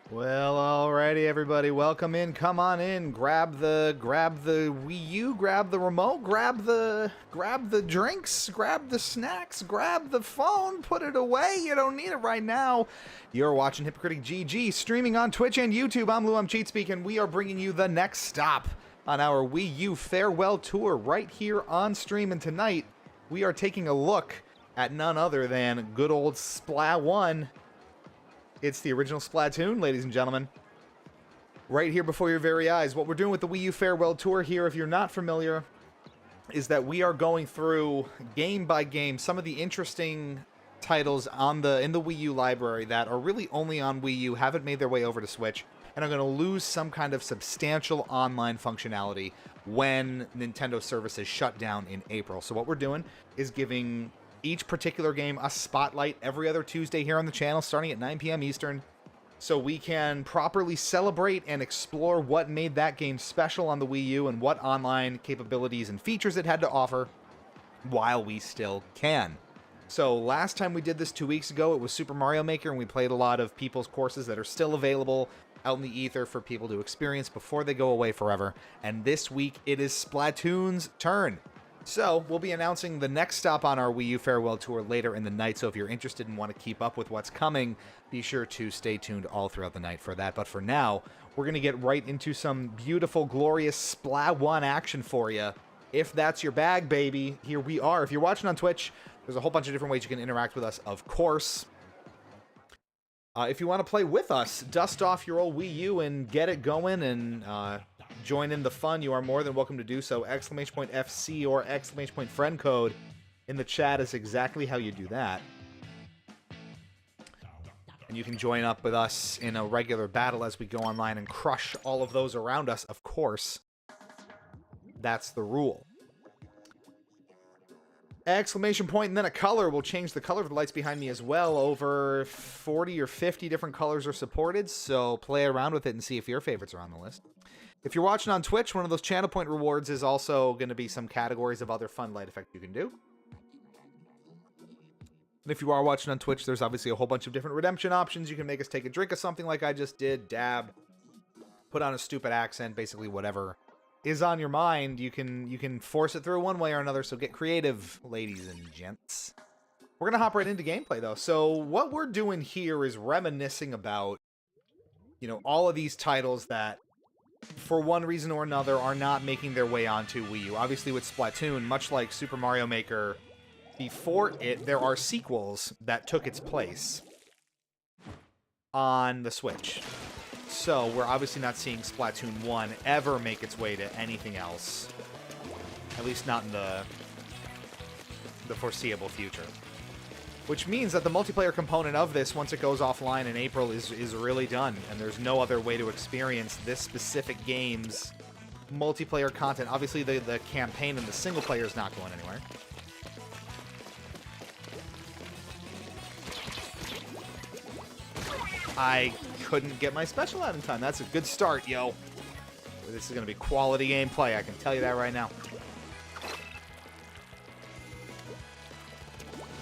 Well, alrighty, everybody, welcome in. Come on in. Grab the Wii U, grab the remote, grab the drinks, grab the snacks, grab the phone, put it away. You don't need it right now. You're watching Hypocritic GG, streaming on Twitch and YouTube. I'm Lou, I'm CheatSpeak, and we are bringing you the next stop on our Wii U farewell tour right here on stream. And tonight, we are taking a look at none other than good old Splat 1. It's the original Splatoon, ladies and gentlemen. Right here before your very eyes. What we're doing with the Wii U Farewell Tour here, if you're not familiar, is that we are going through, game by game, some of the interesting titles in the Wii U library that are really only on Wii U, haven't made their way over to Switch, and are going to lose some kind of substantial online functionality when Nintendo services shut down in April. So what we're doing is giving each particular game a spotlight every other Tuesday here on the channel, starting at 9 p.m. Eastern, so we can properly celebrate and explore what made that game special on the Wii U and what online capabilities and features it had to offer while we still can. So last time we did this 2 weeks ago, it was Super Mario Maker, and we played a lot of people's courses that are still available out in the ether for people to experience before they go away forever. And this week, it is Splatoon's turn. So, we'll be announcing the next stop on our Wii U Farewell Tour later in the night, so if you're interested and want to keep up with what's coming, be sure to stay tuned all throughout the night for that. But for now, we're going to get right into some beautiful, glorious Splat 1 action for you. If that's your bag, baby, here we are. If you're watching on Twitch, there's a whole bunch of different ways you can interact with us, of course. If you want to play with us, dust off your old Wii U and get it going and join in the fun, you are more than welcome to do so. !FC or !friend code in the chat is exactly how you do that. And you can join up with us in a regular battle as we go online and crush all of those around us, of course. That's the rule. Exclamation point and then a color will change the color of the lights behind me as well. Over 40 or 50 different colors are supported, so play around with it and see if your favorites are on the list. If you're watching on Twitch, one of those channel point rewards is also going to be some categories of other fun light effects you can do. And if you are watching on Twitch, there's obviously a whole bunch of different redemption options. You can make us take a drink of something like I just did, dab, put on a stupid accent, basically whatever is on your mind. You can force it through one way or another, so get creative, ladies and gents. We're going to hop right into gameplay, though. So what we're doing here is reminiscing about, you know, all of these titles that, for one reason or another, are not making their way onto Wii U. Obviously, with Splatoon, much like Super Mario Maker, before it, there are sequels that took its place on the Switch. So, we're obviously not seeing Splatoon 1 ever make its way to anything else. At least not in the foreseeable future. Which means that the multiplayer component of this, once it goes offline in April, is really done. And there's no other way to experience this specific game's multiplayer content. Obviously, the campaign and the single player is not going anywhere. I couldn't get my special out in time. That's a good start, yo. This is going to be quality gameplay, I can tell you that right now.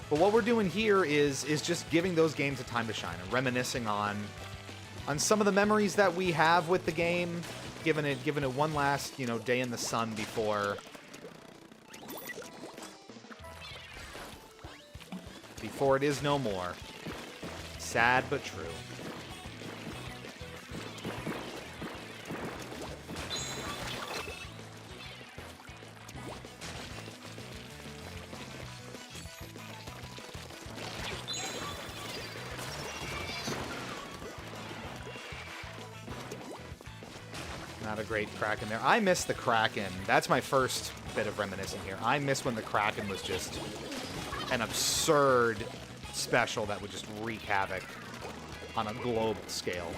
But what we're doing here is just giving those games a time to shine and reminiscing on some of the memories that we have with the game, giving it one last, you know, day in the sun before it is no more. Sad but true. Not a great Kraken there. I miss the Kraken. That's my first bit of reminiscing here. I miss when the Kraken was just an absurd special that would just wreak havoc on a global scale.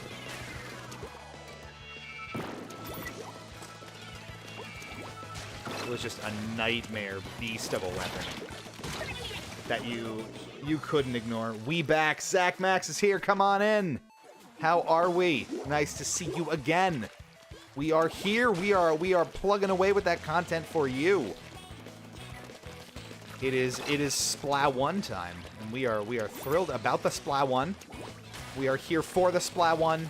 It was just a nightmare beast of a weapon that you couldn't ignore. We back. Zach Max is here. Come on in. How are we? Nice to see you again. We are here. We are plugging away with that content for you. It is Splat 1 time, and we are thrilled about the Splat 1. We are here for the Splat 1.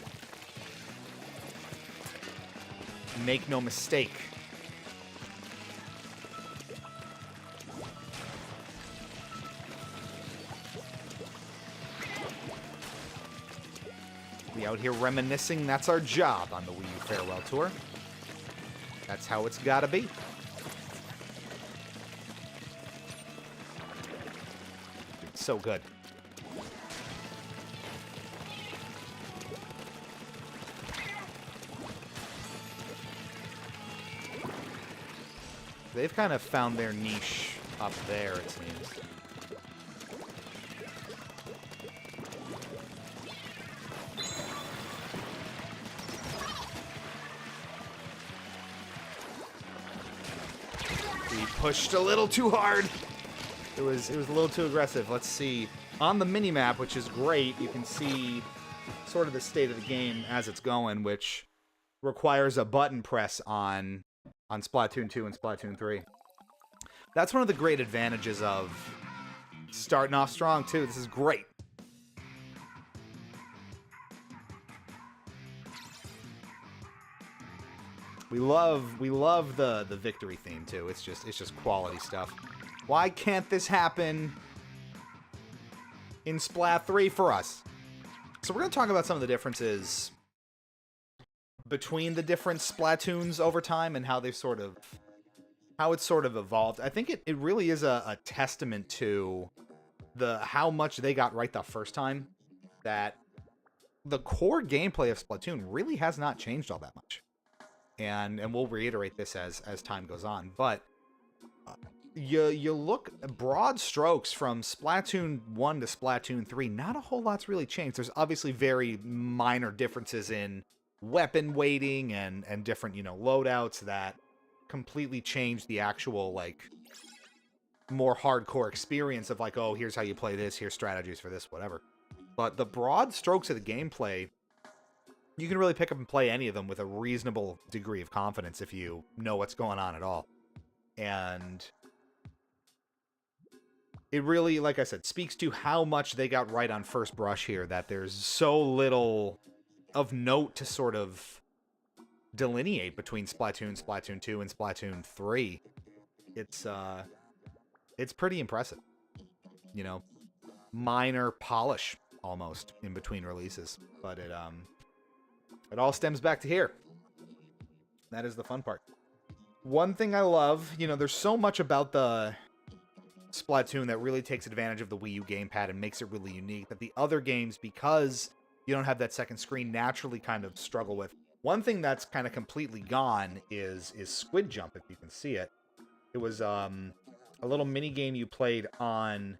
Make no mistake. We out here reminiscing. That's our job on the Wii U Farewell Tour. That's how it's gotta be. It's so good. They've kind of found their niche up there, it seems. We pushed a little too hard. It was a little too aggressive. Let's see. On the mini-map, which is great, you can see sort of the state of the game as it's going, which requires a button press on Splatoon 2 and Splatoon 3. That's one of the great advantages of starting off strong, too. This is great. We love the victory theme, too. It's just quality stuff. Why can't this happen in Splat 3 for us? So we're going to talk about some of the differences between the different Splatoons over time and how they've how it's sort of evolved. I think it really is a testament to how much they got right the first time, that the core gameplay of Splatoon really has not changed all that much. And we'll reiterate this as time goes on, but you look broad strokes from Splatoon 1 to Splatoon 3, not a whole lot's really changed. There's obviously very minor differences in weapon weighting and different, loadouts that completely change the actual, like, more hardcore experience of, like, oh, here's how you play this, here's strategies for this, whatever. But the broad strokes of the gameplay, you can really pick up and play any of them with a reasonable degree of confidence if you know what's going on at all. And it really, like I said, speaks to how much they got right on first brush here, that there's so little of note to sort of delineate between Splatoon, Splatoon 2, and Splatoon 3. It's pretty impressive. Minor polish almost in between releases, but it all stems back to here. That is the fun part. One thing I love, there's so much about the Splatoon that really takes advantage of the Wii U gamepad and makes it really unique, that the other games, because you don't have that second screen, naturally kind of struggle with. One thing that's kind of completely gone is Squid Jump, if you can see it. It was a little mini game you played on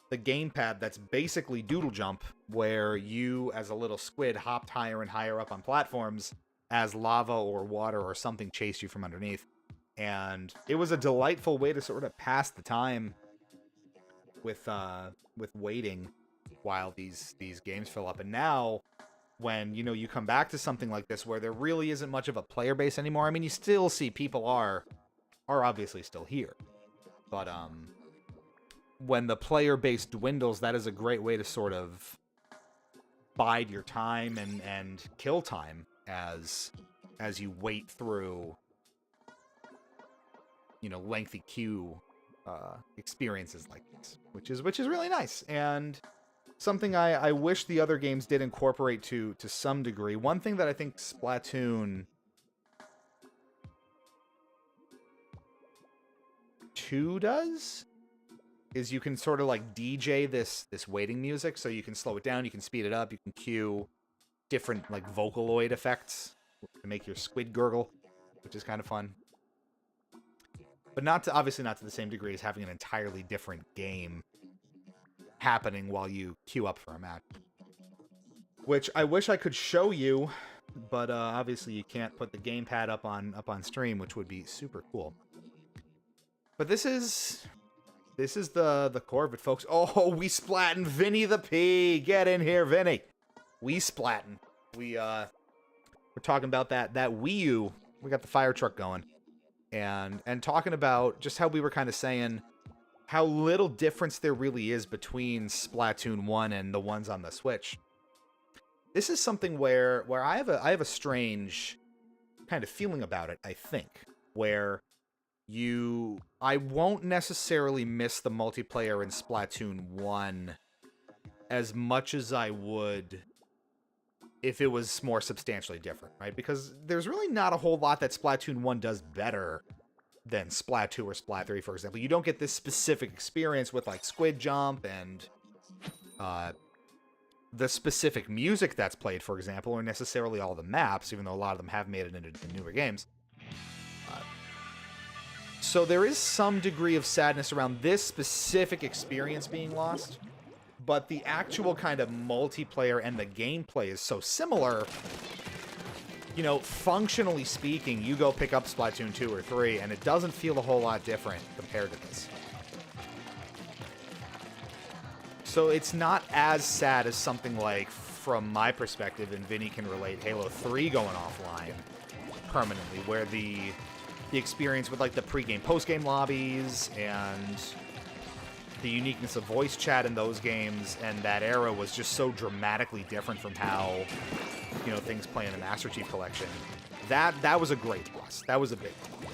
the gamepad that's basically Doodle Jump, where you, as a little squid, hopped higher and higher up on platforms as lava or water or something chased you from underneath. And it was a delightful way to sort of pass the time with waiting while these games fill up. And now, when you come back to something like this where there really isn't much of a player base anymore, I mean, you still see people are obviously still here, but when the player base dwindles, that is a great way to sort of bide your time and kill time as you wait through lengthy queue experiences like this, which is really nice, and something I wish the other games did incorporate to some degree. One thing that I think Splatoon 2 does is you can sort of like DJ this waiting music, so you can slow it down, you can speed it up, you can cue different like Vocaloid effects to make your squid gurgle, which is kind of fun. But obviously not to the same degree as having an entirely different game happening while you queue up for a match. Which I wish I could show you, but obviously you can't put the gamepad up on stream, which would be super cool. But this is the core of it, folks. Oh, we splatting Vinny the P. Get in here, Vinny. We splatting. We're talking about that Wii U. We got the fire truck going. And talking about just how we were kind of saying how little difference there really is between Splatoon 1 and the ones on the Switch. This is something where I have a strange kind of feeling about it, I think, where I won't necessarily miss the multiplayer in Splatoon 1 as much as I would if it was more substantially different, right? Because there's really not a whole lot that Splatoon 1 does better than Splat 2 or Splat 3, for example. You don't get this specific experience with, like, Squid Jump and the specific music that's played, for example, or necessarily all the maps, even though a lot of them have made it into the newer games. So there is some degree of sadness around this specific experience being lost, but the actual kind of multiplayer and the gameplay is so similar. You know, functionally speaking, you go pick up Splatoon 2 or 3, and it doesn't feel a whole lot different compared to this. So it's not as sad as something like, from my perspective, and Vinny can relate, Halo 3 going offline permanently, where the experience with, like, the pre-game, post-game lobbies and the uniqueness of voice chat in those games and that era was just so dramatically different from how, you know, things play in the Master Chief Collection. That was a great plus. That was a big one.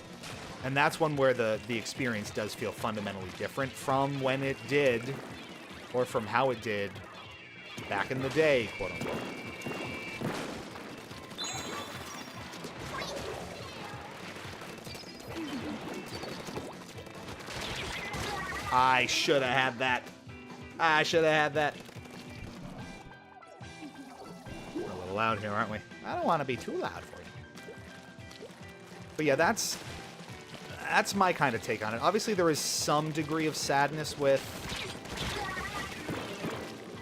And that's one where the experience does feel fundamentally different from when it did, or from how it did back in the day, quote unquote. I should have had that. I should have had that. We're a little loud here, aren't we? I don't want to be too loud for you. But yeah, that's my kind of take on it. Obviously, there is some degree of sadness with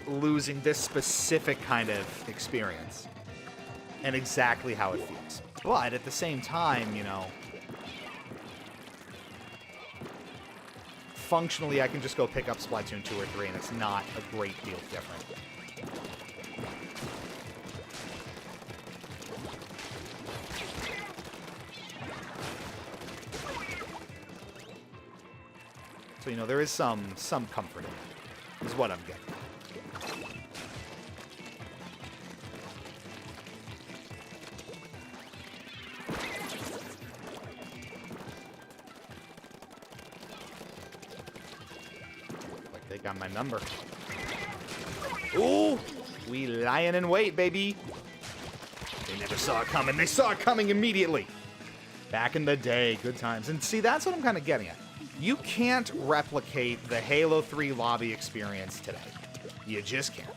losing this specific kind of experience and exactly how it feels. But at the same time, you know, functionally, I can just go pick up Splatoon 2 or 3, and it's not a great deal different. So, you know, there is some comfort in it, is what I'm getting. Like they got my number. Ooh! We lying in wait, baby. They never saw it coming. They saw it coming immediately. Back in the day, good times. And see, that's what I'm kind of getting at. You can't replicate the Halo 3 lobby experience today. You just can't.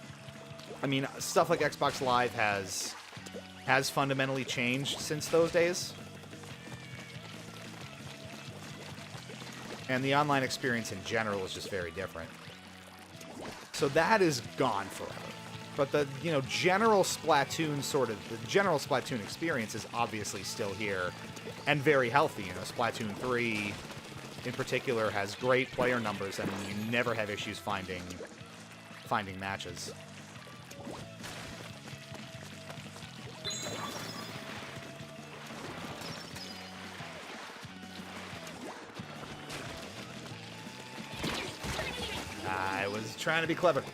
I mean, stuff like Xbox Live has fundamentally changed since those days. And the online experience in general is just very different. So that is gone forever. But the, you know, general Splatoon experience is obviously still here and very healthy. You know, Splatoon 3 in particular has great player numbers, and you never have issues finding matches. I was trying to be clever.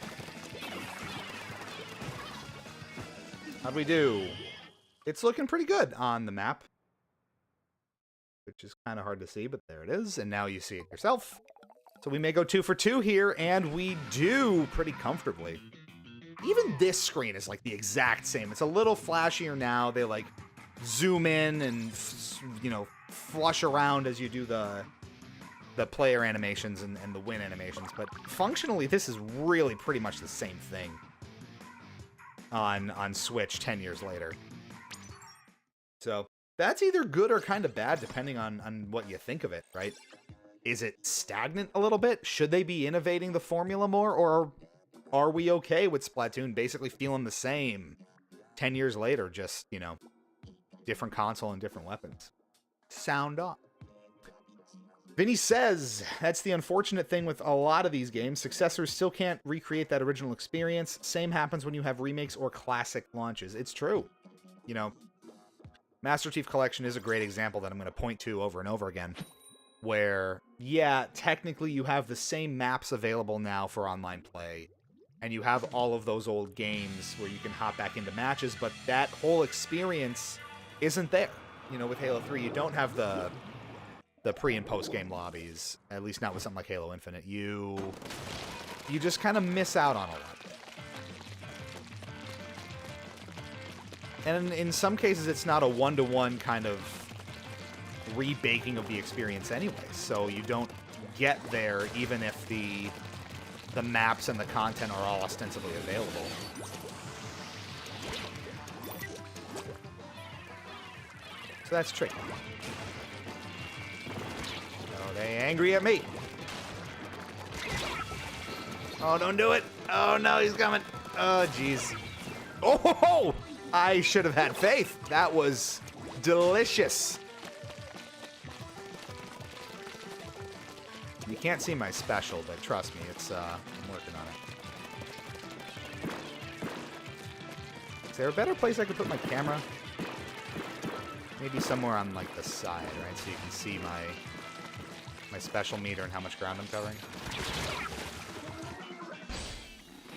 How'd we do? It's looking pretty good on the map, which is kind of hard to see, but there it is, and now you see it yourself. So we may go 2 for 2 here, and we do pretty comfortably. Even this screen is like the exact same. It's a little flashier now. They like zoom in and, you know, flush around as you do the player animations and the win animations, but functionally this is really pretty much the same thing on Switch 10 years later. So that's either good or kind of bad, depending on what you think of it, right? Is it stagnant a little bit? Should they be innovating the formula more, or are we okay with Splatoon basically feeling the same 10 years later, just, you know, different console and different weapons? Sound off. Vinny says, that's the unfortunate thing with a lot of these games. Successors still can't recreate that original experience. Same happens when you have remakes or classic launches. It's true. You know, Master Chief Collection is a great example that I'm going to point to over and over again, where, yeah, technically you have the same maps available now for online play, and you have all of those old games where you can hop back into matches, but that whole experience isn't there. you know, with Halo 3, you don't have the pre and post game lobbies. At least not with something like Halo Infinite. You just kind of miss out on a lot. And in some cases, it's not a one-to-one kind of rebaking of the experience anyway. So you don't get there even if the maps and the content are all ostensibly available. So that's tricky. Oh, they angry at me. Oh, don't do it. Oh, no, he's coming. Oh, jeez. Oh, I should have had faith. That was delicious. You can't see my special, but trust me, it's I'm working on it. Is there a better place I could put my camera? Maybe somewhere on like the side, right? So you can see my special meter and how much ground I'm covering.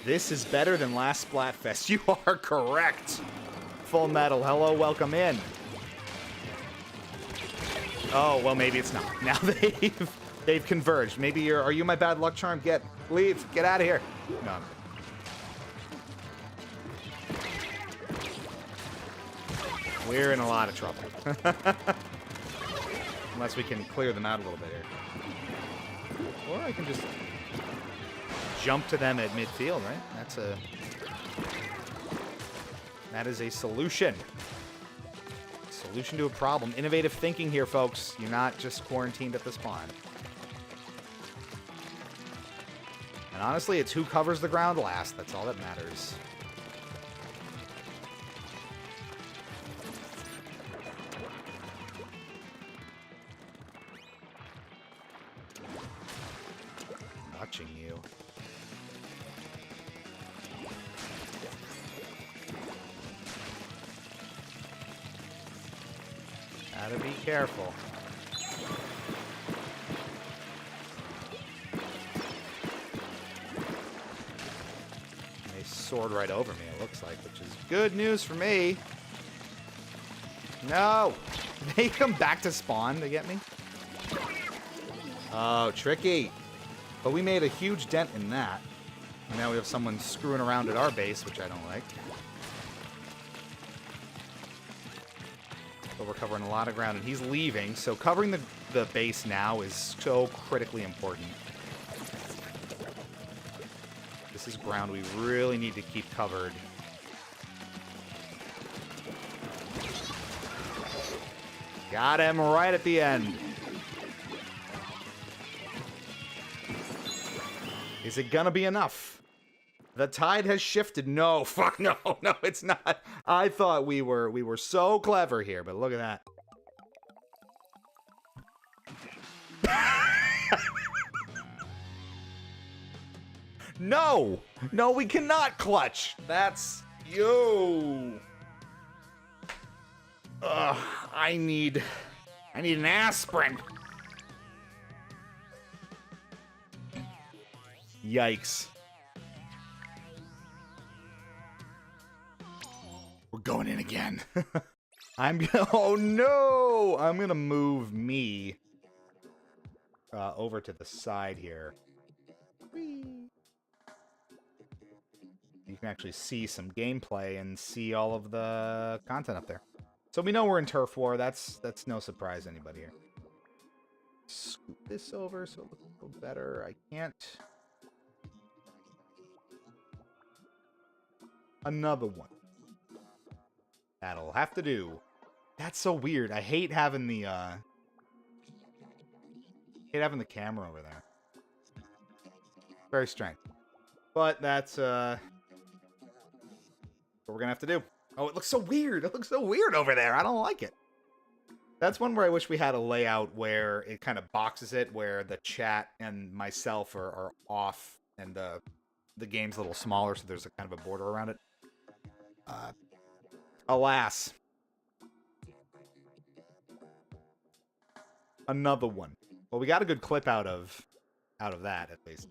This is better than last Splatfest. You are correct. Full Metal, hello, welcome in. Oh, well, maybe it's not. Now they've converged. Maybe are you my bad luck charm? Leave, get out of here. No. We're in a lot of trouble. Unless we can clear them out a little bit here. Or I can just jump to them at midfield, right? That is a solution. Solution to a problem. Innovative thinking here, folks. You're not just quarantined at the spawn. And honestly, it's who covers the ground last. That's all that matters. Watching you. Gotta be careful. They soared right over me, it looks like, which is good news for me. No! They come back to spawn to get me? Oh, tricky. But we made a huge dent in that. And now we have someone screwing around at our base, which I don't like. But we're covering a lot of ground, and he's leaving, so covering the base now is so critically important. This is ground we really need to keep covered. Got him right at the end. Is it gonna be enough? The tide has shifted. No, fuck no, no, it's not. I thought we were so clever here, but look at that. No, no, we cannot clutch. That's you. Ugh, I need an aspirin. Yikes. We're going in again. Oh no! I'm gonna move me over to the side here. Whee. You can actually see some gameplay and see all of the content up there. So we know we're in turf war. That's no surprise to anybody here. Scoop this over so it looks a little better. I can't. Another one. That'll have to do. That's so weird. I hate having the camera over there. Very strange. But that's what we're gonna have to do. Oh, it looks so weird. It looks so weird over there. I don't like it. That's one where I wish we had a layout where it kind of boxes it, where the chat and myself are off, and the game's a little smaller, so there's a kind of a border around it. Alas. Another one. Well, we got a good clip out of that, at least.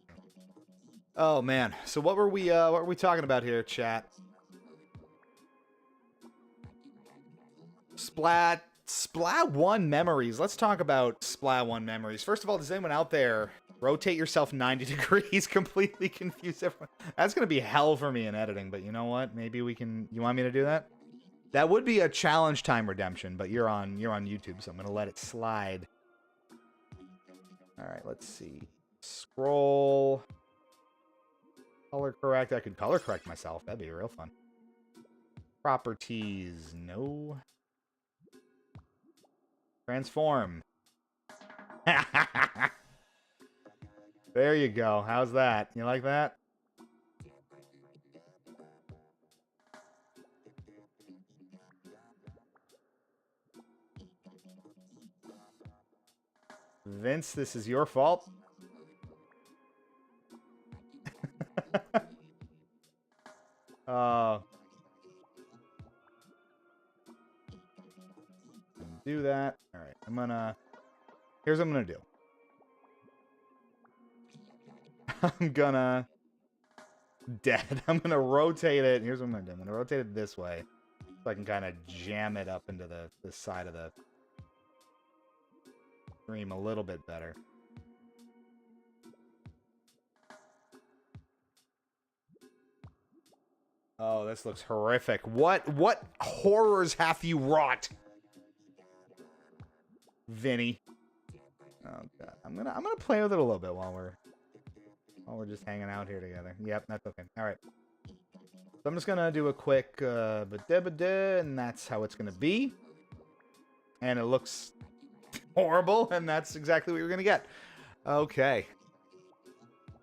Oh man. So what were we talking about here, chat? Splattack. Splat 1 memories. Let's talk about Splat 1 memories. First of all, does anyone out there rotate yourself 90 degrees, completely confuse everyone? That's going to be hell for me in editing, but you know what? Maybe we can... You want me to do that? That would be a challenge time redemption, but you're on YouTube, so I'm going to let it slide. All right, let's see. Scroll. Color correct. I could color correct myself. That'd be real fun. Properties. No. Transform. There you go. How's that? You like that? Vince, this is your fault. Do that. All right, I'm gonna... Here's what I'm gonna do. I'm gonna... Dead. I'm gonna rotate it. Here's what I'm gonna do. I'm gonna rotate it this way, so I can kind of jam it up into the side of the stream a little bit better. Oh, this looks horrific. What horrors hath you wrought, Vinny? Oh god. I'm gonna play with it a little bit while we're just hanging out here together. Yep, that's okay. Alright. So I'm just gonna do a quick and that's how it's gonna be. And it looks horrible, and that's exactly what you're gonna get. Okay.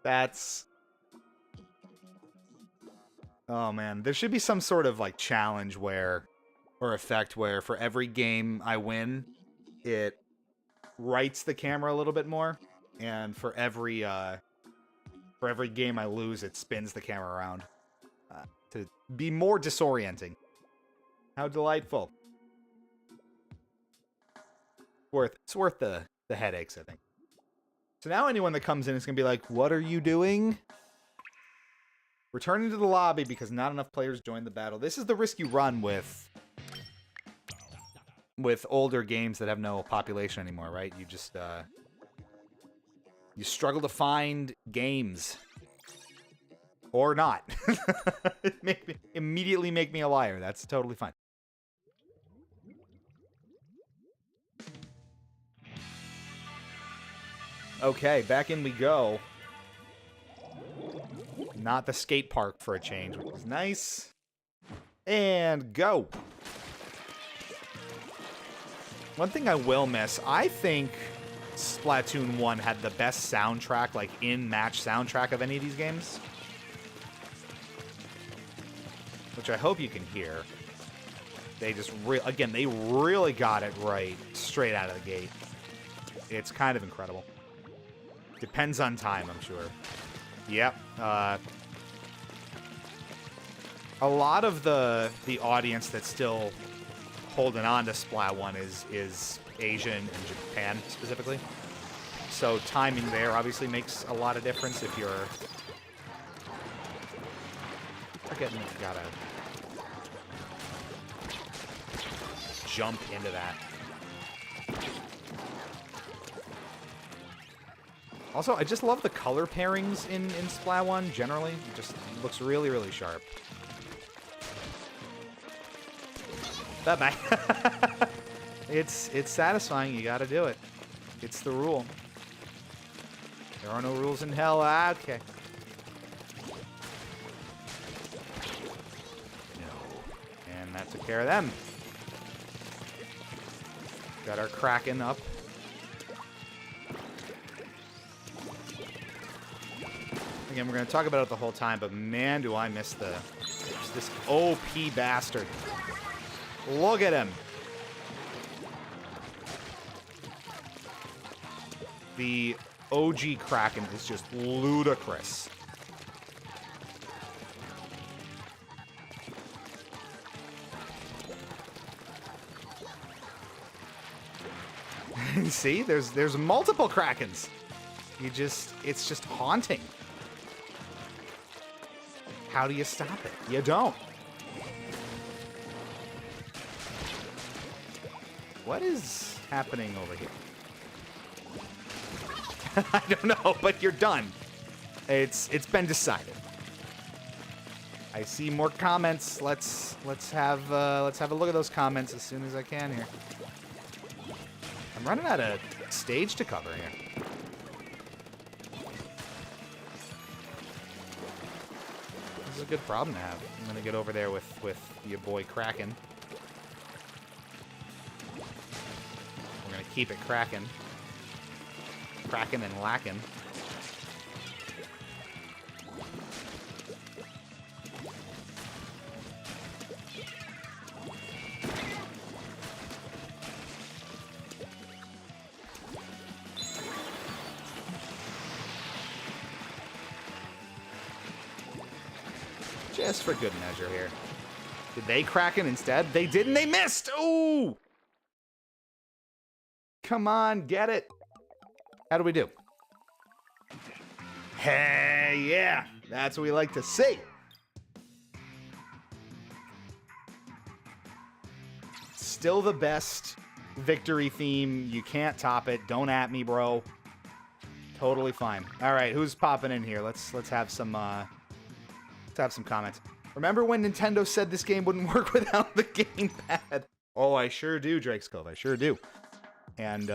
That's... Oh man, there should be some sort of like challenge where, or effect where for every game I win, it rights the camera a little bit more, and for every game I lose, it spins the camera around to be more disorienting. How delightful! It's worth the headaches, I think. So now anyone that comes in is gonna be like, "What are you doing?" Returning to the lobby because not enough players joined the battle. This is the risk you run with older games that have no population anymore, right? You just you struggle to find games. Or not. Immediately make me a liar. That's totally fine. Okay, back in we go. Not the skate park for a change, which is nice. And go. One thing I will miss, I think Splatoon 1 had the best soundtrack, like in-match soundtrack of any of these games. Which I hope you can hear. They just, again, they really got it right straight out of the gate. It's kind of incredible. Depends on time, I'm sure. Yep. A lot of the audience that's still holding on to Splat 1 is Asian and Japan specifically. So timing there obviously makes a lot of difference if you're forgetting you gotta jump into that. Also, I just love the color pairings in Splat 1 generally. It just looks really, really sharp. Bye-bye. It's satisfying. You gotta do it. It's the rule. There are no rules in hell. Ah, okay. No. And that took care of them. Got our Kraken up. Again, we're going to talk about it the whole time, but man, do I miss this OP bastard. Look at him. The OG Kraken is just ludicrous. See, there's multiple Krakens. It's just haunting. How do you stop it? You don't. What is happening over here? I don't know, but you're done. It's been decided. I see more comments. Let's have a look at those comments as soon as I can here. I'm running out of stage to cover here. This is a good problem to have. I'm gonna get over there with your boy Kraken. We're gonna keep it cracking. Cracking and lacking. Just for good measure here. Did they crack it instead? They didn't. They missed. Ooh! Come on, get it. How do we do? Hey, yeah. That's what we like to see. Still the best victory theme. You can't top it. Don't at me, bro. Totally fine. All right, who's popping in here? Let's have some comments. Remember when Nintendo said this game wouldn't work without the gamepad? Oh, I sure do, Drake's Cove. I sure do. And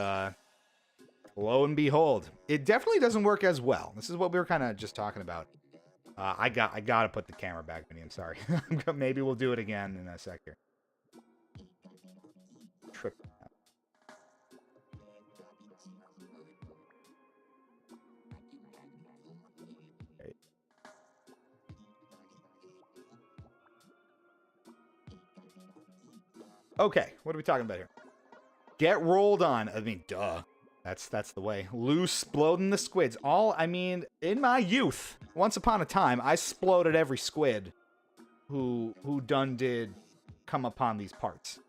lo and behold, it definitely doesn't work as well. This is what we were kind of just talking about. I gotta put the camera back, Vinny. I'm sorry. Maybe we'll do it again in a sec here. Trip. Okay, what are we talking about here? Get rolled on. I mean, duh. That's the way. Loose, sploding the squids. I mean, in my youth, once upon a time, I sploded every squid who done did come upon these parts.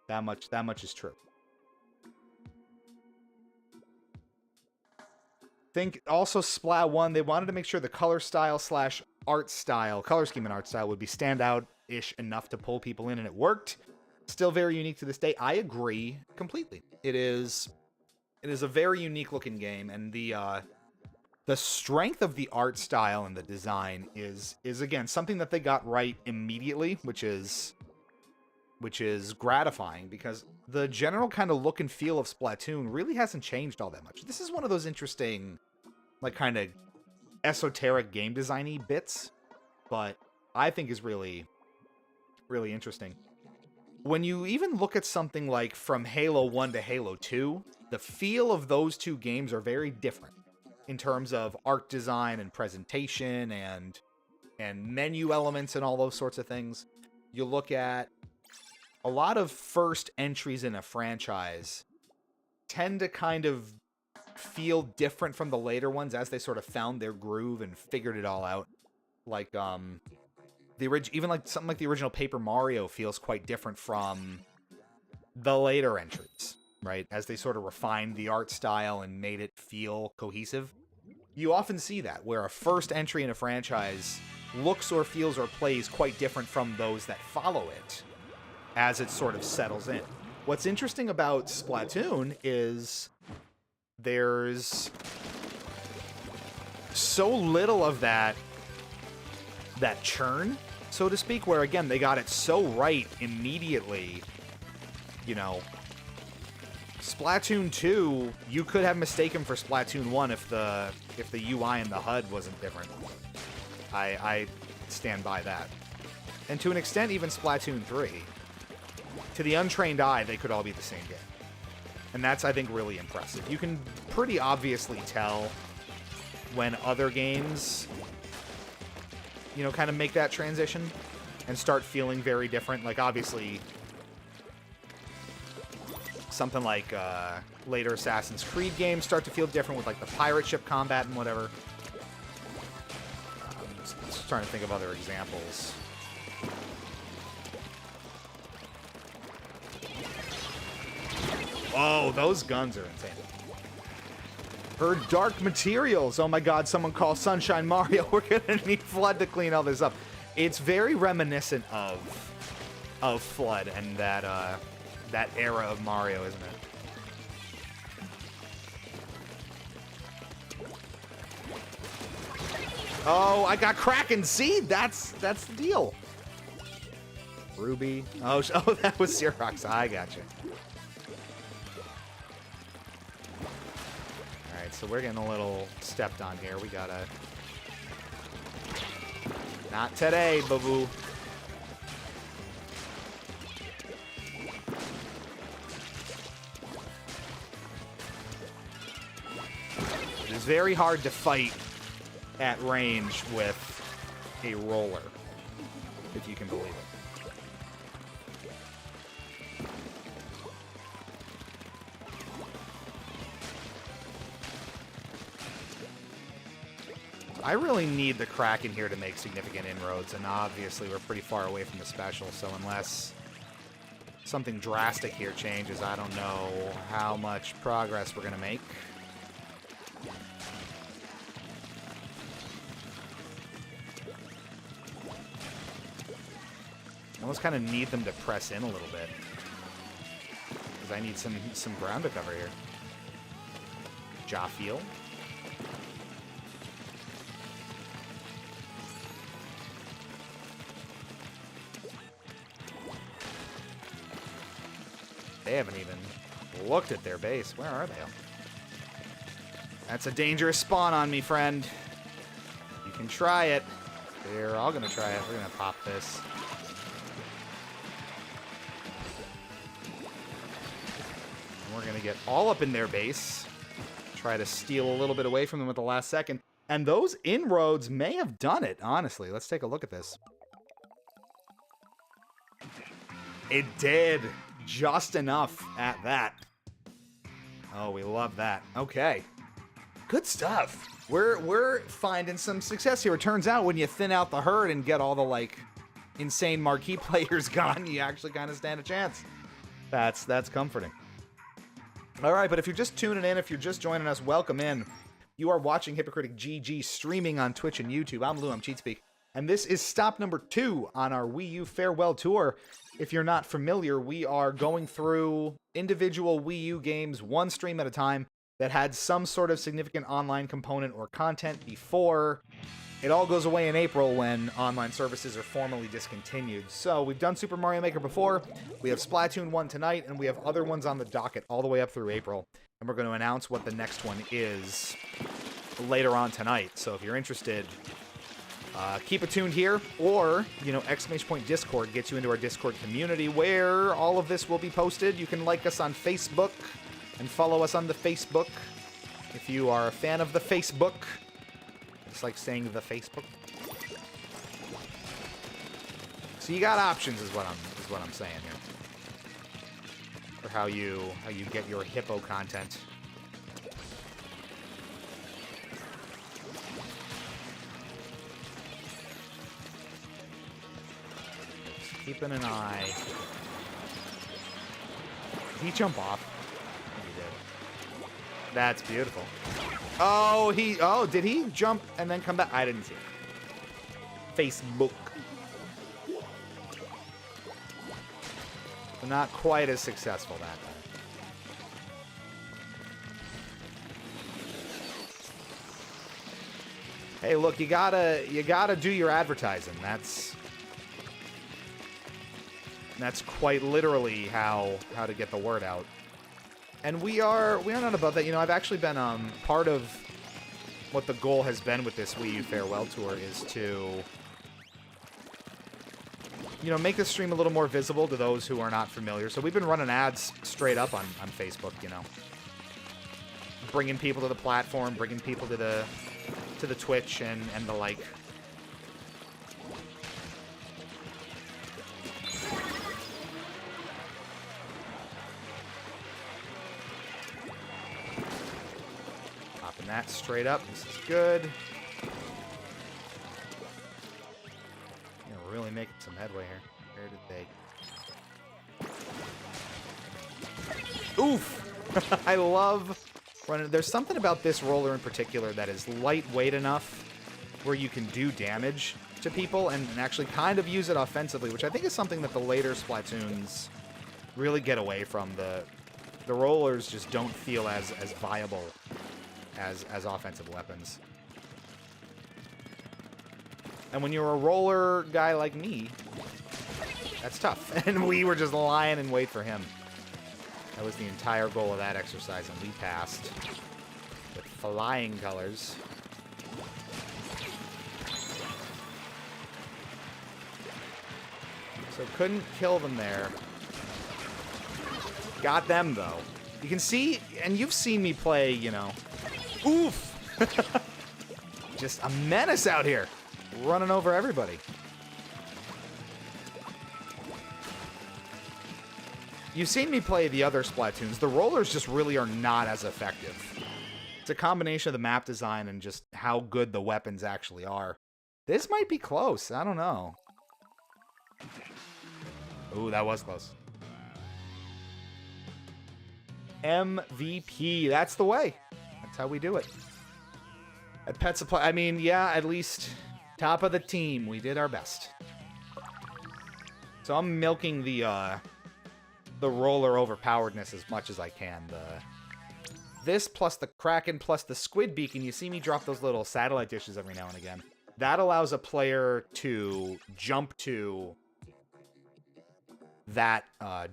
That much is true. Think also Splat 1, they wanted to make sure the color style / art style, color scheme and art style would be standout-ish enough to pull people in, and it worked. Still very unique to this day. I agree completely. It is a very unique looking game, and the strength of the art style and the design is again something that they got right immediately, which is gratifying, because the general kind of look and feel of Splatoon really hasn't changed all that much. This is one of those interesting, like, kind of esoteric game designy bits, but I think is really, really interesting. When you even look at something like from Halo 1 to Halo 2, the feel of those two games are very different in terms of art design and presentation and menu elements and all those sorts of things. You look at a lot of first entries in a franchise tend to kind of feel different from the later ones as they sort of found their groove and figured it all out. Like, even like something like the original Paper Mario feels quite different from the later entries, right? As they sort of refined the art style and made it feel cohesive. You often see that, where a first entry in a franchise looks or feels or plays quite different from those that follow it as it sort of settles in. What's interesting about Splatoon is there's so little of that churn, so to speak, where again they got it so right immediately. You know, Splatoon 2, you could have mistaken for Splatoon 1 if the UI and the HUD wasn't different. I stand by that. And to an extent, even Splatoon 3. To the untrained eye, they could all be the same game. And that's, I think, really impressive. You can pretty obviously tell when other games, you know, kind of make that transition and start feeling very different. Like, obviously, something like later Assassin's Creed games start to feel different with, like, the pirate ship combat and whatever. Just trying to think of other examples. Oh, those guns are insane. Heard dark materials. Oh my god, someone call Sunshine Mario. We're gonna need Flood to clean all this up. It's very reminiscent of Flood and that that era of Mario, isn't it? Oh, I got Kraken Seed. That's the deal. Ruby. Oh, that was Xerox. I got you. All right, so we're getting a little stepped on here. We gotta. Not today, boo-boo. It is very hard to fight at range with a roller, if you can believe it. I really need the Kraken here to make significant inroads, and obviously we're pretty far away from the special, so unless something drastic here changes, I don't know how much progress we're going to make. I almost kind of need them to press in a little bit, because I need some ground to cover here. Jaffiel. They haven't even looked at their base. Where are they? That's a dangerous spawn on me, friend. You can try it. They're all going to try it. We're going to pop this. And we're going to get all up in their base. Try to steal a little bit away from them at the last second. And those inroads may have done it, honestly. Let's take a look at this. It did. Just enough at that. Oh, we love that. Okay. Good stuff. We're finding some success here. It turns out when you thin out the herd and get all the, like, insane marquee players gone, you actually kind of stand a chance. That's comforting. All right, but if you're just tuning in, if you're just joining us, welcome in. You are watching Hypocritic GG streaming on Twitch and YouTube. I'm Lou, I'm Cheatspeak. And this is stop number 2 on our Wii U farewell tour. If you're not familiar, we are going through individual Wii U games, one stream at a time, that had some sort of significant online component or content before. It all goes away in April when online services are formally discontinued. So we've done Super Mario Maker before, we have Splatoon 1 tonight, and we have other ones on the docket all the way up through April. And we're going to announce what the next one is later on tonight. So if you're interested, keep it tuned here, or, you know, !Discord gets you into our Discord community where all of this will be posted. You can like us on Facebook and follow us on the Facebook if you are a fan of the Facebook. It's like saying the Facebook. So you got options, is what I'm saying here, for how you get your hippo content. Keeping an eye. Did he jump off? He did. That's beautiful. Oh, did he jump and then come back? I didn't see it. Facebook. Not quite as successful that time. Hey, look, you gotta do your advertising. That's quite literally how to get the word out. And we are not above that. You know, I've actually been part of what the goal has been with this Wii U farewell tour is to, you know, make this stream a little more visible to those who are not familiar. So we've been running ads straight up on Facebook, you know, bringing people to the platform, bringing people to the Twitch and the like. Popping that straight up. This is good. We're really making some headway here. Where did they... Oof! I love running. There's something about this roller in particular that is lightweight enough where you can do damage to people and actually kind of use it offensively, which I think is something that the later Splatoons really get away from. The rollers just don't feel as viable as offensive weapons. And when you're a roller guy like me, that's tough. And we were just lying in wait for him. That was the entire goal of that exercise, and we passed with flying colors. So couldn't kill them there. Got them, though. You can see, and you've seen me play, you know. Oof! Just a menace out here. Running over everybody. You've seen me play the other Splatoons. The rollers just really are not as effective. It's a combination of the map design and just how good the weapons actually are. This might be close. I don't know. Ooh, that was close. MVP. That's the way. That's how we do it. At Pet Supply, I mean, yeah, at least top of the team. We did our best. So I'm milking the roller overpoweredness as much as I can. This plus the Kraken plus the Squid Beacon. You see me drop those little satellite dishes every now and again. That allows a player to jump to that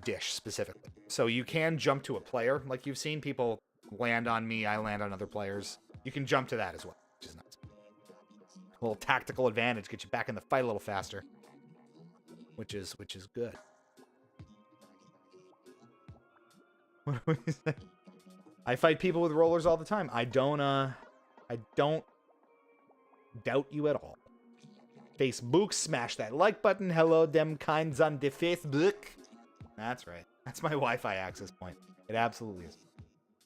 dish specifically. So you can jump to a player. Like you've seen people land on me, I land on other players. You can jump to that as well, which is nice. A little tactical advantage, get you back in the fight a little faster. Which is good. What do we say? I fight people with rollers all the time. I don't doubt you at all. Facebook, smash that like button. Hello, them kinds on the Facebook. That's right. That's my Wi-Fi access point. It absolutely is.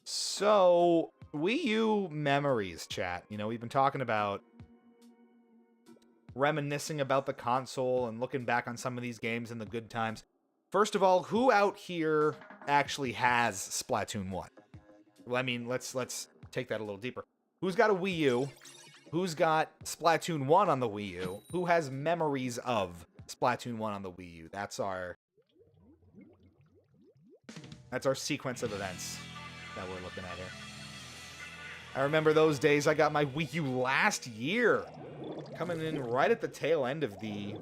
So, Wii U memories, chat. You know, we've been talking about reminiscing about the console and looking back on some of these games and the good times. First of all, who out here actually has Splatoon 1? Well, I mean, let's take that a little deeper. Who's got a Wii U? Who's got Splatoon 1 on the Wii U? Who has memories of Splatoon 1 on the Wii U? That's our sequence of events that we're looking at here. I remember those days. I got my Wii U last year. Coming in right at the tail end of the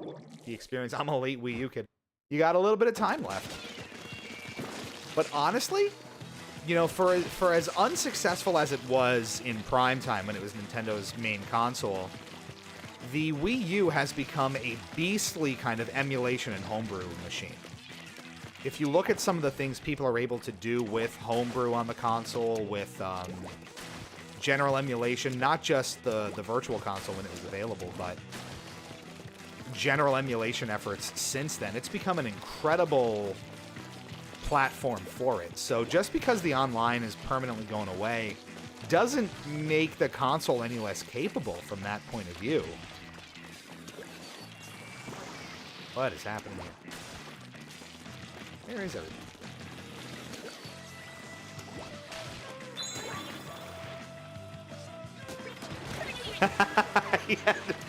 experience. I'm a late Wii U kid. You got a little bit of time left. But honestly, you know, for as unsuccessful as it was in prime time when it was Nintendo's main console, the Wii U has become a beastly kind of emulation and homebrew machine. If you look at some of the things people are able to do with homebrew on the console, with general emulation, not just the virtual console when it was available, but general emulation efforts since then, it's become an incredible platform for it. So just because the online is permanently going away doesn't make the console any less capable from that point of view. What is happening here? Where is everything?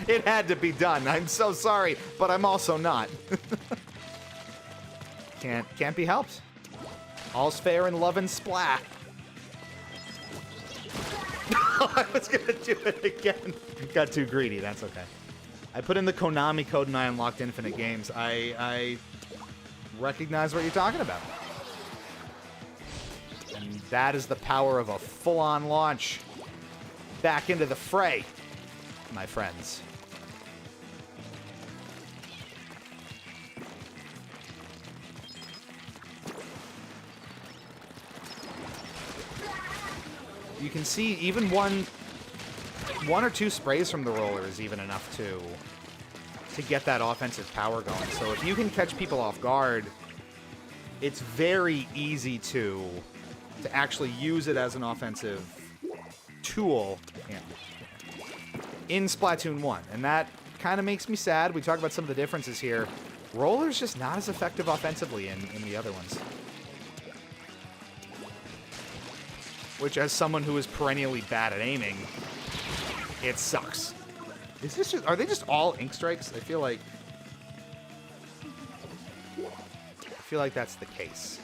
It had to be done. I'm so sorry, but I'm also not. Can't be helped. All's fair in love and splat. I was gonna do it again. Got too greedy. That's okay. I put in the Konami code and I unlocked infinite games. I recognize what you're talking about. And that is the power of a full-on launch back into the fray, my friends. You can see even one or two sprays from the roller is even enough to get that offensive power going. So if you can catch people off guard, it's very easy to actually use it as an offensive tool in Splatoon 1. And that kind of makes me sad. We talk about some of the differences here. Roller's just not as effective offensively in the other ones. Which, as someone who is perennially bad at aiming, it sucks. Is this just, are they just all ink strikes? I feel feel like that's the case.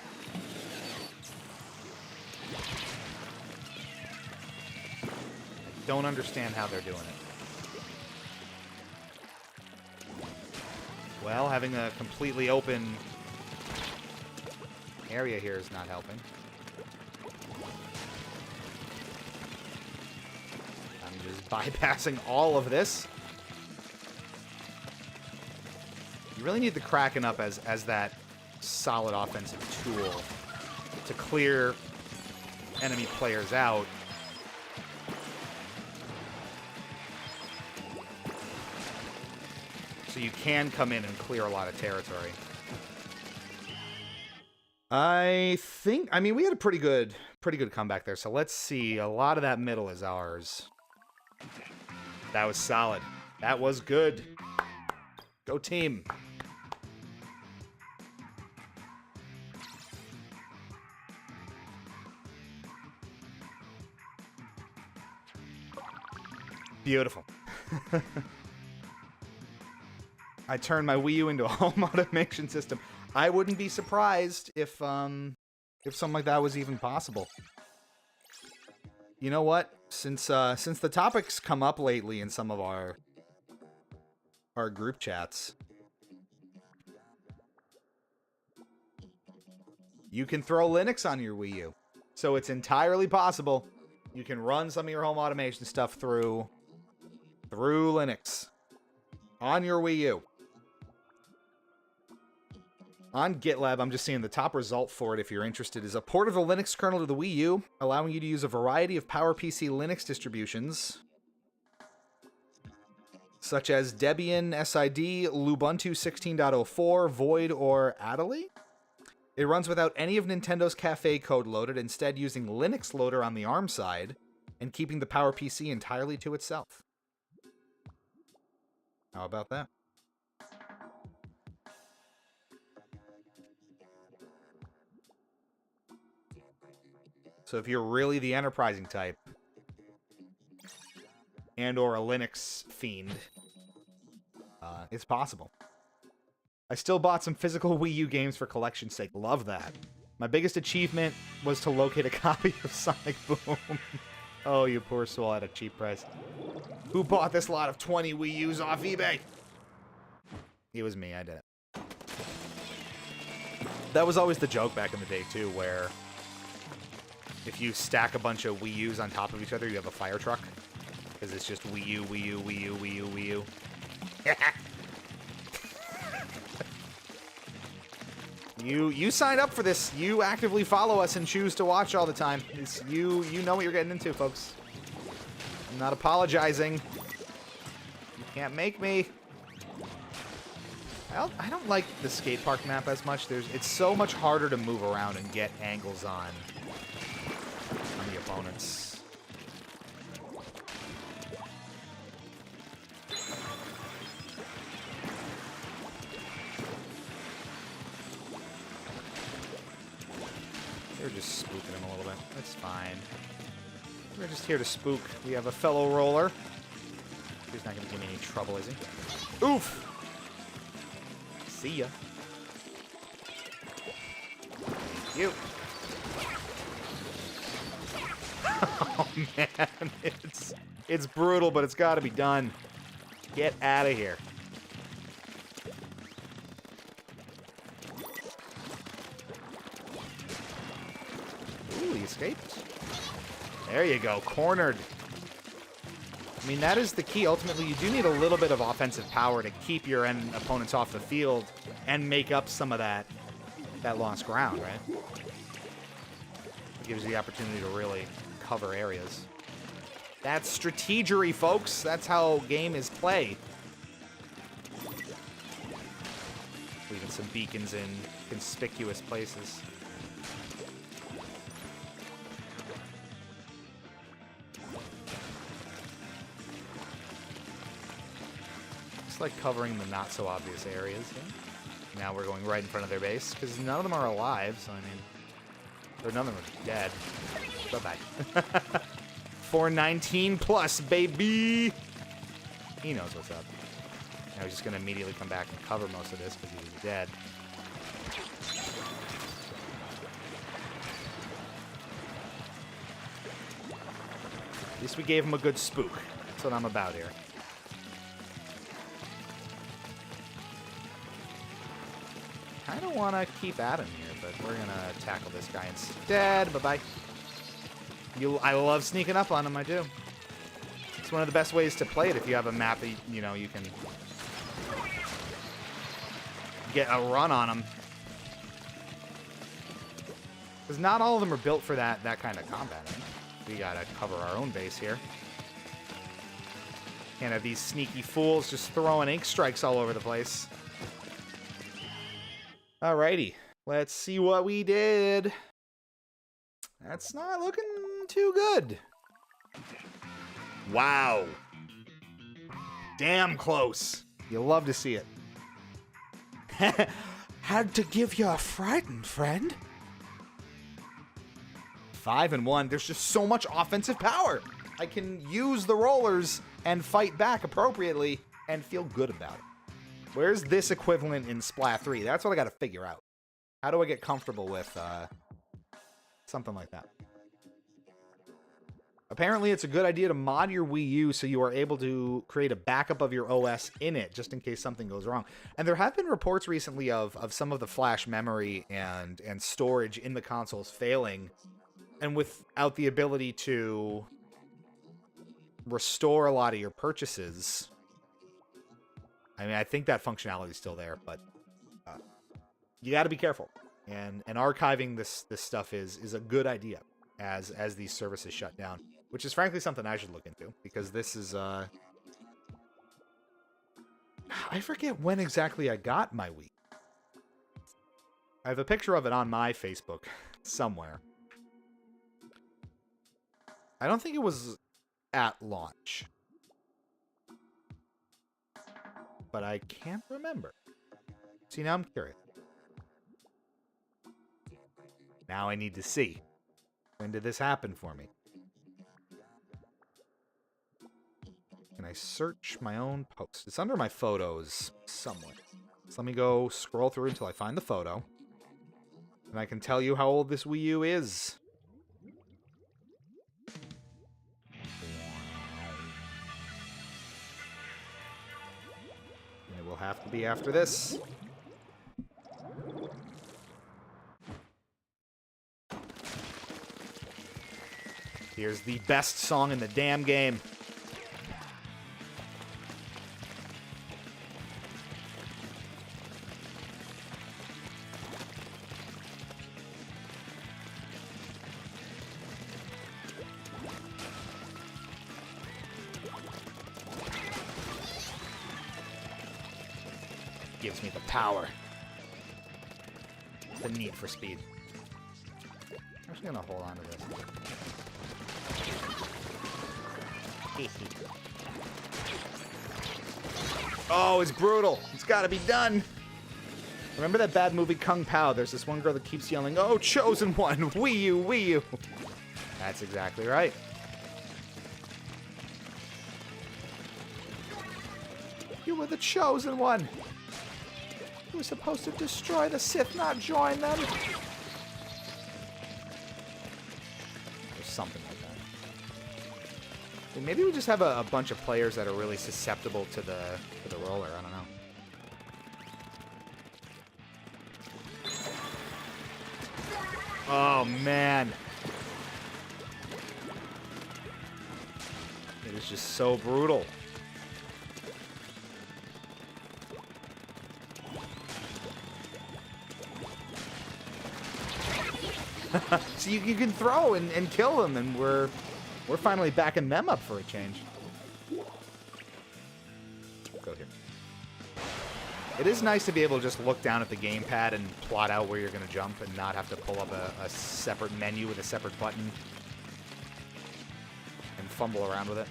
I don't understand how they're doing it. Well, having a completely open area here is not helping. I'm just bypassing all of this. You really need the Kraken up as that solid offensive tool to clear enemy players out. So you can come in and clear a lot of territory. I mean, we had a pretty good comeback there. So let's see. A lot of that middle is ours. That was solid. That was good. Go team. Beautiful. I turned my Wii U into a home automation system. I wouldn't be surprised if something like that was even possible. You know what? Since the topics come up lately in some of our group chats, you can throw Linux on your Wii U. So it's entirely possible you can run some of your home automation stuff through Linux on your Wii U. On GitLab, I'm just seeing the top result for it, if you're interested, is a port of the Linux kernel to the Wii U, allowing you to use a variety of PowerPC Linux distributions, such as Debian, SID, Lubuntu 16.04, Void, or Adderley. It runs without any of Nintendo's Cafe code loaded, instead using Linux Loader on the ARM side, and keeping the PowerPC entirely to itself. How about that? So if you're really the enterprising type, and or a Linux fiend, it's possible. I still bought some physical Wii U games for collection's sake. Love that. My biggest achievement was to locate a copy of Sonic Boom. Oh, you poor soul at a cheap price. Who bought this lot of 20 Wii U's off eBay? It was me, I did it. That was always the joke back in the day, too, where if you stack a bunch of Wii U's on top of each other, you have a fire truck. Because it's just Wii U, Wii U, Wii U, Wii U, Wii U. You sign up for this. You actively follow us and choose to watch all the time. You know what you're getting into, folks. I'm not apologizing. You can't make me. I don't like the skate park map as much. It's so much harder to move around and get angles on the opponents. They're just spooking him a little bit. That's fine. We're just here to spook. We have a fellow roller. He's not going to give me any trouble, is he? Oof! See ya. Thank you. Oh, man. It's brutal, but it's got to be done. Get out of here. Ooh, he escaped. There you go. Cornered. I mean, that is the key. Ultimately, you do need a little bit of offensive power to keep your opponents off the field and make up some of that lost ground, right? It gives you the opportunity to really cover areas. That's strategery, folks. That's how game is played. Leaving some beacons in conspicuous places. Like covering the not so obvious areas. Yeah. Now we're going right in front of their base because none of them are alive. So I mean, or none of them are dead. Bye bye. 419 plus, baby. He knows what's up. Now he's just gonna immediately come back and cover most of this because he's dead. At least we gave him a good spook. That's what I'm about here. I don't want to keep at him here, but we're going to tackle this guy instead. Bye-bye. I love sneaking up on him, I do. It's one of the best ways to play it if you have a map that, you know, you can get a run on them. Because not all of them are built for that kind of combat. We gotta cover our own base here. Can't have these sneaky fools just throwing ink strikes all over the place. Alrighty, let's see what we did. That's not looking too good. Wow. Damn close. You'll love to see it. Had to give you a frightened, friend. 5-1. There's just so much offensive power. I can use the rollers and fight back appropriately and feel good about it. Where's this equivalent in Splat 3? That's what I got to figure out. How do I get comfortable with something like that? Apparently, it's a good idea to mod your Wii U so you are able to create a backup of your OS in it, just in case something goes wrong. And there have been reports recently of some of the flash memory and storage in the consoles failing, and without the ability to restore a lot of your purchases. I mean, I think that functionality is still there, but you got to be careful. And archiving this stuff is a good idea as these services shut down, which is frankly something I should look into, because this is I forget when exactly I got my Wii. I have a picture of it on my Facebook somewhere. I don't think it was at launch, but I can't remember. See, now I'm curious. Now I need to see. When did this happen for me? Can I search my own post? It's under my photos somewhere. So let me go scroll through until I find the photo. And I can tell you how old this Wii U is. And it will have to be after this. Here's the best song in the damn game. Gives me the power. The need for speed. I'm just gonna hold on to this. Oh, it's brutal. It's gotta be done. Remember that bad movie Kung Pao? There's this one girl that keeps yelling, "Oh, chosen one, Wii U, Wii U." That's exactly right. You were the chosen one. You were supposed to destroy the Sith, not join them. Or something like that. Maybe we just have a bunch of players that are really susceptible to the roller. I don't know. Oh, man. It is just so brutal. So you can throw and kill them, and we're finally backing them up for a change. Go here. It is nice to be able to just look down at the gamepad and plot out where you're going to jump and not have to pull up a separate menu with a separate button and fumble around with it.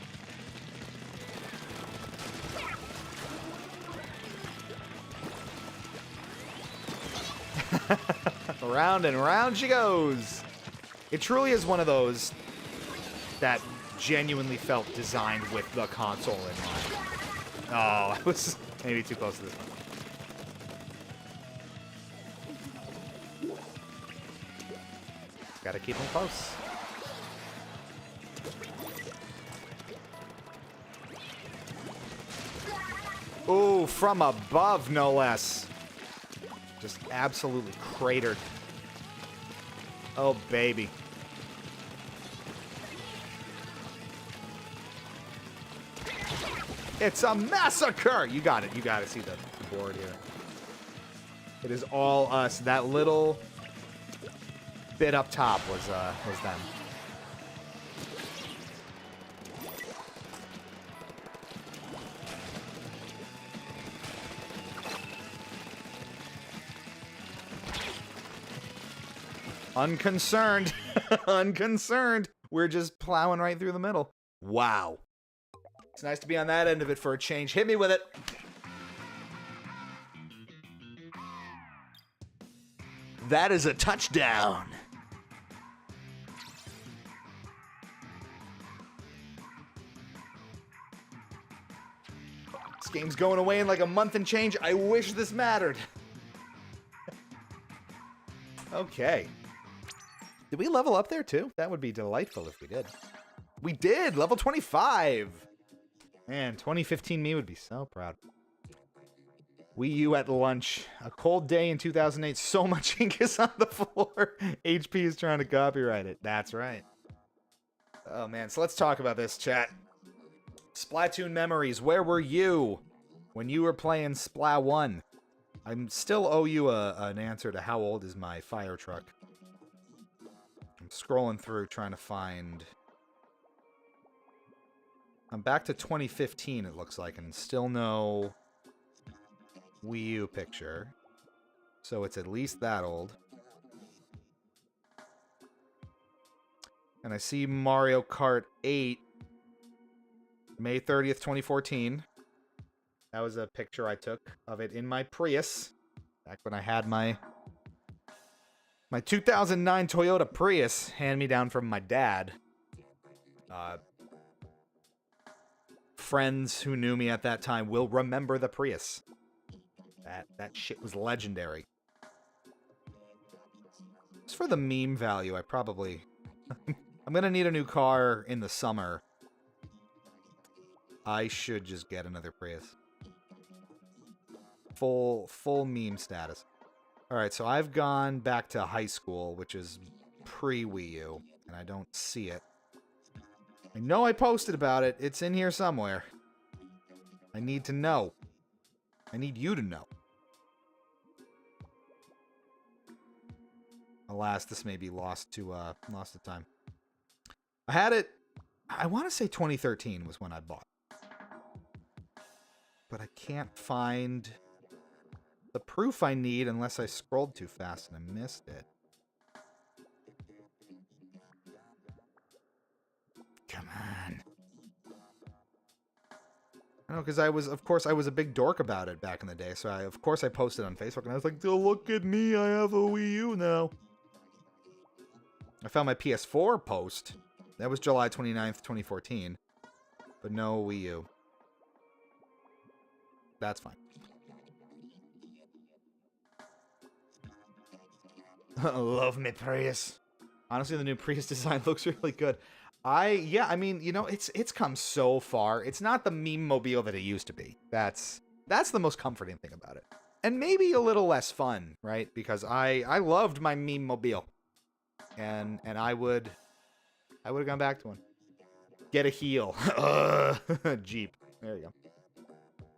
Round and round she goes. It truly is one of those that genuinely felt designed with the console in mind. Oh, I was maybe too close to this one. Gotta keep them close. from above, no less. Just absolutely cratered. Oh, baby. It's a massacre! You got it. You got to see the board here. It is all us. That little bit up top was them. Unconcerned. Unconcerned. We're just plowing right through the middle. Wow. It's nice to be on that end of it for a change. Hit me with it. That is a touchdown. This game's going away in like a month and change. I wish this mattered. Okay. Did we level up there too? That would be delightful if we did. We did! Level 25! Man, 2015 me would be so proud. Wii U at lunch. A cold day in 2008. So much ink is on the floor. HP is trying to copyright it. That's right. Oh man, so let's talk about this, chat. Splatoon memories. Where were you when you were playing Splat 1? I still owe you an answer to how old is my fire truck. I'm scrolling through trying to find... I'm back to 2015, it looks like, and still no Wii U picture. So it's at least that old. And I see Mario Kart 8, May 30th, 2014. That was a picture I took of it in my Prius, back when I had my 2009 Toyota Prius, hand-me-down from my dad. Friends who knew me at that time will remember the Prius. That shit was legendary. Just for the meme value, I probably... I'm gonna need a new car in the summer. I should just get another Prius. Full meme status. Alright, so I've gone back to high school, which is pre-Wii U, and I don't see it. I know I posted about it. It's in here somewhere. I need to know. I need you to know. Alas, this may be lost to time. I had it... I want to say 2013 was when I bought it. But I can't find the proof I need unless I scrolled too fast and I missed it. Come on. I know, because of course, I was a big dork about it back in the day, so of course I posted on Facebook, and I was like, oh, look at me, I have a Wii U now. I found my PS4 post. That was July 29th, 2014. But no Wii U. That's fine. Love me Prius. Honestly, the new Prius design looks really good. Yeah, I mean, you know, it's come so far. It's not the meme mobile that it used to be. That's the most comforting thing about it. And maybe a little less fun, right? Because I loved my meme mobile. And I would have gone back to one. Get a heel. Jeep. There you go.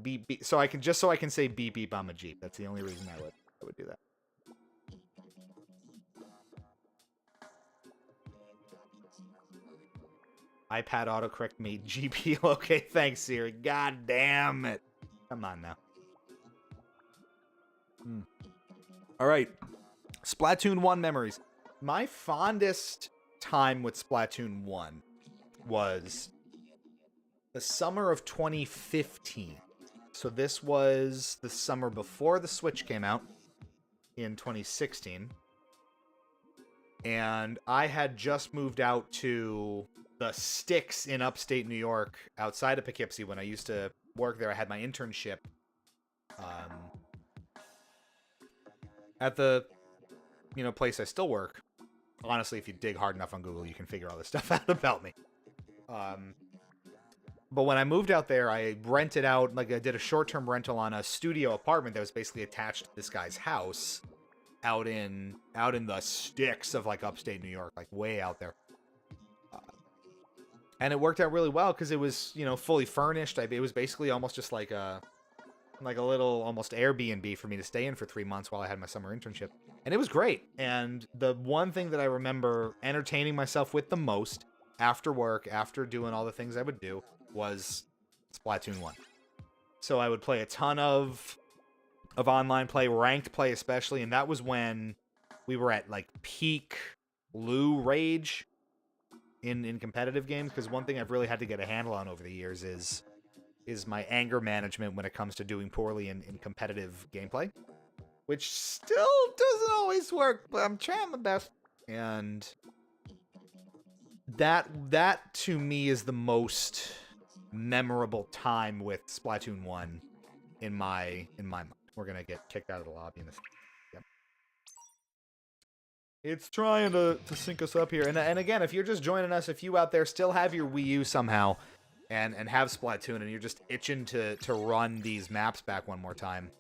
Beep beep. So I can say beep beep, I'm a Jeep. That's the only reason I would do that. iPad autocorrect made GP. Okay, thanks, Siri. God damn it. Come on now. All right. Splatoon 1 memories. My fondest time with Splatoon 1 was the summer of 2015. So this was the summer before the Switch came out in 2016. And I had just moved out to the sticks in upstate New York, outside of Poughkeepsie. When I used to work there, I had my internship at the place I still work. Honestly, if you dig hard enough on Google, you can figure all this stuff out about me. But when I moved out there, I rented out, like I did a short-term rental on a studio apartment that was basically attached to this guy's house out in the sticks of like upstate New York, like way out there. And it worked out really well because it was, you know, fully furnished. It was basically almost just like a little almost Airbnb for me to stay in for 3 months while I had my summer internship. And it was great. And the one thing that I remember entertaining myself with the most after work, after doing all the things I would do, was Splatoon 1. So I would play a ton of online play, ranked play especially, and that was when we were at like peak Lou rage in competitive games, because one thing I've really had to get a handle on over the years is my anger management when it comes to doing poorly in competitive gameplay, which still doesn't always work, but I'm trying my best. And that to me is the most memorable time with Splatoon 1 in my mind. We're gonna get kicked out of the lobby in this. Yep. It's trying to sync us up here. And again, if you're just joining us, if you out there still have your Wii U somehow and have Splatoon and you're just itching to run these maps back one more time,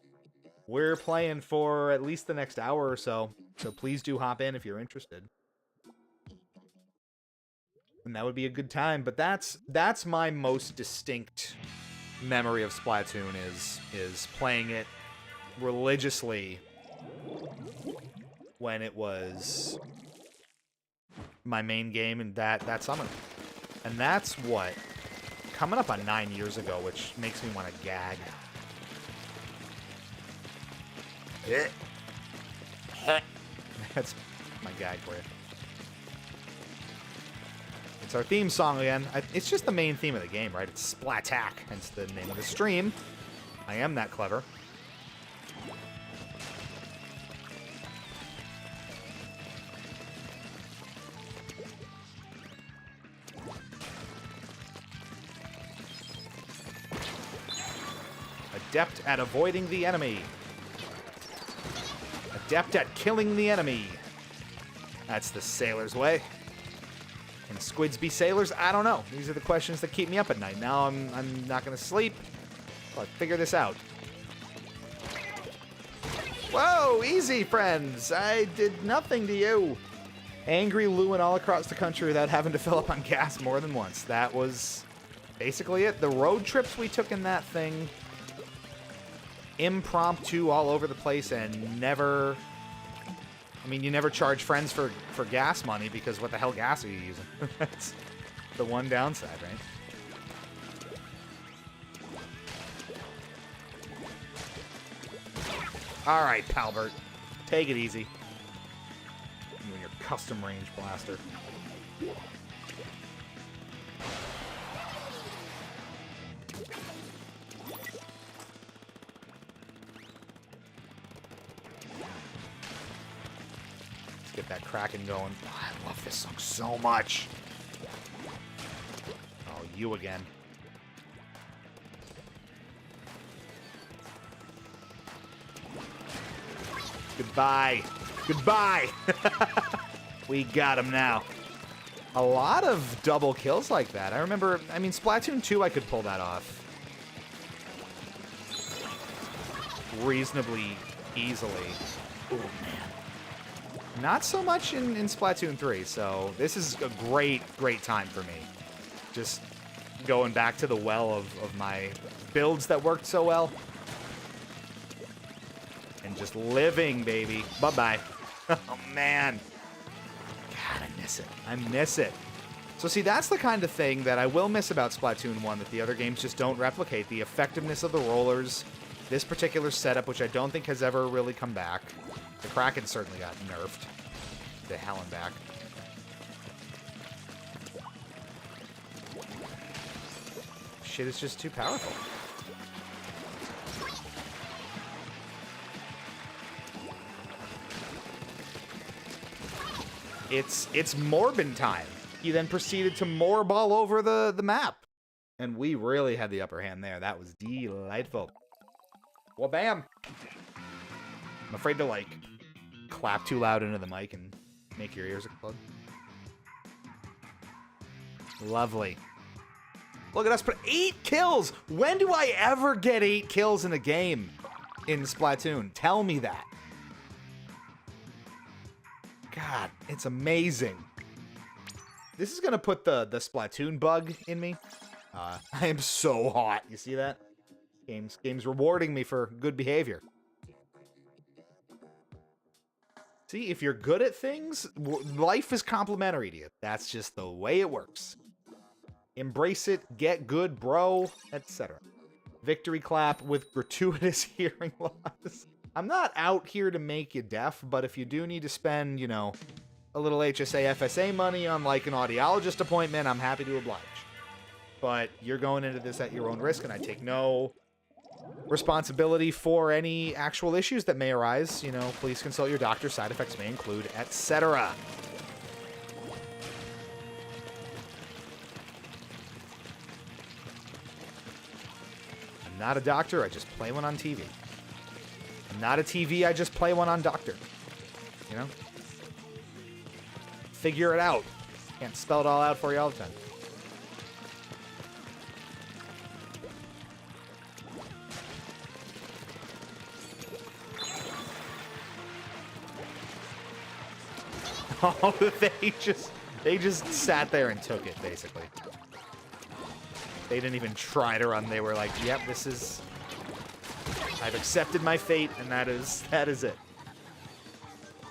we're playing for at least the next hour or so. So please do hop in if you're interested. And that would be a good time. But that's my most distinct memory of Splatoon is playing it religiously when it was my main game in that summer. And that's what, coming up on 9 years ago, which makes me want to gag. That's my gag for you. It's our theme song again. It's just the main theme of the game, right? It's Splattack, hence the name of the stream. I am that clever. Adept at avoiding the enemy. Adept at killing the enemy. That's the sailor's way. Can squids be sailors? I don't know. These are the questions that keep me up at night. Now I'm not going to sleep. I'll figure this out. Whoa, easy, friends. I did nothing to you. Angry Lewin all across the country without having to fill up on gas more than once. That was basically it. The road trips we took in that thing, impromptu all over the place, and never... I mean, you never charge friends for gas money, because what the hell gas are you using? That's the one downside, right? All right, Palbert. Take it easy. You and your custom range blaster. Get that Kraken going. Oh, I love this song so much. Oh, you again. Goodbye. Goodbye. We got him now. A lot of double kills like that. I remember, I mean, Splatoon 2, I could pull that off reasonably easily. Oh, man. Not so much in Splatoon 3, so this is a great time for me. Just going back to the well of my builds that worked so well. And just living, baby. Bye-bye. Oh, man. God, I miss it. I miss it. So, see, that's the kind of thing that I will miss about Splatoon 1 that the other games just don't replicate. The effectiveness of the rollers, this particular setup, which I don't think has ever really come back. The Kraken certainly got nerfed to hell and back. Shit is just too powerful. It's Morbin time. He then proceeded to morb all over the map. And we really had the upper hand there. That was delightful. Well, bam. I'm afraid to, like, clap too loud into the mic and make your ears explode. Lovely. Look at us put 8 kills. When do I ever get 8 kills in a game in Splatoon? Tell me that. God, it's amazing. This is going to put the Splatoon bug in me. I am so hot. You see that? Game's rewarding me for good behavior. See, if you're good at things, life is complimentary to you. That's just the way it works. Embrace it, get good, bro, etc. Victory clap with gratuitous hearing loss. I'm not out here to make you deaf, but if you do need to spend, you know, a little HSA FSA money on like an audiologist appointment, I'm happy to oblige. But you're going into this at your own risk, and I take no responsibility for any actual issues that may arise. You know, please consult your doctor. Side effects may include, etc. I'm not a doctor. I just play one on TV. I'm not a TV. I just play one on Doctor. You know? Figure it out. Can't spell it all out for you all the time. Oh, they just sat there and took it, basically. They didn't even try to run. They were like, yep, this is... I've accepted my fate, and that is it.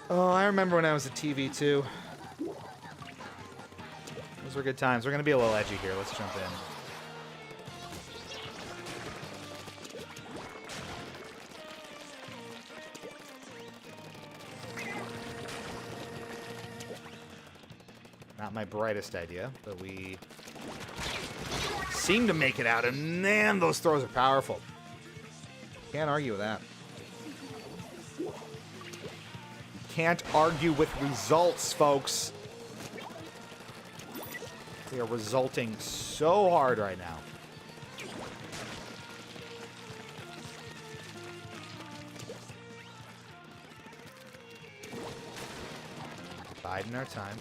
Oh, I remember when I was a TV, too. Those were good times. We're going to be a little edgy here. Let's jump in. Not my brightest idea, but we seem to make it out, and man, those throws are powerful. Can't argue with that. Can't argue with results, folks. They are resulting so hard right now. Biding our time.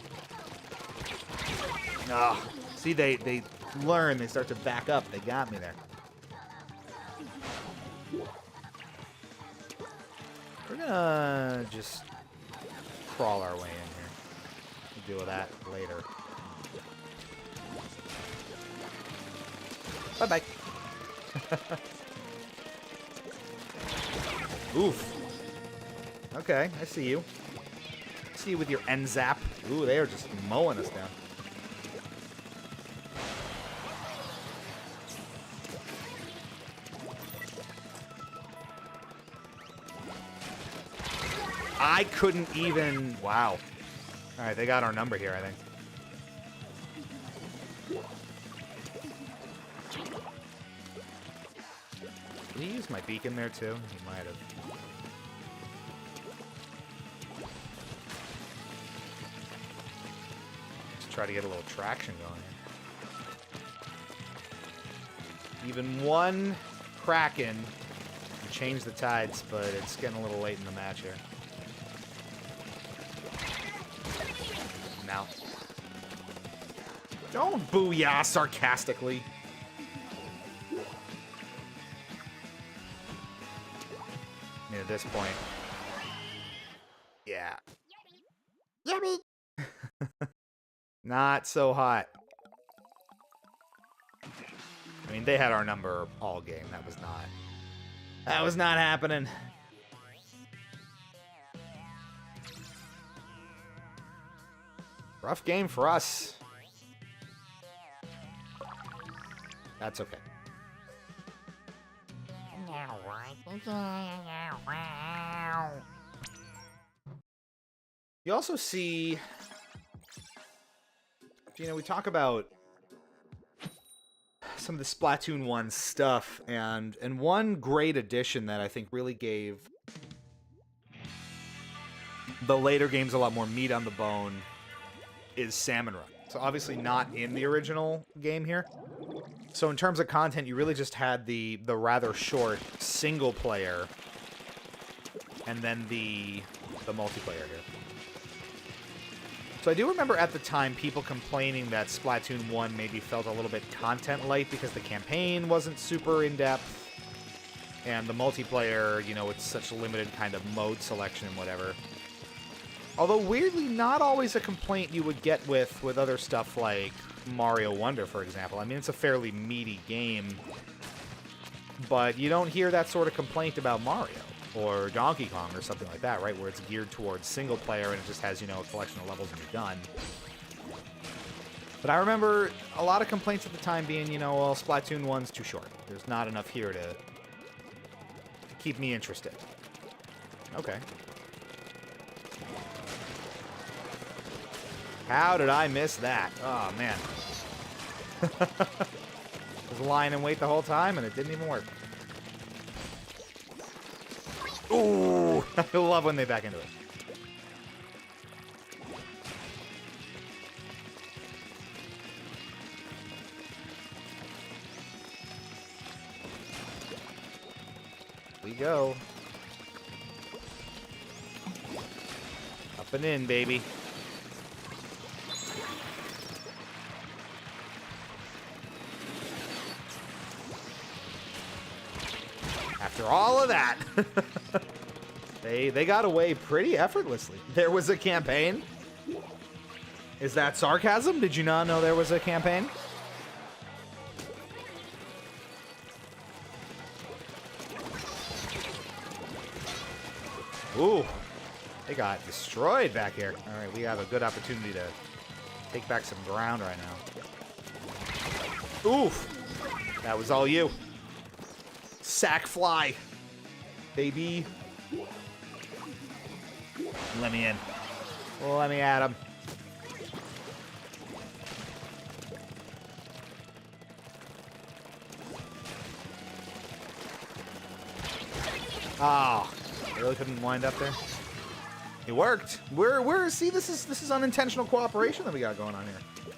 Oh, see, they learn. They start to back up. They got me there. We're gonna just crawl our way in here. We'll deal with that later. Bye-bye. Oof. Okay, I see you. I see you with your end zap. Ooh, they are just mowing us down. I couldn't even... Wow. Alright, they got our number here, I think. Did he use my beacon there, too? He might have. Just try to get a little traction going here. Even one Kraken can change the tides, but it's getting a little late in the match here. Now. Don't booyah sarcastically. I mean, at this point. Yeah. Yummy! Not so hot. I mean, they had our number all game. That was not happening. Rough game for us. That's okay. You also see, you know, we talk about some of the Splatoon 1 stuff, and one great addition that I think really gave the later games a lot more meat on the bone is Salmon Run. So obviously not in the original game here. So in terms of content, you really just had the rather short single player, and then the multiplayer here. So I do remember at the time people complaining that Splatoon 1 maybe felt a little bit content light because the campaign wasn't super in-depth. And the multiplayer, you know, it's such a limited kind of mode selection and whatever. Although, weirdly, not always a complaint you would get with other stuff like Mario Wonder, for example. I mean, it's a fairly meaty game, but you don't hear that sort of complaint about Mario or Donkey Kong or something like that, right? Where it's geared towards single player and it just has, you know, a collection of levels and you're done. But I remember a lot of complaints at the time being, you know, well, Splatoon 1's too short. There's not enough here to keep me interested. Okay. How did I miss that? Oh, man. I was lying in wait the whole time, and it didn't even work. Ooh! I love when they back into it. We go. Up and in, baby. After all of that, they got away pretty effortlessly. There was a campaign? Is that sarcasm? Did you not know there was a campaign? Ooh, they got destroyed back here. All right, we have a good opportunity to take back some ground right now. Oof, that was all you. Sack fly, baby. Let me in. Let me at him. Oh, I really couldn't wind up there. It worked. See, this is unintentional cooperation that we got going on here.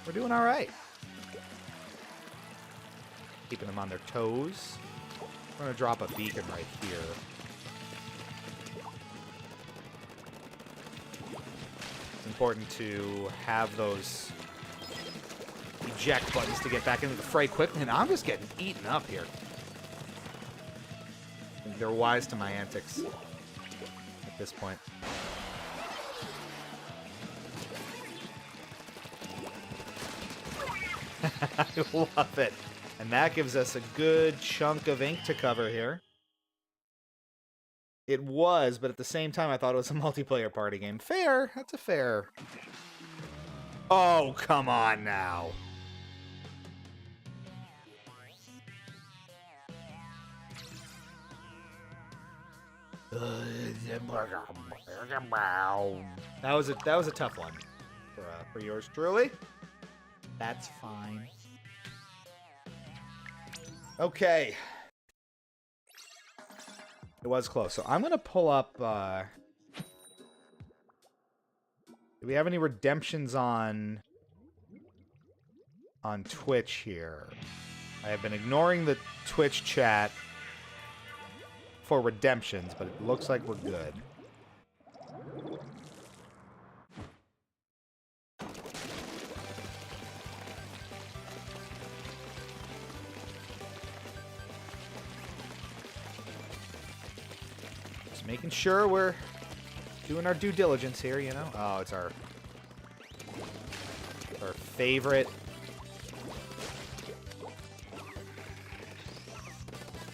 We're doing all right. Keeping them on their toes. We're gonna drop a beacon right here. It's important to have those eject buttons to get back into the fray quickly, and I'm just getting eaten up here. They're wise to my antics at this point. I love it. And that gives us a good chunk of ink to cover here. It was, but at the same time, I thought it was a multiplayer party game. Fair. That's a fair. Oh, come on now. That was a tough one for yours truly. That's fine. Okay. It was close. So I'm going to pull up... do we have any redemptions on Twitch here? I have been ignoring the Twitch chat for redemptions, but it looks like we're good. Making sure we're doing our due diligence here, you know? Oh, it's our favorite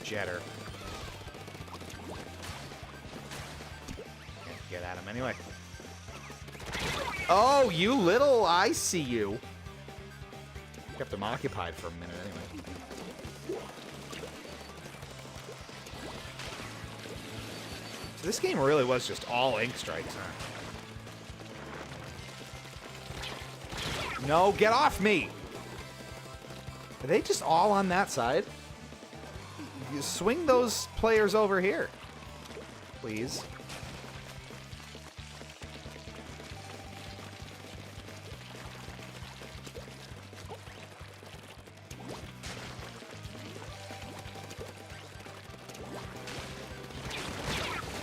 jetter. Can't get at him anyway. Oh, you little... I see you. Kept him occupied for a minute anyway. So this game really was just all ink strikes, huh? No, get off me! Are they just all on that side? You swing those players over here, please.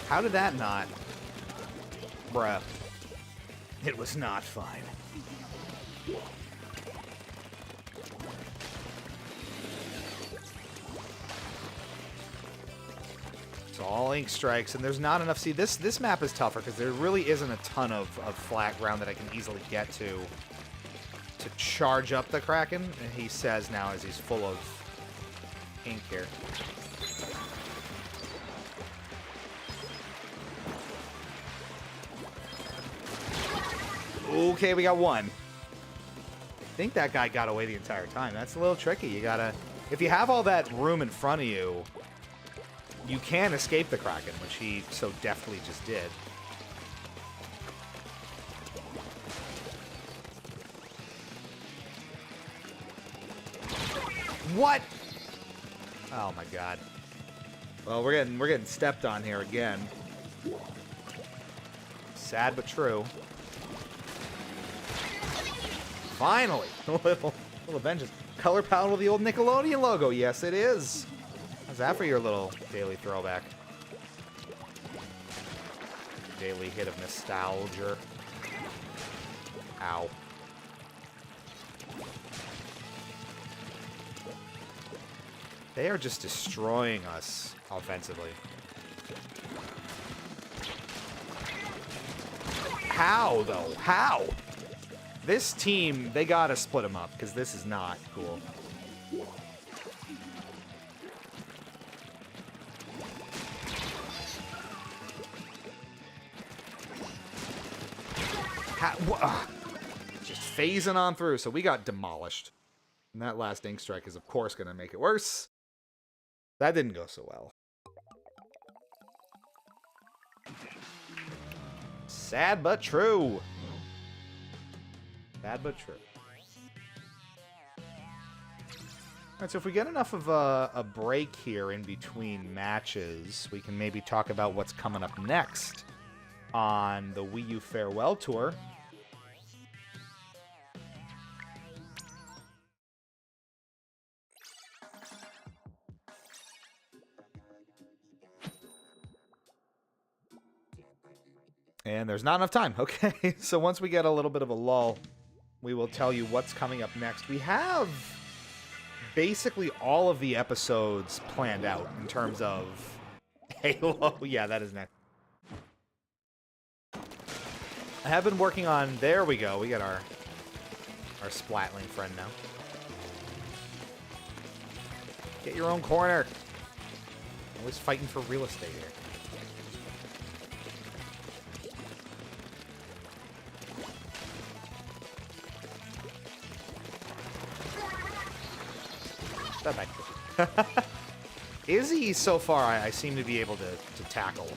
How did that not? Bruh. It was not fine. So all ink strikes, and there's not enough. See, this map is tougher because there really isn't a ton of flat ground that I can easily get to charge up the Kraken. And he says now as he's full of ink here. Okay, we got one. I think that guy got away the entire time. That's a little tricky. You gotta... If you have all that room in front of you, you can escape the Kraken, which he so deftly just did. What? Oh my god. Well, we're getting stepped on here again. Sad but true. Finally! A little vengeance. Color palette with the old Nickelodeon logo. Yes, it is. How's that for your little daily throwback? Daily hit of nostalgia. Ow. They are just destroying us offensively. How, though? How? This team, they gotta split them up, because this is not cool. Just phasing on through, so we got demolished. And that last ink strike is, of course, gonna make it worse. That didn't go so well. Sad but true. Sad but true. Alright, so if we get enough of a break here in between matches, we can maybe talk about what's coming up next on the Wii U Farewell Tour. And there's not enough time. Okay, so once we get a little bit of a lull, we will tell you what's coming up next. We have basically all of the episodes planned out in terms of Halo. Yeah, that is next. I have been working on... There we go. We got our Splatling friend now. Get your own corner. Always fighting for real estate here. Izzy, so far, I seem to be able to tackle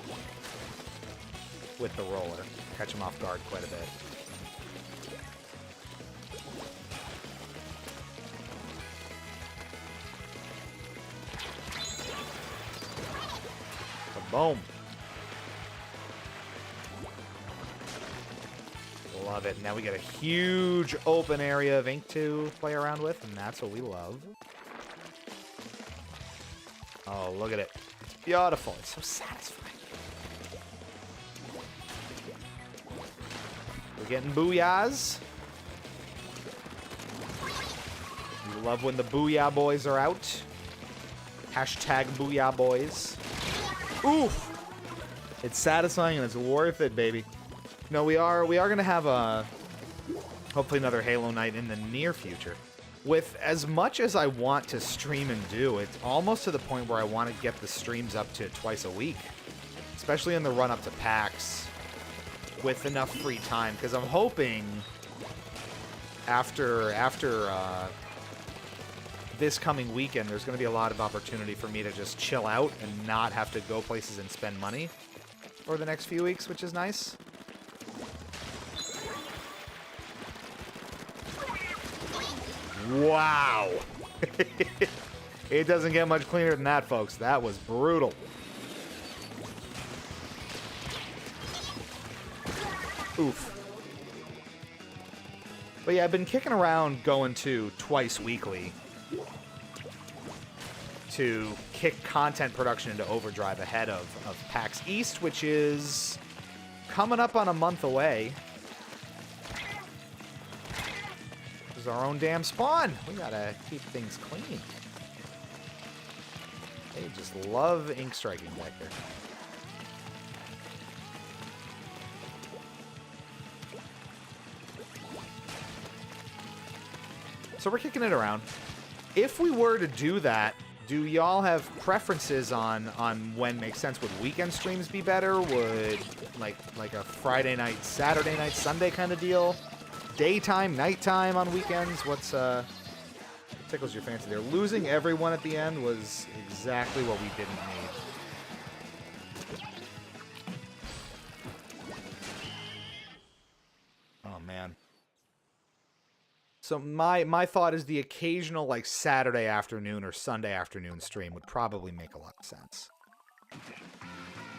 with the roller. Catch him off guard quite a bit. Boom. Love it. Now we get a huge open area of ink to play around with, and that's what we love. Oh, look at it. It's beautiful. It's so satisfying. We're getting booyahs. We love when the booyah boys are out. Hashtag booyah boys. Oof! It's satisfying and it's worth it, baby. No, we are gonna have a hopefully another Halo night in the near future. With as much as I want to stream and do, it's almost to the point where I want to get the streams up to twice a week, especially in the run up to PAX, with enough free time. Because I'm hoping after this coming weekend, there's going to be a lot of opportunity for me to just chill out and not have to go places and spend money for the next few weeks, which is nice. Wow. It doesn't get much cleaner than that, folks. That was brutal. Oof. But yeah, I've been kicking around going to twice weekly to kick content production into overdrive ahead of PAX East, which is coming up on a month away. There's our own damn spawn. We gotta keep things clean. They just love ink striking back there. So we're kicking it around. If we were to do that, do y'all have preferences on when makes sense? Would weekend streams be better? Would like a Friday night, Saturday night, Sunday kind of deal? Daytime, nighttime on weekends? What's tickles your fancy there? Losing everyone at the end was exactly what we didn't need. Oh man. So my thought is the occasional like Saturday afternoon or Sunday afternoon stream would probably make a lot of sense.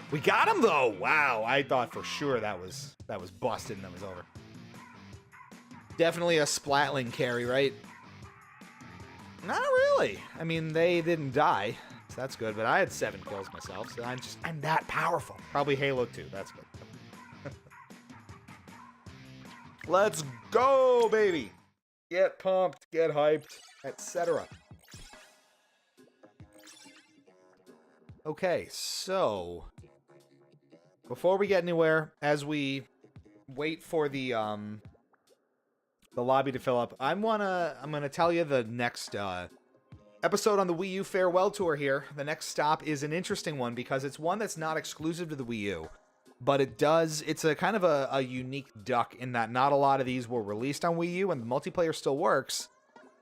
We got him though. Wow, I thought for sure that was busted and that was over. Definitely a Splatling carry, right? Not really. I mean, they didn't die, so that's good. But I had 7 kills myself, so I'm that powerful. Probably Halo 2. That's good. Let's go, baby. Get pumped, get hyped, etc. Okay, so before we get anywhere, as we wait for the lobby to fill up, I'm gonna tell you the next episode on the Wii U farewell tour here. The next stop is an interesting one because it's one that's not exclusive to the Wii U. But it's a kind of a unique duck in that not a lot of these were released on Wii U, and the multiplayer still works,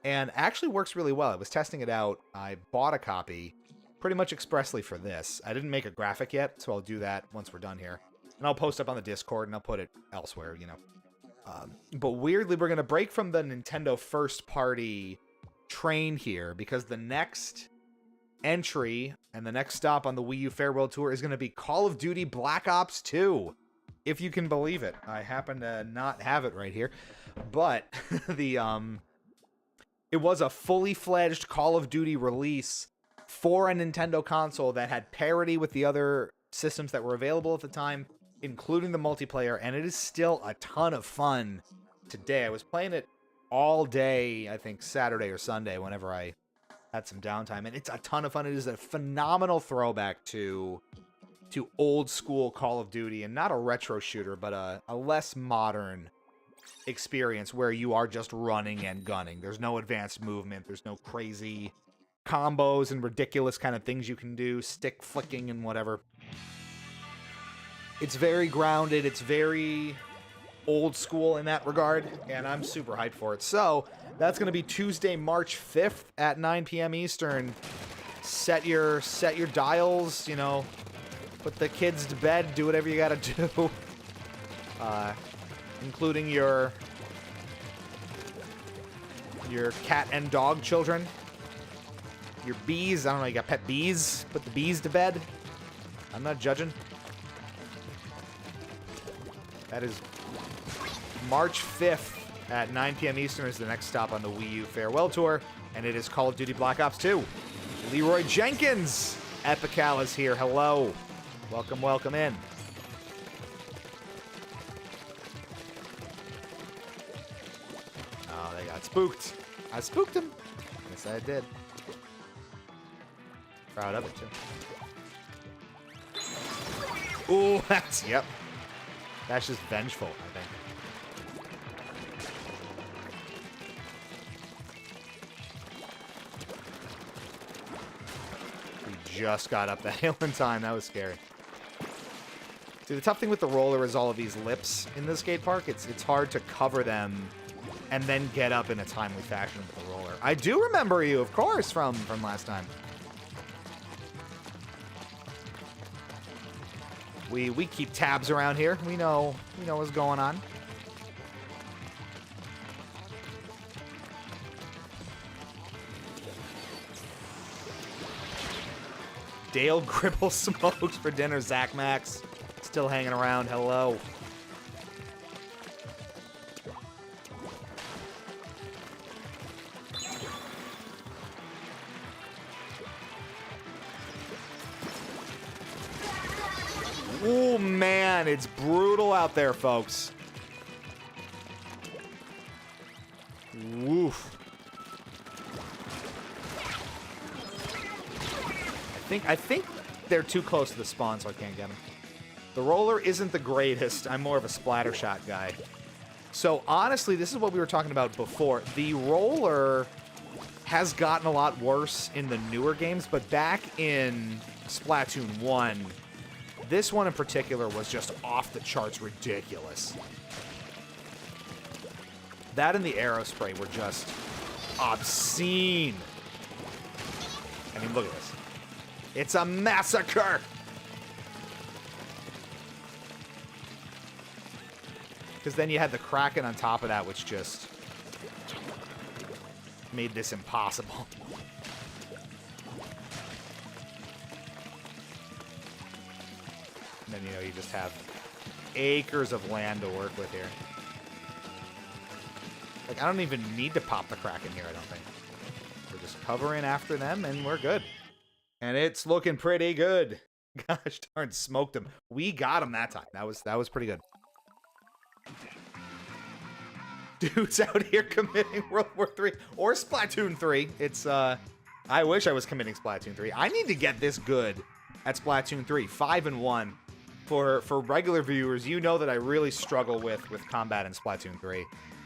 and actually works really well. I was testing it out. I bought a copy pretty much expressly for this. I didn't make a graphic yet, so I'll do that once we're done here. And I'll post up on the Discord, and I'll put it elsewhere, you know. But weirdly, we're going to break from the Nintendo first-party train here, because the next entry and the next stop on the Wii U farewell tour is going to be Call of Duty Black Ops 2, if you can believe it. I happen to not have it right here, but it was a fully fledged Call of Duty release for a Nintendo console that had parity with the other systems that were available at the time, including the multiplayer, and it is still a ton of fun today. I was playing it all day, I think Saturday or Sunday, whenever I had some downtime, and it's a ton of fun. It is a phenomenal throwback to old school Call of Duty, and not a retro shooter, but a less modern experience where you are just running and gunning. There's no advanced movement. There's no crazy combos and ridiculous kind of things you can do, stick flicking and whatever. It's very grounded. It's very old school in that regard, and I'm super hyped for it. So that's going to be Tuesday, March 5th at 9 p.m. Eastern. Set your dials, you know, put the kids to bed, do whatever you got to do, including your cat and dog children, your bees. I don't know, you got pet bees? Put the bees to bed. I'm not judging. That is March 5th at 9 p.m. Eastern is the next stop on the Wii U farewell tour, and it is Call of Duty Black Ops 2. Leroy Jenkins, Epical is here. Hello. Welcome, welcome in. Oh, they got spooked. I spooked him. Yes, I did. Proud of it, too. Ooh, yep. That's just vengeful, I think. We just got up that hill in time. That was scary. See, the tough thing with the roller is all of these lips in the skate park. It's hard to cover them and then get up in a timely fashion with the roller. I do remember you, of course, from last time. We keep tabs around here. We know what's going on. Dale Gribble smokes for dinner. Zach Max still hanging around. Hello. Oh, man, it's brutal out there, folks. Woof. I think they're too close to the spawn, so I can't get them. The roller isn't the greatest. I'm more of a splatter shot guy. So honestly, this is what we were talking about before. The roller has gotten a lot worse in the newer games, but back in Splatoon 1, this one in particular was just off the charts ridiculous. That and the arrow spray were just obscene. I mean, look at this. It's a massacre! Because then you had the Kraken on top of that, which just made this impossible. And then, you know, you just have acres of land to work with here. Like, I don't even need to pop the Kraken here, I don't think. We're just covering after them, and we're good. And it's looking pretty good. Gosh darn, smoked him. We got him that time. That was pretty good. Dudes out here committing World War III or Splatoon 3. It's, I wish I was committing Splatoon 3. I need to get this good at Splatoon 3. 5-1. For regular viewers, you know that I really struggle with combat in Splatoon 3.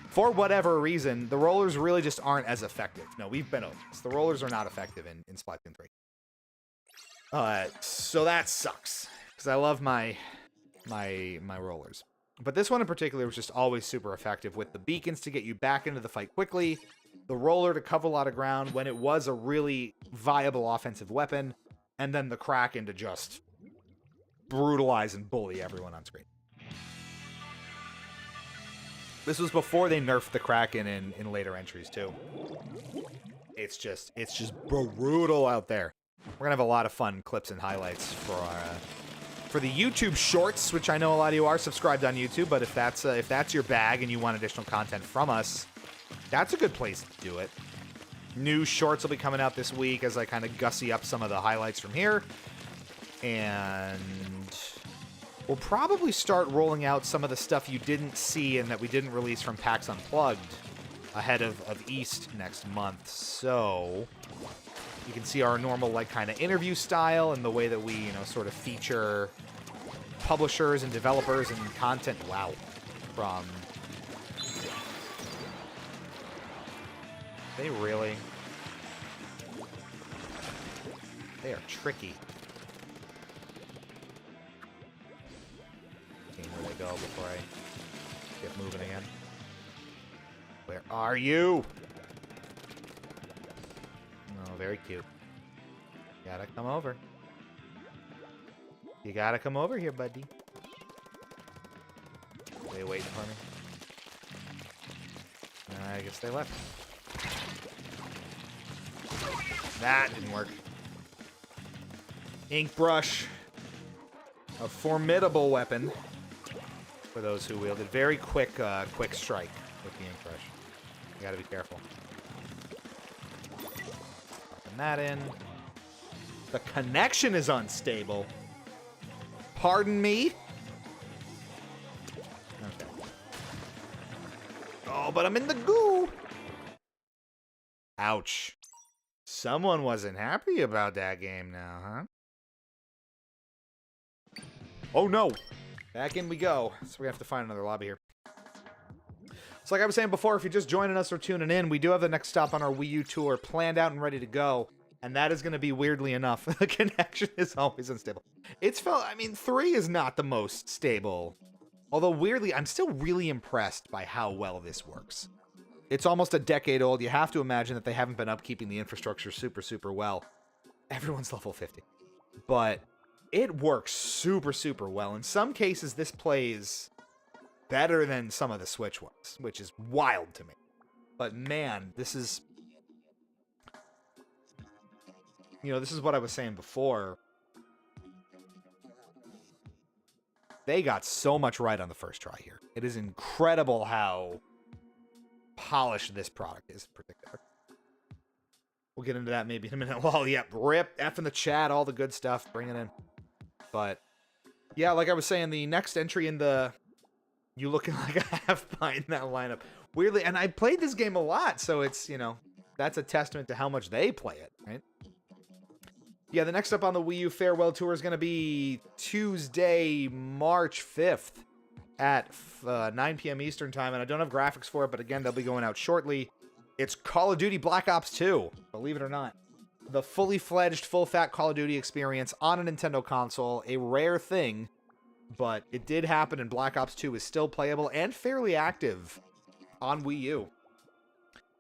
For whatever reason, the rollers really just aren't as effective. No, we've been over this. The rollers are not effective in Splatoon 3. So that sucks. Because I love my rollers. But this one in particular was just always super effective with the beacons to get you back into the fight quickly, the roller to cover a lot of ground when it was a really viable offensive weapon, and then the Kraken to just brutalize and bully everyone on screen. This was before they nerfed the Kraken in later entries, too. It's just brutal out there. We're gonna have a lot of fun clips and highlights for the YouTube shorts, which I know a lot of you are subscribed on YouTube, but if that's your bag and you want additional content from us, that's a good place to do it. New shorts will be coming out this week as I kind of gussy up some of the highlights from here. And we'll probably start rolling out some of the stuff you didn't see and that we didn't release from PAX Unplugged ahead of East next month. So you can see our normal, like, kind of interview style and the way that we, you know, sort of feature publishers and developers and content. Wow. From... They really... They are tricky. Seeing where they go before I get moving again. Where are you? Oh, very cute. You gotta come over. You gotta come over here, buddy. Are they waiting for me? I guess they left. That didn't work. Ink brush. A formidable weapon for those who wield it. Very quick, quick strike with the ink brush. You gotta be careful. Popping that in. The connection is unstable. Pardon me? Okay. Oh, but I'm in the goo. Ouch. Someone wasn't happy about that game now, huh? Oh, no. Back in we go. So we have to find another lobby here. So like I was saying before, if you're just joining us or tuning in, we do have the next stop on our Wii U tour planned out and ready to go. And that is going to be, weirdly enough, the connection is always unstable. I mean, 3 is not the most stable. Although, weirdly, I'm still really impressed by how well this works. It's almost a decade old. You have to imagine that they haven't been upkeeping the infrastructure super, super well. Everyone's level 50. But it works super, super well. In some cases, this plays better than some of the Switch ones, which is wild to me. But man, this is... You know, this is what I was saying before. They got so much right on the first try here. It is incredible how polished this product is in particular. We'll get into that maybe in a minute. Well, yeah, rip, F in the chat, all the good stuff, bring it in. But, yeah, like I was saying, the next entry in the... You looking like a half pint in that lineup. weirdly, and I played this game a lot, so it's, you know, that's a testament to how much they play it, right? Yeah, the next up on the Wii U Farewell Tour is going to be Tuesday, March 5th at 9 p.m. Eastern Time, and I don't have graphics for it, but again, they'll be going out shortly. It's Call of Duty Black Ops 2, believe it or not. The fully fledged, full-fat Call of Duty experience on a Nintendo console, a rare thing, but it did happen, and Black Ops 2 is still playable and fairly active on Wii U.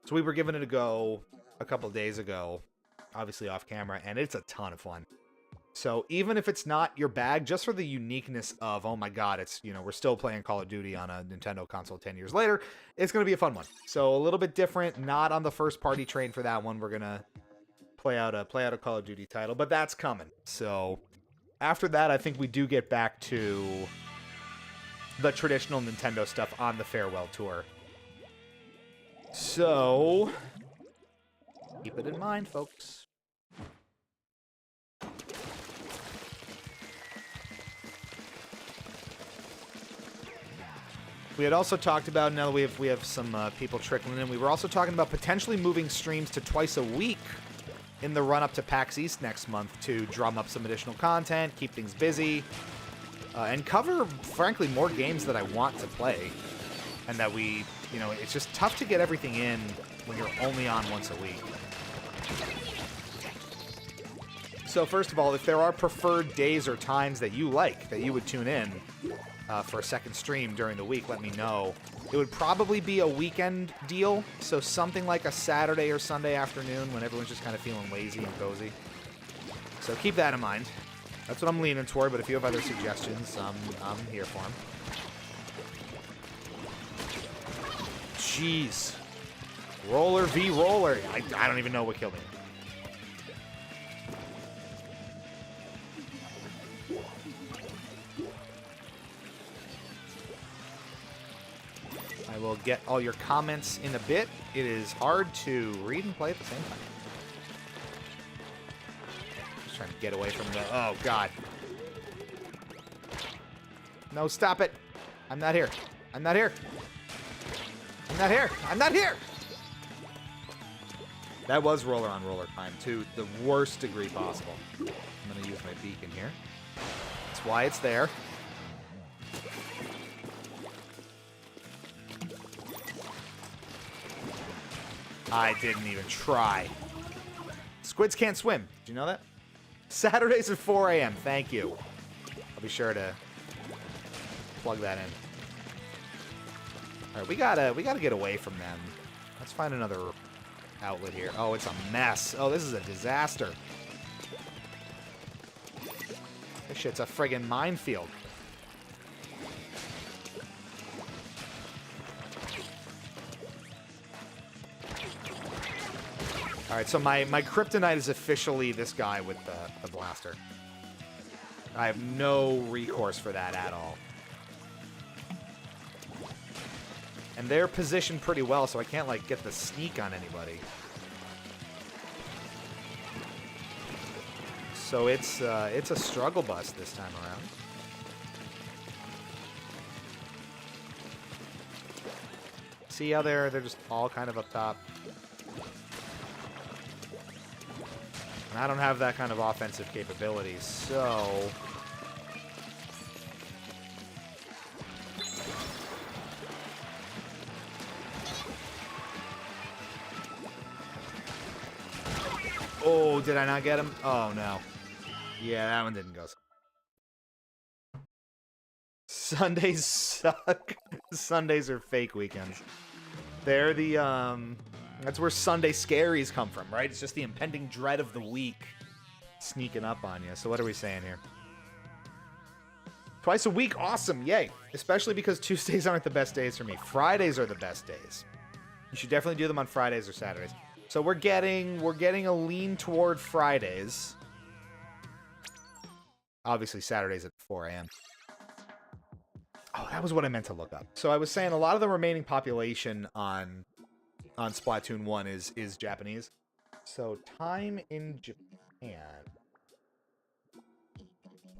So we were giving it a go a couple days ago, obviously off camera, and it's a ton of fun. So even if it's not your bag, just for the uniqueness of, oh my god, it's, you know, we're still playing Call of Duty on a Nintendo console 10 years later, it's going to be a fun one. So a little bit different, not on the first party train for that one. We're going to play out a Call of Duty title, but that's coming. So after that, I think we do get back to the traditional Nintendo stuff on the Farewell Tour. So keep it in mind, folks. We had also talked about, now that we have some people trickling in, we were also talking about potentially moving streams to twice a week in the run-up to PAX East next month to drum up some additional content, keep things busy, and cover, frankly, more games that I want to play. And that we, you know, it's just tough to get everything in when you're only on once a week. So first of all, if there are preferred days or times that you like, that you would tune in for a second stream during the week, let me know. It would probably be a weekend deal, so something like a Saturday or Sunday afternoon when everyone's just kind of feeling lazy and cozy. So keep that in mind. That's what I'm leaning toward, but if you have other suggestions, I'm here for them. Jeez. Roller v. Roller. I don't even know what killed me. I will get all your comments in a bit. It is hard to read and play at the same time. Just trying to get away from the... Oh, God. No, stop it. I'm not here. I'm not here. I'm not here. I'm not here. That was roller on roller time, to the worst degree possible. I'm going to use my beacon here. That's why it's there. I didn't even try. Squids can't swim. Did you know that? Saturdays at 4 a.m. Thank you. I'll be sure to plug that in. All right, we gotta get away from them. Let's find another outlet here. Oh, it's a mess. Oh, this is a disaster. This shit's a friggin' minefield. All right, so my kryptonite is officially this guy with the blaster. I have no recourse for that at all. And they're positioned pretty well, so I can't, like, get the sneak on anybody. So it's a struggle bus this time around. See how they're just all kind of up top. And I don't have that kind of offensive capability, so... Oh, did I not get him? Oh, no. Yeah, that one didn't go. Sundays suck. Sundays are fake weekends. They're the, that's where Sunday scaries come from, right? It's just the impending dread of the week sneaking up on you. So what are we saying here? Twice a week, awesome, yay. Especially because Tuesdays aren't the best days for me. Fridays are the best days. You should definitely do them on Fridays or Saturdays. So we're getting a lean toward Fridays. Obviously Saturdays at 4 a.m. Oh, that was what I meant to look up. So I was saying a lot of the remaining population on Splatoon 1 is Japanese. So time in Japan.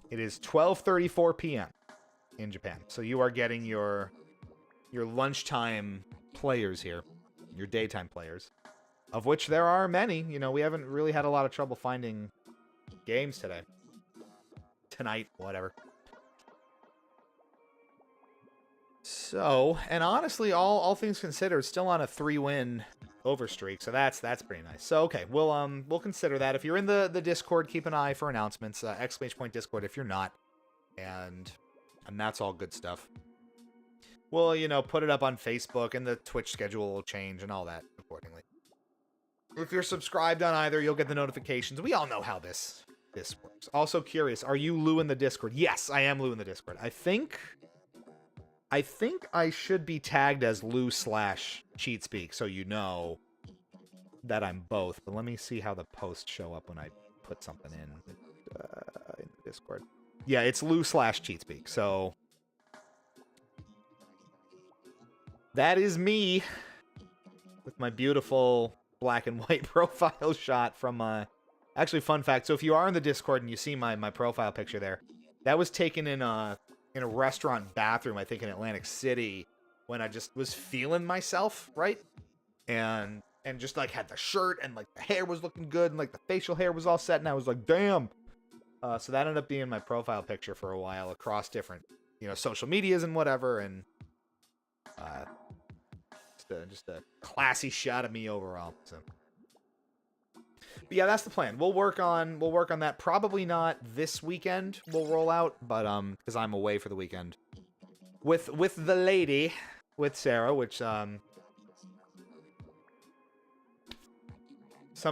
It is 12:34 p.m. in Japan. So you are getting your lunchtime players here, your daytime players, of which there are many. You know, we haven't really had a lot of trouble finding games today. Tonight, whatever. So, and honestly, all things considered, still on a 3-win over streak, so that's pretty nice. So, okay, we'll consider that. If you're in the Discord, keep an eye for announcements. ! Discord if you're not, and that's all good stuff. We'll, you know, put it up on Facebook, and the Twitch schedule will change and all that accordingly. If you're subscribed on either, you'll get the notifications. We all know how this works. Also curious, are you Lou in the Discord? Yes, I am Lou in the Discord. I think I should be tagged as Lou/CheatSpeak, so you know that I'm both. But let me see how the posts show up when I put something in the Discord. Yeah, it's Lou/CheatSpeak, so that is me with my beautiful black and white profile shot from, actually, fun fact, so if you are in the Discord and you see my profile picture there, that was taken in a restaurant bathroom, I think in Atlantic City, when I just was feeling myself, right? And just, like, had the shirt, and, like, the hair was looking good, and, like, the facial hair was all set, and I was like, damn! So that ended up being my profile picture for a while across different, you know, social medias and whatever, and just a classy shot of me overall. So, but yeah, that's the plan. We'll work on that. Probably not this weekend. We'll roll out, but because I'm away for the weekend with the lady, with Sarah, which some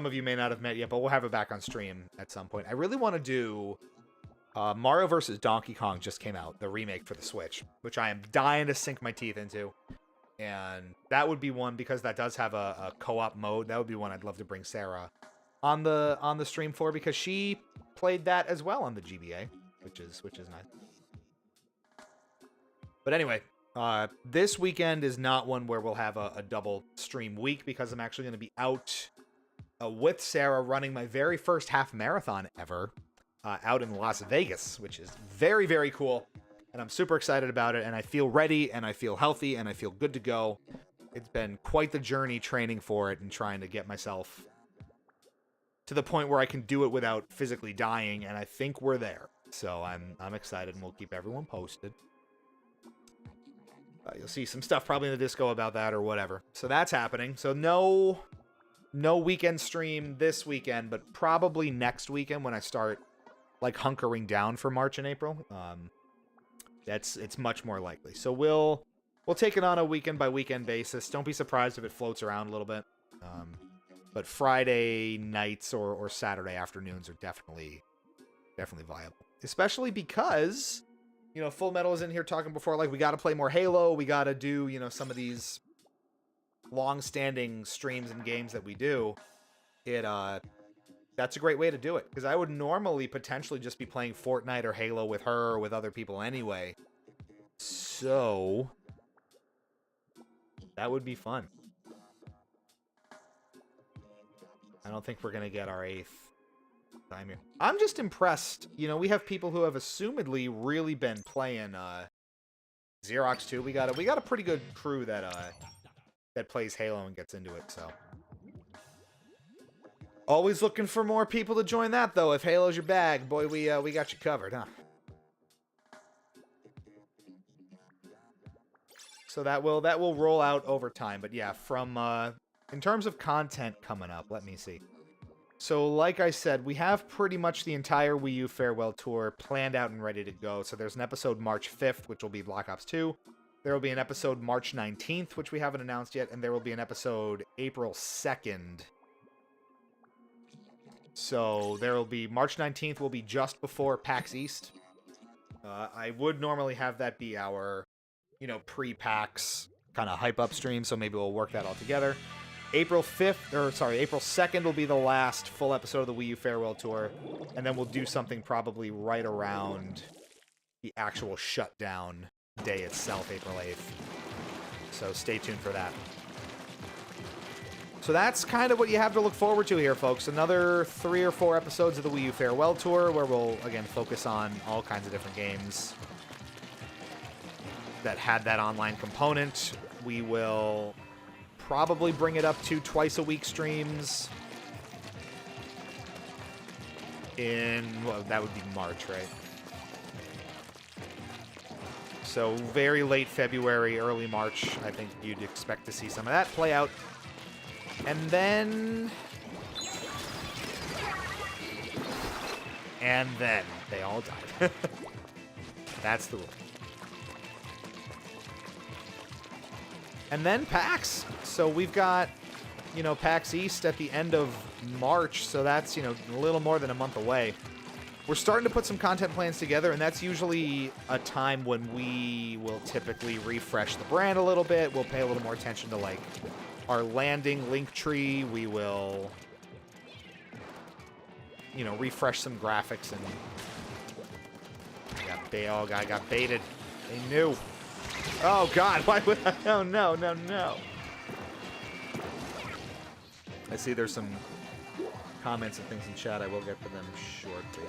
of you may not have met yet, but we'll have it back on stream at some point. I really want to do Mario vs. Donkey Kong just came out, the remake for the Switch, which I am dying to sink my teeth into. And that would be one, because that does have a co-op mode. That would be one I'd love to bring Sarah on the stream for, because she played that as well on the GBA, which is nice. But anyway, this weekend is not one where we'll have a double stream week, because I'm actually going to be out with Sarah running my very first half marathon ever out in Las Vegas, which is very, very cool. And I'm super excited about it, and I feel ready, and I feel healthy, and I feel good to go. It's been quite the journey training for it and trying to get myself to the point where I can do it without physically dying, and I think we're there. So I'm excited, and we'll keep everyone posted. You'll see some stuff probably in the Disco about that or whatever. So that's happening. So no weekend stream this weekend, but probably next weekend when I start, like, hunkering down for March and April. It's much more likely. So we'll take it on a weekend by weekend basis. Don't be surprised if it floats around a little bit. But Friday nights or Saturday afternoons are definitely viable. Especially because, you know, Full Metal is in here talking before, like, we got to play more Halo. We got to do, you know, some of these long-standing streams and games that we do. That's a great way to do it, because I would normally potentially just be playing Fortnite or Halo with her or with other people anyway. So that would be fun. I don't think we're going to get our 8th time here. I'm just impressed. You know, we have people who have assumedly really been playing Xerox too. We got a pretty good crew that plays Halo and gets into it, so. Always looking for more people to join that, though. If Halo's your bag, boy, we got you covered, huh? So that will roll out over time. But yeah, from in terms of content coming up, let me see. So like I said, we have pretty much the entire Wii U Farewell Tour planned out and ready to go. So there's an episode March 5th, which will be Black Ops 2. There will be an episode March 19th, which we haven't announced yet. And there will be an episode April 2nd. So there will be March 19th will be just before PAX East. I would normally have that be our, you know, pre-PAX kind of hype up stream, so maybe we'll work that all together. April 2nd will be the last full episode of the Wii U Farewell Tour, and then we'll do something probably right around the actual shutdown day itself, April 8th. So stay tuned for that. So that's kind of what you have to look forward to here, folks. Another 3 or 4 episodes of the Wii U Farewell Tour, where we'll, again, focus on all kinds of different games that had that online component. We will probably bring it up to twice-a-week streams in, well, that would be March, right? So very late February, early March, I think you'd expect to see some of that play out. And then they all died. That's the rule. And then PAX. So we've got, you know, PAX East at the end of March, so that's, you know, a little more than a month away. We're starting to put some content plans together, and that's usually a time when we will typically refresh the brand a little bit. We'll pay a little more attention to, like, our landing link tree. We will, you know, refresh some graphics, and I got baited. They knew. Oh, God, why would I? Oh, no, no, no. I see there's some comments and things in chat. I will get to them shortly.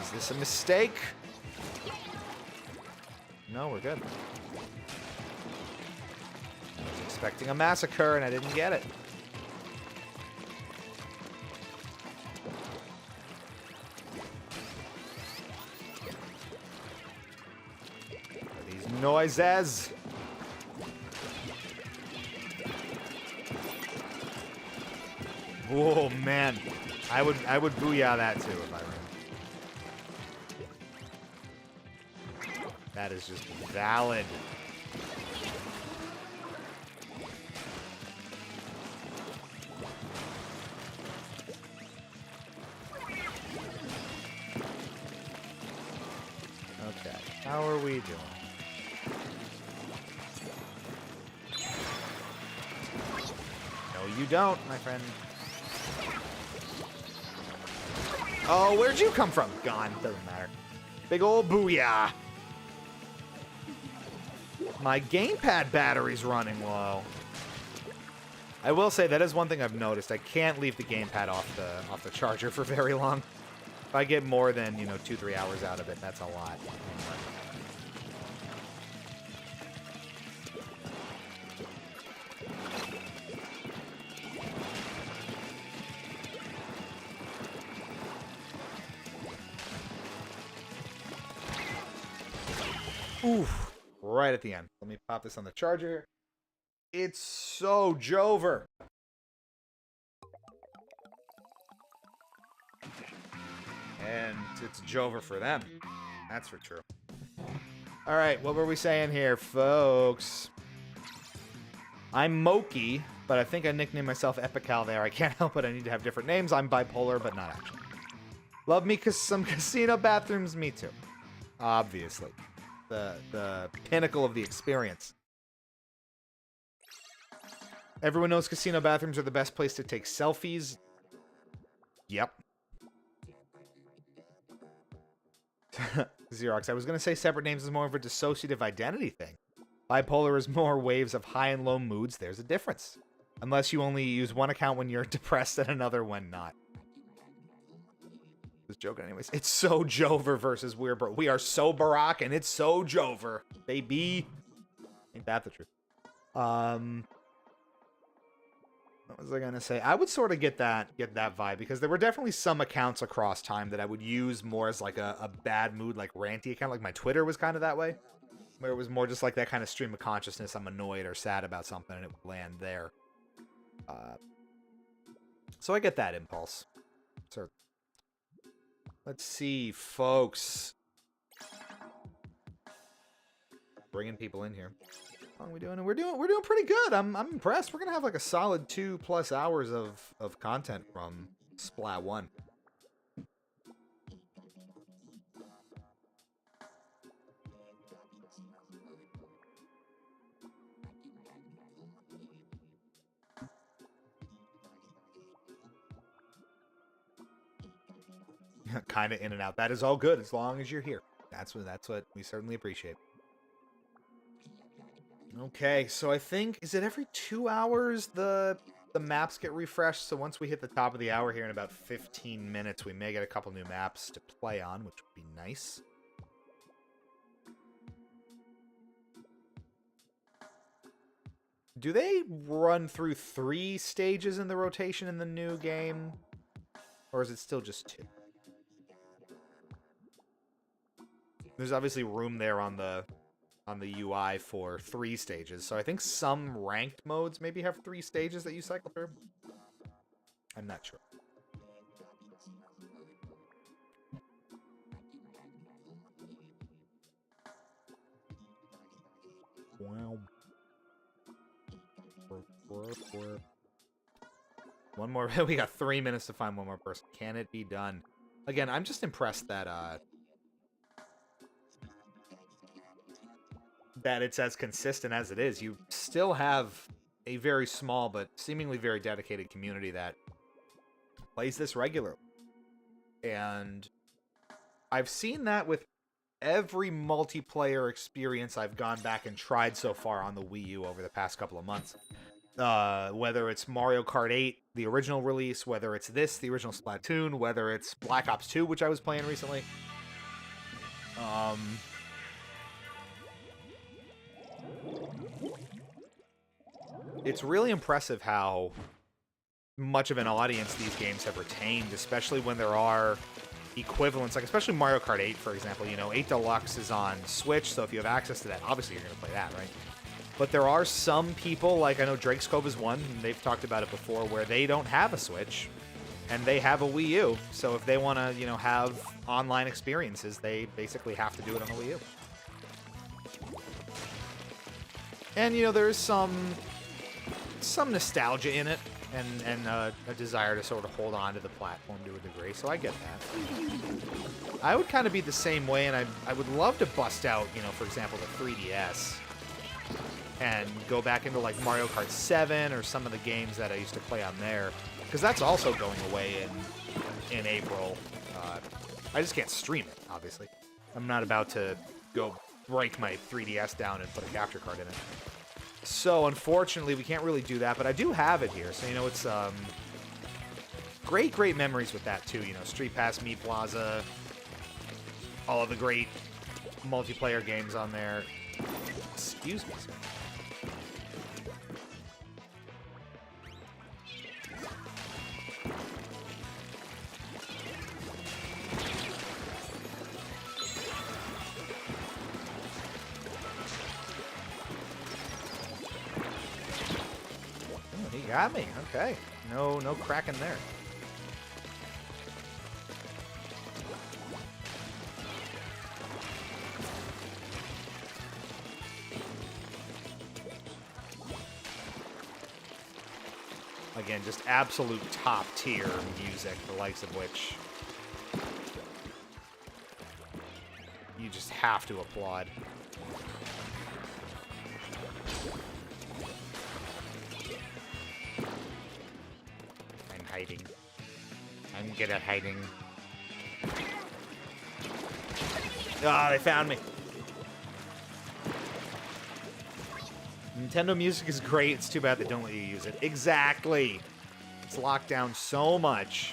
Is this a mistake? No, we're good. I was expecting a massacre, and I didn't get it. Are these noises? Whoa, man. I would booyah that too if I ran. That is just valid. Okay, how are we doing? No, you don't, my friend. Oh, where'd you come from? Gone. Doesn't matter. Big old booyah. My gamepad battery's running low. I will say that is one thing I've noticed. I can't leave the gamepad off the charger for very long. If I get more than, you know, 2-3 hours out of it, that's a lot. Oof. Right at the end. Let me pop this on the charger. It's so Jover. And it's Jover for them. That's for true. All right, what were we saying here, folks? I'm Moki, but I think I nicknamed myself Epical there. I can't help it. I need to have different names. I'm bipolar, but not actually. Love me some casino bathrooms. Me too. Obviously. The pinnacle of the experience. Everyone knows casino bathrooms are the best place to take selfies. Yep. Xerox, I was going to say separate names is more of a dissociative identity thing. Bipolar is more waves of high and low moods. There's a difference. Unless you only use one account when you're depressed and another when not. I was joking anyways. It's so Jover versus Weird Bro. We are so Barack and it's so Jover. Baby. Ain't that the truth? What was I gonna say? I would sort of get that vibe because there were definitely some accounts across time that I would use more as like a bad mood, like ranty account. Like my Twitter was kind of that way, where it was more just like that kind of stream of consciousness. I'm annoyed or sad about something, and it would land there. So I get that impulse. So let's see, folks. Bringing people in here. How are we doing? We're doing pretty good. I'm impressed. We're gonna have like a solid 2+ hours of content from Splat 1. Kind of in and out. That is all good as long as you're here. That's what we certainly appreciate. Okay, so I think, is it every 2 hours the maps get refreshed? So once we hit the top of the hour here in about 15 minutes, we may get a couple new maps to play on, which would be nice. Do they run through 3 stages in the rotation in the new game? Or is it still just 2? There's obviously room there on the UI for 3 stages. So I think some ranked modes maybe have 3 stages that you cycle through. I'm not sure. Wow. One more. We got 3 minutes to find one more person. Can it be done? Again, I'm just impressed that that it's as consistent as it is. You still have a very small but seemingly very dedicated community that plays this regularly. And I've seen that with every multiplayer experience I've gone back and tried so far on the Wii U over the past couple of months. Whether it's Mario Kart 8, the original release, whether it's this, the original Splatoon, whether it's Black Ops 2, which I was playing recently. It's really impressive how much of an audience these games have retained, especially when there are equivalents, like especially Mario Kart 8, for example. You know, 8 Deluxe is on Switch, so if you have access to that, obviously you're going to play that, right? But there are some people, like I know Drake's Cove is one, and they've talked about it before, where they don't have a Switch, and they have a Wii U. So if they want to, you know, have online experiences, they basically have to do it on the Wii U. And, you know, there's some nostalgia in it, and a desire to sort of hold on to the platform to a degree, so I get that. I would kind of be the same way, and I would love to bust out, you know, for example, the 3DS, and go back into, like, Mario Kart 7 or some of the games that I used to play on there, because that's also going away in April. I just can't stream it, obviously. I'm not about to go break my 3DS down and put a capture card in it. So, unfortunately, we can't really do that, but I do have it here. So, you know, it's great memories with that, too. You know, Street Pass, Meat Plaza, all of the great multiplayer games on there. Excuse me, sir. Got me. Okay. No cracking there. Again, just absolute top tier music, the likes of which you just have to applaud. Hiding. I'm good at hiding. Ah, they found me. Nintendo Music is great. It's too bad they don't let you use it. Exactly. It's locked down so much.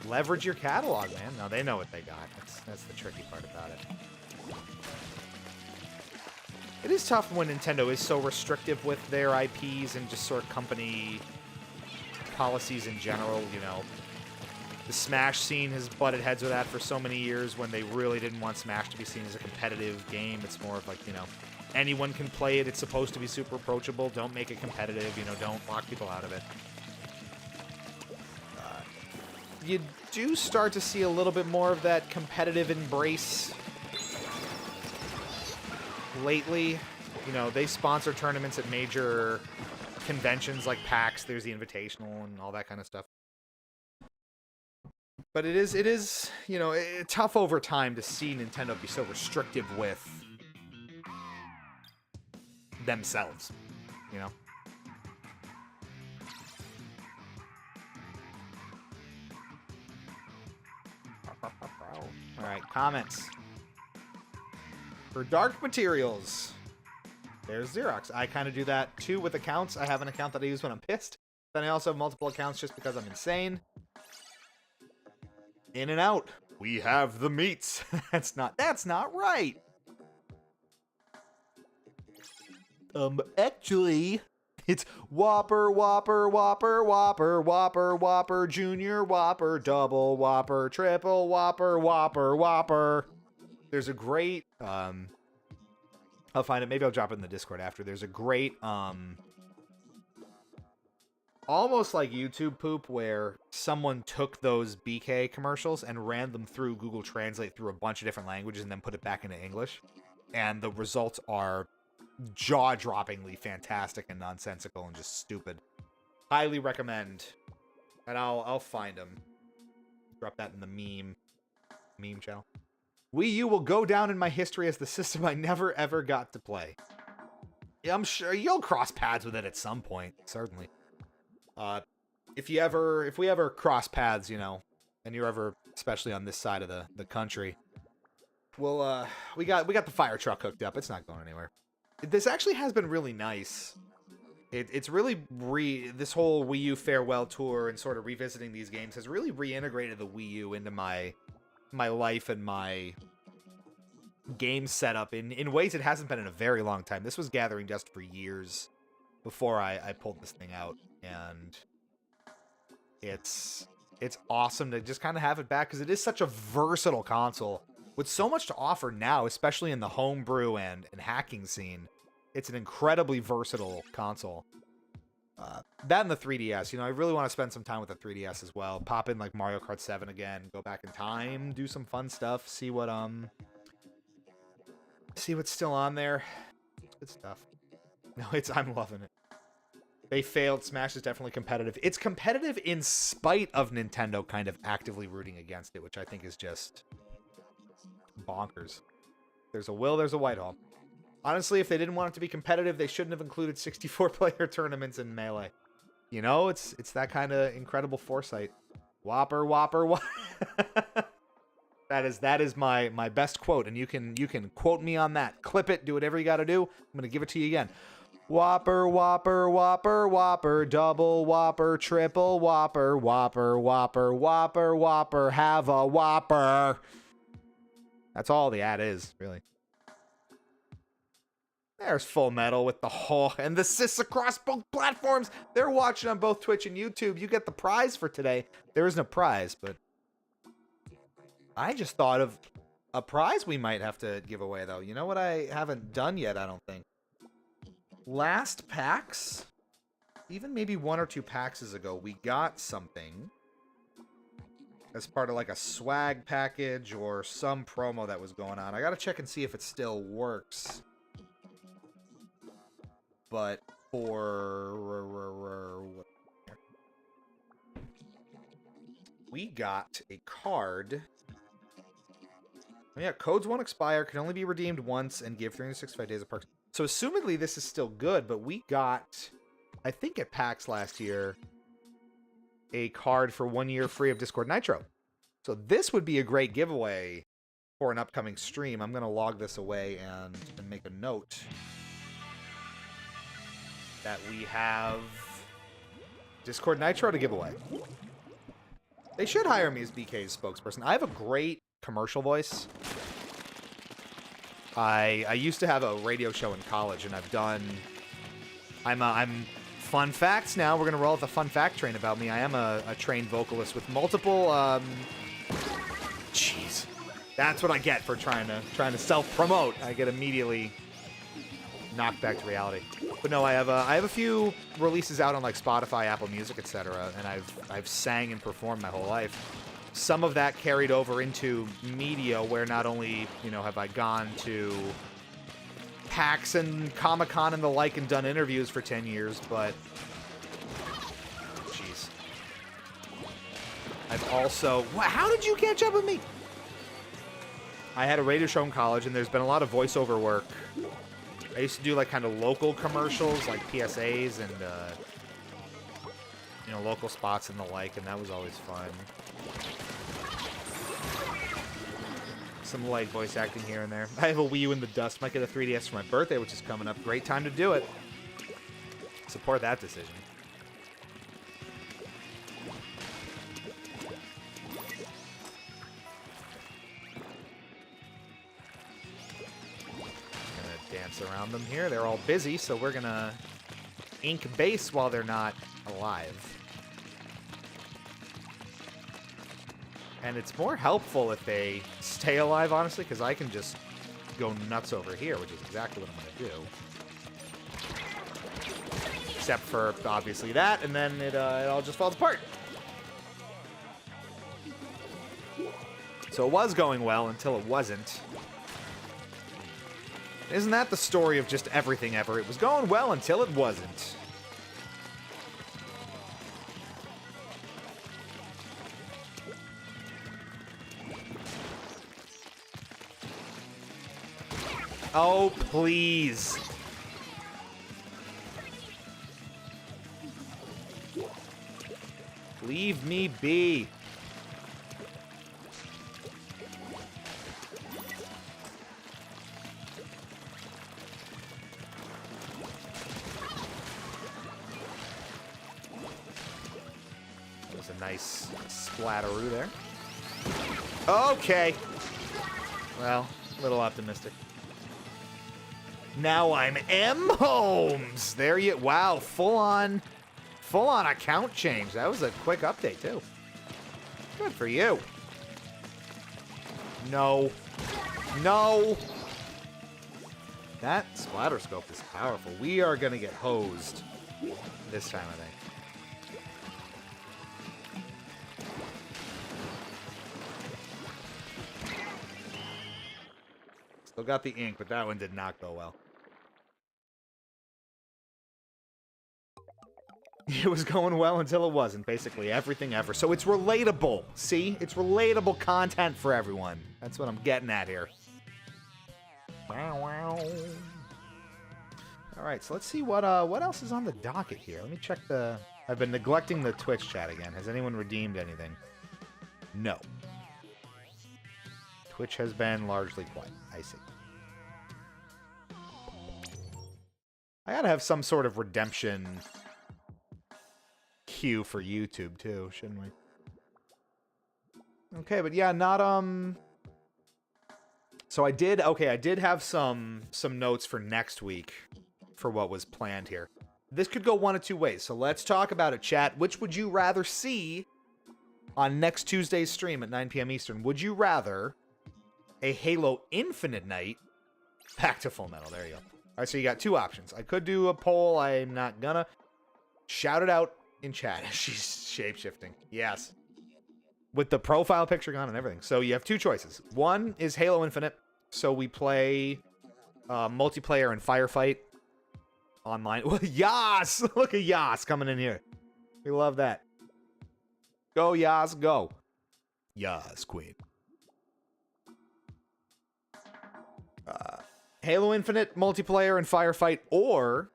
Leverage your catalog, man. No, they know what they got. That's the tricky part about it. It is tough when Nintendo is so restrictive with their IPs and just sort of company policies in general, you know. The Smash scene has butted heads with that for so many years when they really didn't want Smash to be seen as a competitive game. It's more of like, you know, anyone can play it. It's supposed to be super approachable. Don't make it competitive. You know, don't lock people out of it. You do start to see a little bit more of that competitive embrace lately. You know, they sponsor tournaments at major conventions like PAX. There's the Invitational and all that kind of stuff. But it is, you know, tough over time to see Nintendo be so restrictive with themselves, you know? All right, comments. For Dark Materials, there's Xerox. I kind of do that too with accounts. I have an account that I use when I'm pissed. Then I also have multiple accounts just because I'm insane. In and out. We have the meats. That's not right. Actually, it's Whopper, Whopper, Whopper, Whopper, Whopper, Whopper, Junior Whopper, Double Whopper, Triple Whopper, Whopper, Whopper. There's a great, I'll find it. Maybe I'll drop it in the Discord after. There's a great, almost like YouTube poop where someone took those BK commercials and ran them through Google Translate through a bunch of different languages and then put it back into English. And the results are jaw-droppingly fantastic and nonsensical and just stupid. Highly recommend. And I'll find them. Drop that in the meme channel. Wii U will go down in my history as the system I never ever got to play. Yeah, I'm sure you'll cross paths with it at some point, certainly. If we ever cross paths, you know, and you're ever, especially on this side of the country, we'll we got the fire truck hooked up. It's not going anywhere. This actually has been really nice. It's really this whole Wii U farewell tour and sort of revisiting these games has really reintegrated the Wii U into my life and my game setup in ways it hasn't been in a very long time. This was gathering dust for years before I pulled this thing out, and it's awesome to just kind of have it back because it is such a versatile console with so much to offer now, especially in the homebrew and hacking scene. It's an incredibly versatile console. That and the 3DS. You know, I really want to spend some time with the 3DS as well. Pop in like Mario Kart 7 again, go back in time, do some fun stuff, see what's still on there. Good stuff. No, I'm loving it. They failed. Smash is definitely competitive. It's competitive in spite of Nintendo kind of actively rooting against it, which I think is just bonkers. There's a will, there's a Whitehall. Honestly, if they didn't want it to be competitive, they shouldn't have included 64-player tournaments in Melee. You know, it's that kind of incredible foresight. Whopper, Whopper, Whopper. That is my best quote, and you can quote me on that. Clip it, do whatever you got to do. I'm gonna give it to you again. Whopper, Whopper, Whopper, Whopper, Double Whopper, Triple Whopper, Whopper, Whopper, Whopper, Whopper, have a Whopper. That's all the ad is, really. There's Full Metal with the whole and the assists across both platforms. They're watching on both Twitch and YouTube. You get the prize for today. There isn't a prize, but I just thought of a prize we might have to give away, though. You know what I haven't done yet, I don't think? Last PAX, even maybe 1 or 2 PAXs ago, we got something as part of like a swag package or some promo that was going on. I gotta check and see if it still works. But we got a card. Oh yeah, codes won't expire, can only be redeemed once, and give 365 days of perks. So assumedly this is still good, but we got, I think at PAX last year, a card for 1 year free of Discord Nitro. So this would be a great giveaway for an upcoming stream. I'm going to log this away and make a note that we have Discord Nitro to give away. They should hire me as BK's spokesperson. I have a great commercial voice. I used to have a radio show in college, and I'm fun facts now. We're gonna roll with the fun fact train about me. I am a trained vocalist with multiple jeez. That's what I get for trying to self-promote. I get immediately knocked back to reality. But no, I have a few releases out on like Spotify, Apple Music, etc. And I've sang and performed my whole life. Some of that carried over into media, where not only, you know, have I gone to PAX and Comic-Con and the like and done interviews for 10 years, but jeez, I've also, how did you catch up with me? I had a radio show in college, and there's been a lot of voiceover work. I used to do like kind of local commercials, like PSAs and you know, local spots and the like, and that was always fun. Some light voice acting here and there. I have a Wii U in the dust. Might get a 3DS for my birthday, which is coming up. Great time to do it. Support that decision. Just gonna dance dance around them here. They're all busy, so we're gonna ink base while they're not alive. And it's more helpful if they stay alive, honestly, because I can just go nuts over here, which is exactly what I'm going to do. Except for, obviously, that, and then it all just falls apart. So it was going well until it wasn't. Isn't that the story of just everything ever? It was going well until it wasn't. Oh, please. Leave me be. That was a nice splatteroo there. Okay. Well, a little optimistic. Now I'm M. Holmes. There you... Wow, full-on account change. That was a quick update, too. Good for you. No. No. That splatter scope is powerful. We are going to get hosed this time, I think. Still got the ink, but that one did not go well. It was going well until it wasn't, basically everything ever. So it's relatable, see? It's relatable content for everyone. That's what I'm getting at here. All right, so let's see what else is on the docket here. Let me check the... I've been neglecting the Twitch chat again. Has anyone redeemed anything? No. Twitch has been largely quiet. I see. I gotta have some sort of redemption queue for YouTube too, shouldn't we? Okay, but yeah, not so I did have some notes for next week for what was planned here. This could go one of two ways. So let's talk about it, chat. Which would you rather see on next Tuesday's stream at 9 p.m. Eastern? Would you rather a Halo Infinite night? Back to Full Metal. There you go. All right, so you got two options. I could do a poll. I'm not gonna. Shout it out in chat. She's shape-shifting. Yes. With the profile picture gone and everything. So you have two choices. One is Halo Infinite. So we play multiplayer and firefight online. Yas! Look at Yas coming in here. We love that. Go, Yas, go. Yas, queen. Halo Infinite, multiplayer, and firefight, or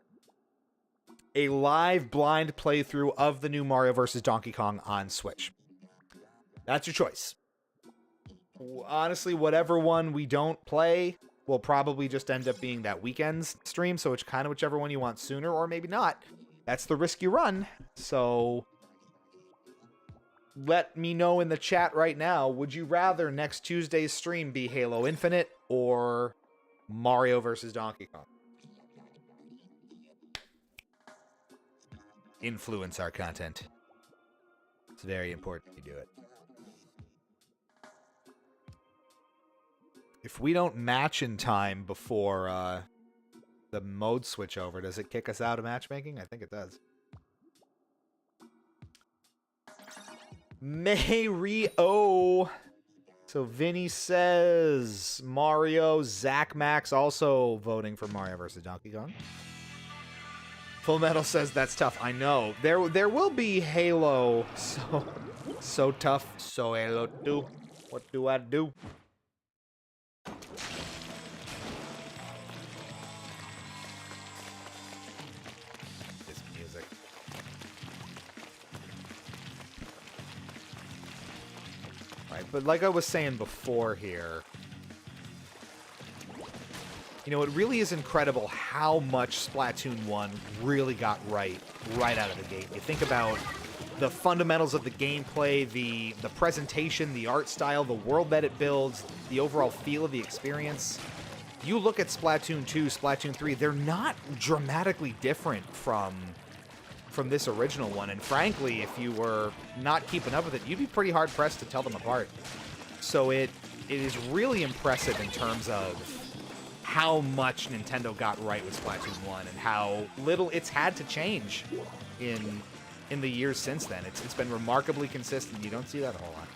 a live blind playthrough of the new Mario vs. Donkey Kong on Switch. That's your choice. Honestly, whatever one we don't play will probably just end up being that weekend's stream, so it's kind of whichever one you want sooner, or maybe not. That's the risk you run, so let me know in the chat right now, would you rather next Tuesday's stream be Halo Infinite or Mario vs. Donkey Kong? Influence our content. It's very important you do it. If we don't match in time before the mode switch over, does it kick us out of matchmaking? I think it does. Mario. So Vinny says Mario. Zach Max also voting for Mario vs. Donkey Kong. Full Metal says that's tough. I know. There will be Halo. So tough. So Halo 2. What do I do? This music. Right, but like I was saying before here, you know, it really is incredible how much Splatoon 1 really got right out of the gate. You think about the fundamentals of the gameplay, the presentation, the art style, the world that it builds, the overall feel of the experience. you look at Splatoon 2, Splatoon 3, they're not dramatically different from this original one. And frankly, if you were not keeping up with it, you'd be pretty hard-pressed to tell them apart. So it is really impressive in terms of how much Nintendo got right with Splatoon 1 and how little it's had to change in the years since then. It's been remarkably consistent. You don't see that a whole lot.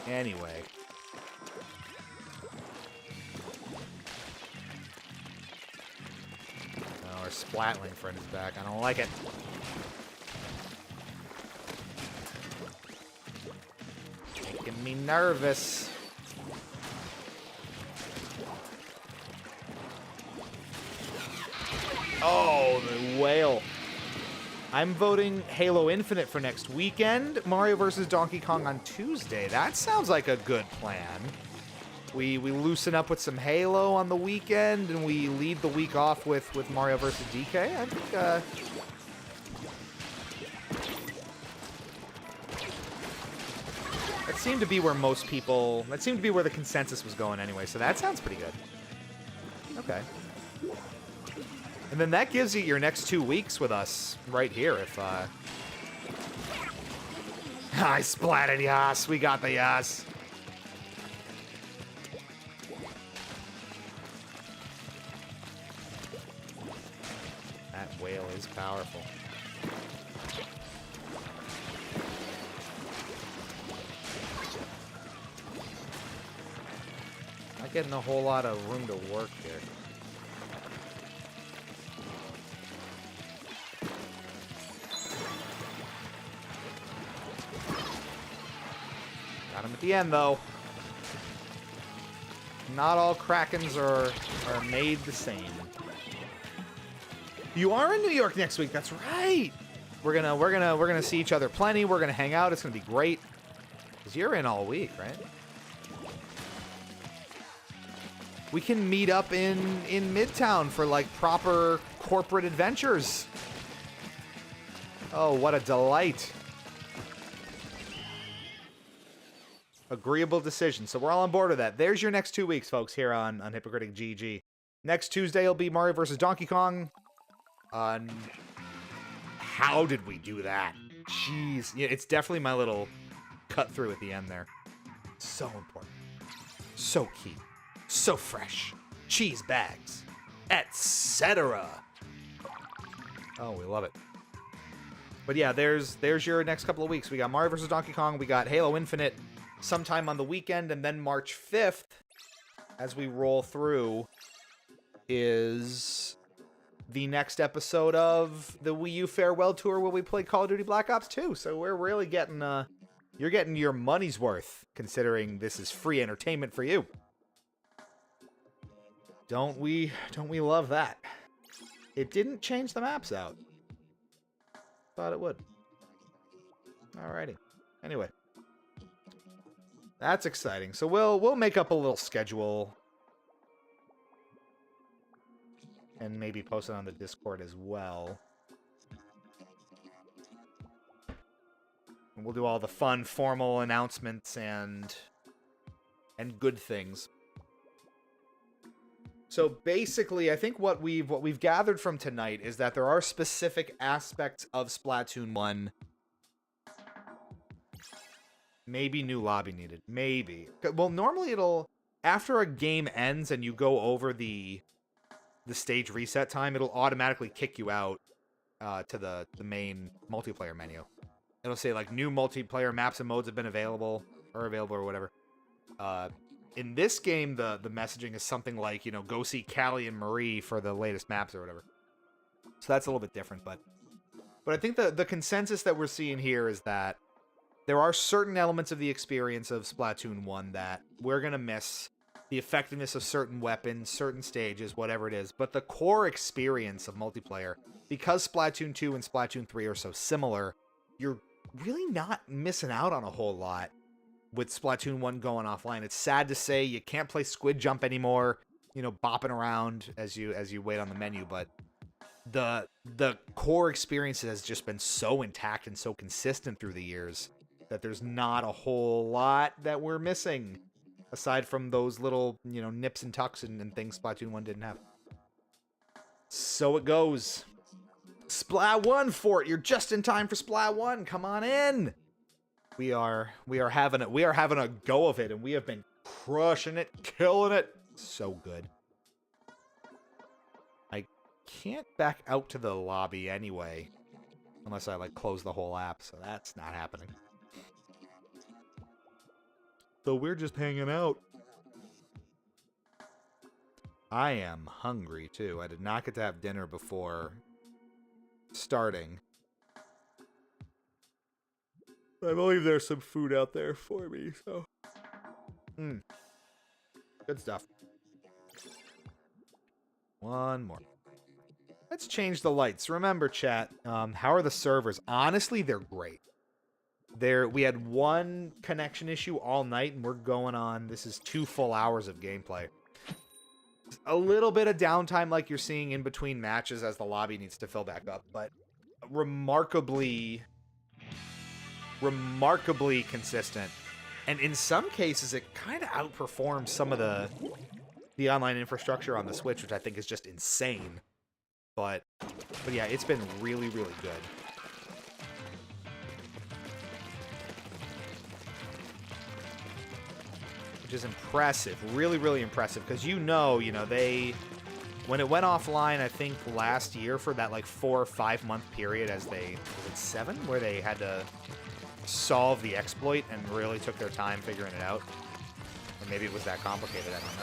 Anyway. Oh, our Splatling friend is back. I don't like it. Making me nervous. Oh, the whale. I'm voting Halo Infinite for next weekend. Mario vs. Donkey Kong on Tuesday. That sounds like a good plan. We loosen up with some Halo on the weekend, and we lead the week off with Mario vs. DK. I think, that seemed to be where most people... That seemed to be where the consensus was going anyway, so that sounds pretty good. Okay. And then that gives you your next 2 weeks with us right here if, I splatted yas. We got the yas. That whale is powerful. Not getting a whole lot of room to work here. Got him at the end, though. Not all Krakens are made the same. You are in New York next week. That's right. We're gonna see each other plenty. We're gonna hang out. It's gonna be great. 'Cause you're in all week, right? We can meet up in Midtown for like proper corporate adventures. Oh, what a delight. Agreeable decision. So we're all on board with that. There's your next 2 weeks, folks, here on Hypocritic GG. Next Tuesday will be Mario vs. Donkey Kong. How did we do that? Jeez. Yeah, it's definitely my little cut through at the end there. So important. So key. So fresh. Cheese bags. Etc. Oh, we love it. But yeah, there's your next couple of weeks. We got Mario vs. Donkey Kong. We got Halo Infinite sometime on the weekend, and then March 5th, as we roll through, is the next episode of the Wii U Farewell Tour where we play Call of Duty Black Ops 2. So we're really getting, you're getting your money's worth, considering this is free entertainment for you. Don't we love that? It didn't change the maps out. Thought it would. Alrighty. Anyway. That's exciting. So we'll make up a little schedule and maybe post it on the Discord as well. And we'll do all the fun formal announcements and good things. So basically, I think what we've gathered from tonight is that there are specific aspects of Splatoon 1. Maybe new lobby needed. Maybe. Well, normally it'll, after a game ends and you go over the stage reset time, it'll automatically kick you out to the main multiplayer menu. It'll say, like, new multiplayer maps and modes have been available or whatever. In this game, the messaging is something like, you know, go see Callie and Marie for the latest maps or whatever. So that's a little bit different, but I think the consensus that we're seeing here is that there are certain elements of the experience of Splatoon 1 that we're going to miss. The effectiveness of certain weapons, certain stages, whatever it is. But the core experience of multiplayer, because Splatoon 2 and Splatoon 3 are so similar, you're really not missing out on a whole lot with Splatoon 1 going offline. It's sad to say you can't play Squid Jump anymore, you know, bopping around as you wait on the menu, but the core experience has just been so intact and so consistent through the years that there's not a whole lot that we're missing, aside from those little, you know, nips and tucks and things Splatoon 1 didn't have. So it goes. Splat 1 Fort, you're just in time for Splat 1. Come on in. We are having a go of it, and we have been crushing it, killing it. So good. I can't back out to the lobby anyway, unless I like close the whole app, so that's not happening. So we're just hanging out. I am hungry too. I did not get to have dinner before starting. I believe there's some food out there for me, so. Good stuff. One more. Let's change the lights. Remember, chat, how are the servers? Honestly, they're great. We had one connection issue all night, and we're going on, this is 2 full hours of gameplay. A little bit of downtime like you're seeing in between matches as the lobby needs to fill back up, but remarkably consistent. And in some cases, it kind of outperforms some of the online infrastructure on the Switch, which I think is just insane. But yeah, it's been really, really good. Which is impressive. Really, really impressive. Because you know, when it went offline, I think last year for that like 4 or 5 month period was it 7? Where they had to solve the exploit and really took their time figuring it out. Or maybe it was that complicated, I don't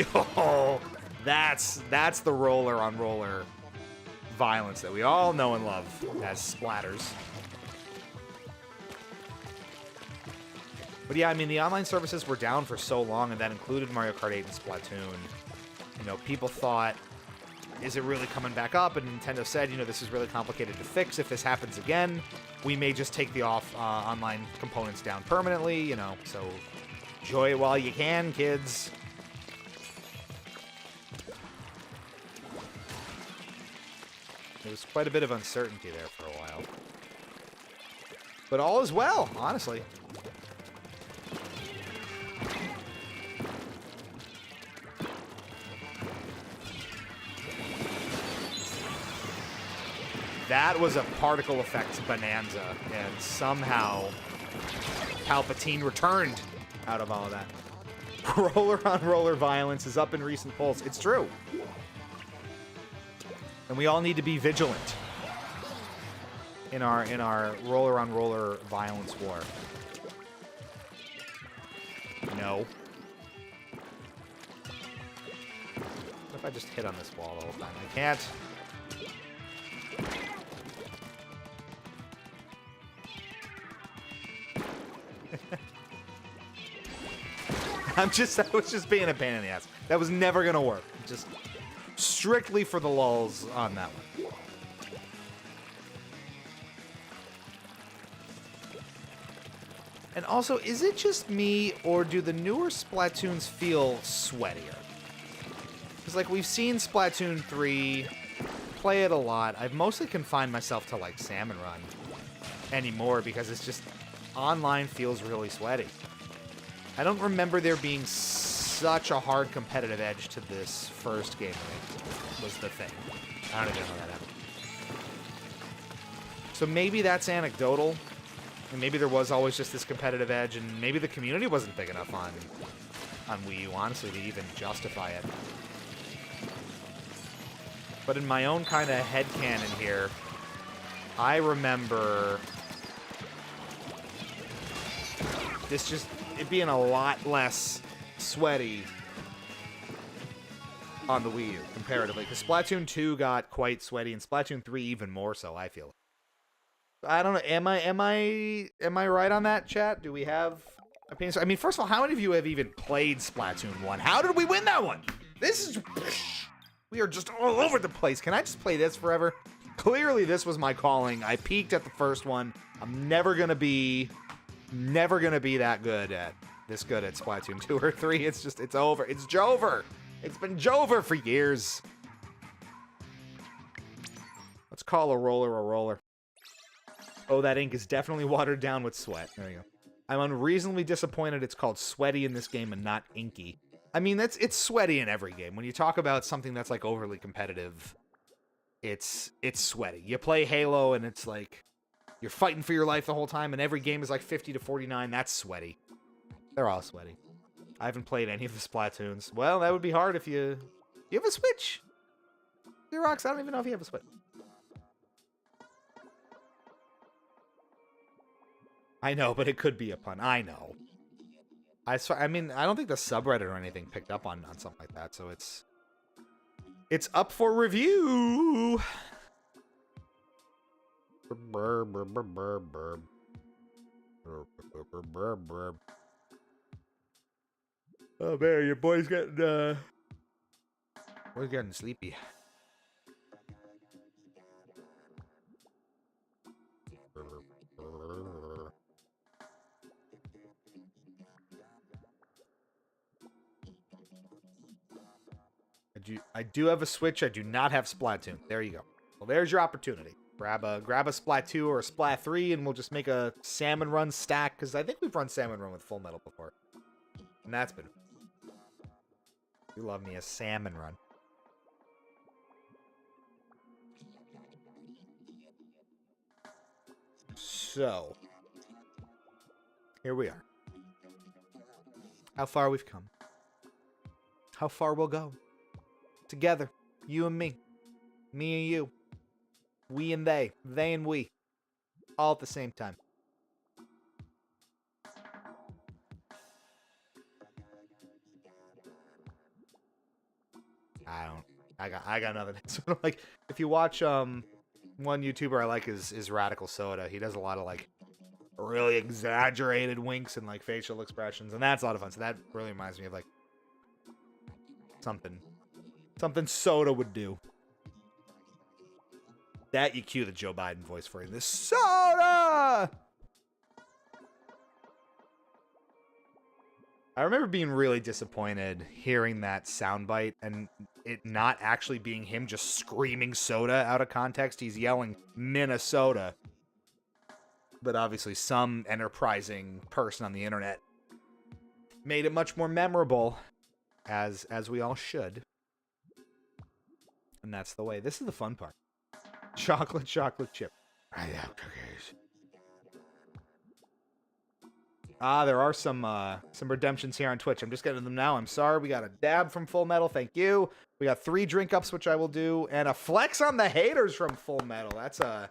know. Oh, that's the roller on roller violence that we all know and love as splatters. But yeah, I mean, the online services were down for so long, and that included Mario Kart 8 and Splatoon. You know, people thought, is it really coming back up? And Nintendo said, you know, this is really complicated to fix. If this happens again, we may just take the online components down permanently, you know. So enjoy it while you can, kids. There was quite a bit of uncertainty there for a while. But all is well, honestly. That was a particle effects bonanza, and somehow Palpatine returned out of all of that. Roller-on-roller violence is up in recent polls. It's true. And we all need to be vigilant in our roller-on-roller violence war. No. What if I just hit on this wall the whole time? I can't. I was just being a pain in the ass. That was never gonna work. Just strictly for the lulz on that one. And also, is it just me, or do the newer Splatoons feel sweatier? Because, like, we've seen Splatoon 3, play it a lot. I've mostly confined myself to, like, Salmon Run anymore, because it's just, online feels really sweaty. I don't remember there being such a hard competitive edge to this first game, was the thing. I don't even know how that happened. So maybe that's anecdotal, and maybe there was always just this competitive edge, and maybe the community wasn't big enough on Wii U, honestly, to even justify it. But in my own kind of headcanon here, I remember this just it being a lot less sweaty on the Wii U, comparatively. Because Splatoon 2 got quite sweaty, and Splatoon 3 even more so, I feel. I don't know, am I right on that, chat? Do we have opinions? I mean, first of all, how many of you have even played Splatoon 1? How did we win that one? This is... We are just all over the place. Can I just play this forever? Clearly, this was my calling. I peaked at the first one. I'm never gonna be that good at Splatoon 2 or 3. It's just, it's over. It's Jover. It's been Jover for years. Let's call a roller a roller. Oh, that ink is definitely watered down with sweat. There you go. I'm unreasonably disappointed it's called sweaty in this game and not inky. I mean, it's sweaty in every game. When you talk about something that's like overly competitive, it's sweaty. You play Halo and it's like you're fighting for your life the whole time, and every game is like 50 to 49. That's sweaty. They're all sweaty. I haven't played any of the Splatoons. Well, that would be hard if you have a Switch. Xerox, I don't even know if you have a Switch. I know, but it could be a pun. I know. I mean, I don't think the subreddit or anything picked up on something like that, so it's up for review. Oh man, your boy's getting sleepy. I do have a Switch. I do not have Splatoon. There you go. Well, there's your opportunity. Grab a Splatoon or a Splat 3, and we'll just make a Salmon Run stack, because I think we've run Salmon Run with Full Metal before. And that's been... You love me a Salmon Run. So... Here we are. How far we've come. How far we'll go. Together. You and me. Me and you. We and they and we, all at the same time. I got nothing. Sort of like, if you watch one YouTuber I like is Radical Soda. He does a lot of like really exaggerated winks and like facial expressions, and that's a lot of fun. So that really reminds me of like something Soda would do. That you cue the Joe Biden voice for you. This soda! I remember being really disappointed hearing that soundbite and it not actually being him just screaming soda out of context. He's yelling Minnesota. But obviously some enterprising person on the internet made it much more memorable, as we all should. And that's the way. This is the fun part. Chocolate chip. I love cookies. There are some redemptions here on Twitch. I'm just getting them now. I'm sorry. We got a dab from Full Metal. Thank you. We got 3 drink ups, which I will do, and a flex on the haters from Full Metal. That's a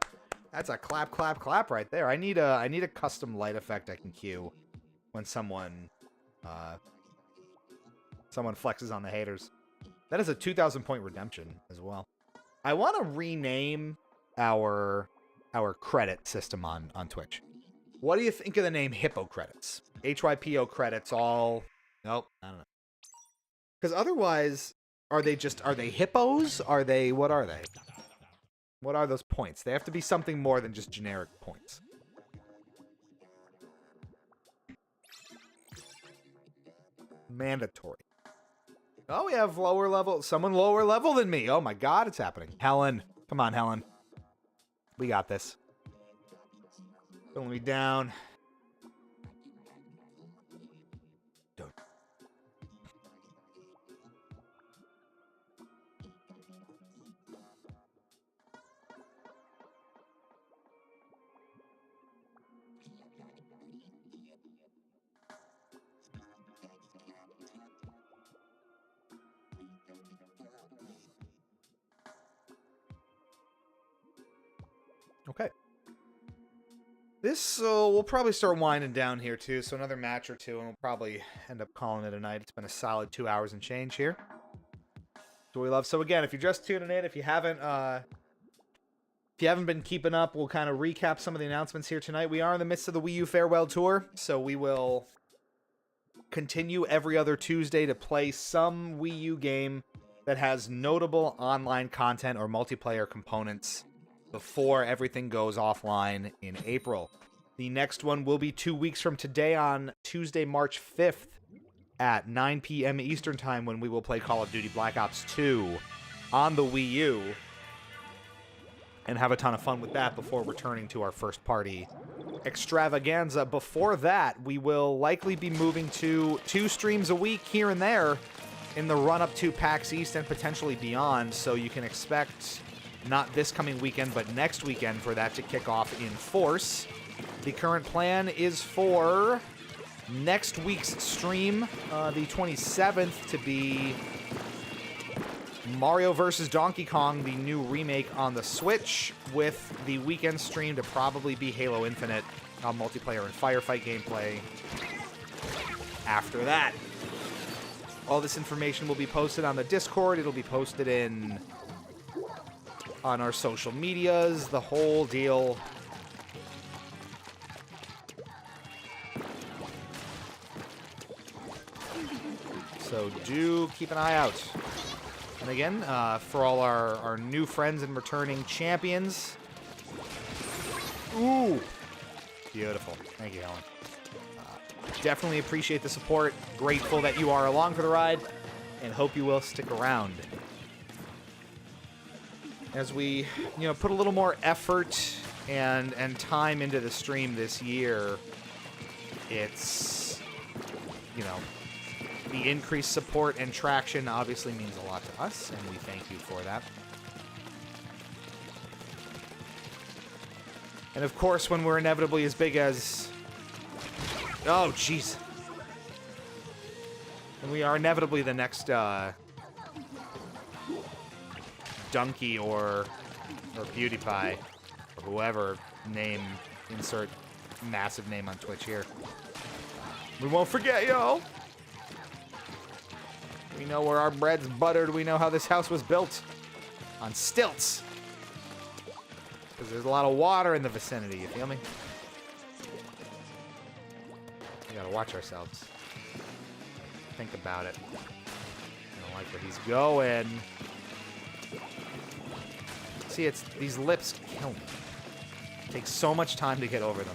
clap right there. I need a custom light effect I can cue when someone flexes on the haters. That is a 2,000 point redemption as well. I want to rename our credit system on Twitch. What do you think of the name Hippo Credits? HYPO credits all... Nope, I don't know. Because otherwise, are they hippos? What are they? What are those points? They have to be something more than just generic points. Mandatory. Oh, we have someone lower level than me. Oh my god, it's happening. Helen. Come on, Helen. We got this. Pulling me down. Don't. Okay. This, we'll probably start winding down here, too. So another match or two, and we'll probably end up calling it a night. It's been a solid 2 hours and change here. So we love. So again, if you're just tuning in, if you haven't been keeping up, we'll kind of recap some of the announcements here tonight. We are in the midst of the Wii U Farewell Tour, so we will continue every other Tuesday to play some Wii U game that has notable online content or multiplayer components before everything goes offline in April. The next one will be 2 weeks from today on Tuesday, March 5th at 9 p.m. Eastern Time, when we will play Call of Duty Black Ops 2 on the Wii U. and have a ton of fun with that before returning to our first party extravaganza. Before that, we will likely be moving to 2 streams a week here and there in the run-up to PAX East and potentially beyond, so you can expect not this coming weekend, but next weekend for that to kick off in force. The current plan is for next week's stream, the 27th, to be Mario vs. Donkey Kong, the new remake on the Switch, with the weekend stream to probably be Halo Infinite, multiplayer and firefight gameplay after that. All this information will be posted on the Discord. It'll be posted on our social medias, the whole deal. So do keep an eye out. And again, for all our new friends and returning champions. Ooh! Beautiful. Thank you, Helen. Definitely appreciate the support. Grateful that you are along for the ride, and hope you will stick around. As we, put a little more effort and time into the stream this year, it's, the increased support and traction obviously means a lot to us, and we thank you for that. And of course, when we're inevitably as big as... Oh, jeez. And we are inevitably the next, Donkey or PewDiePie, or whoever name, insert massive name on Twitch here. We won't forget, yo! We know where our bread's buttered. We know how this house was built. On stilts. Because there's a lot of water in the vicinity, you feel me? We gotta watch ourselves. Think about it. I don't like where he's going. See, it's these lips kill me. It takes so much time to get over them.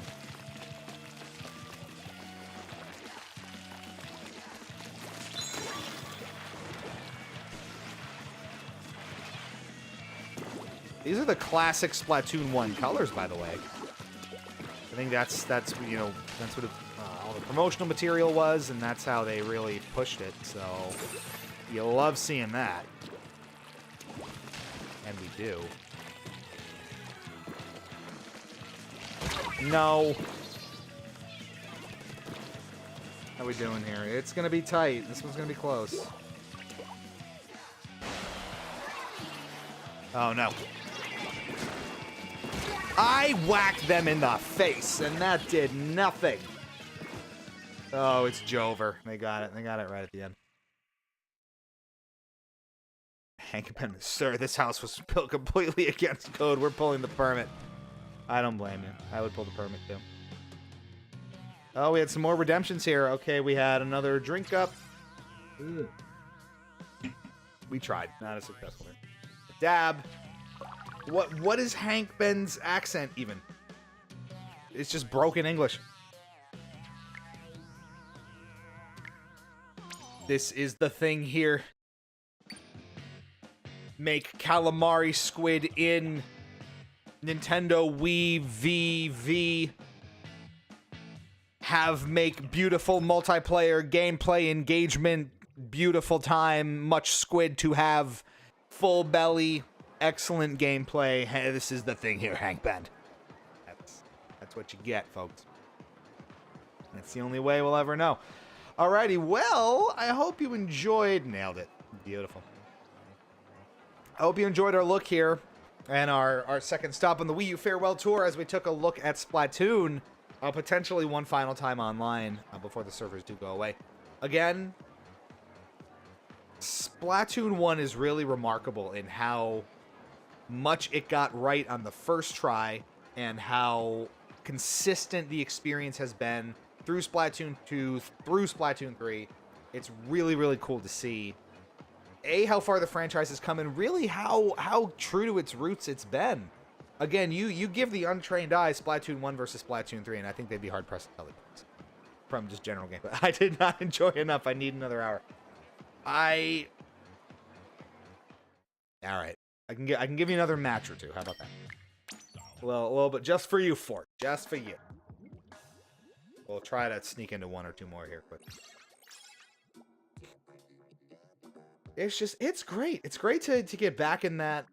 These are the classic Splatoon 1 colors, by the way. I think that's what all the promotional material was, and that's how they really pushed it. So you love seeing that, and we do. No. How we doing here? It's gonna be tight. This one's gonna be close. Oh no. I whacked them in the face, and that did nothing. Oh, it's Jover. They got it. They got it right at the end. Hank Ben, sir, this house was built completely against code. We're pulling the permit. I don't blame you. I would pull the permit, too. Oh, we had some more redemptions here. Okay, we had another drink up. We tried. Not a successful one. Dab. What is Hank Ben's accent even? It's just broken English. This is the thing here. Make calamari squid in Nintendo Wii VV. Make beautiful multiplayer gameplay engagement. Beautiful time. Much squid to have. Full belly. Excellent gameplay. Hey, this is the thing here, Hank Ben. That's what you get, folks. That's the only way we'll ever know. Alrighty, well, I hope you enjoyed... Nailed it. Beautiful. I hope you enjoyed our look here and our second stop on the Wii U Farewell Tour as we took a look at Splatoon, potentially one final time online before the servers do go away. Again, Splatoon 1 is really remarkable in how much it got right on the first try and how consistent the experience has been through Splatoon 2, through Splatoon 3. It's really, really cool to see, how far the franchise has come and really how true to its roots it's been. Again, you give the untrained eye Splatoon 1 versus Splatoon 3, and I think they'd be hard-pressed to tell the difference from just general gameplay. I did not enjoy enough. I need another hour. All right. I can give you another match or two. How about that? Well, but just for you, Fort. Just for you. We'll try to sneak into one or two more here quick. It's great. It's great to get back in that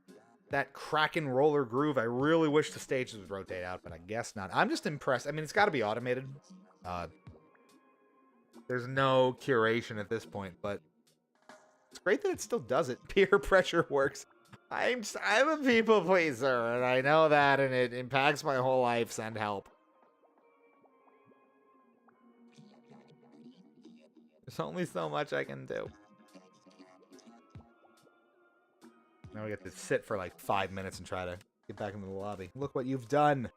Kraken roller groove. I really wish the stages would rotate out, but I guess not. I'm just impressed. I mean, it's got to be automated. There's no curation at this point, but it's great that it still does it. Peer pressure works. I'm a people pleaser, and I know that, and it impacts my whole life. Send help. There's only so much I can do. Now we get to sit for like 5 minutes and try to get back into the lobby. Look what you've done.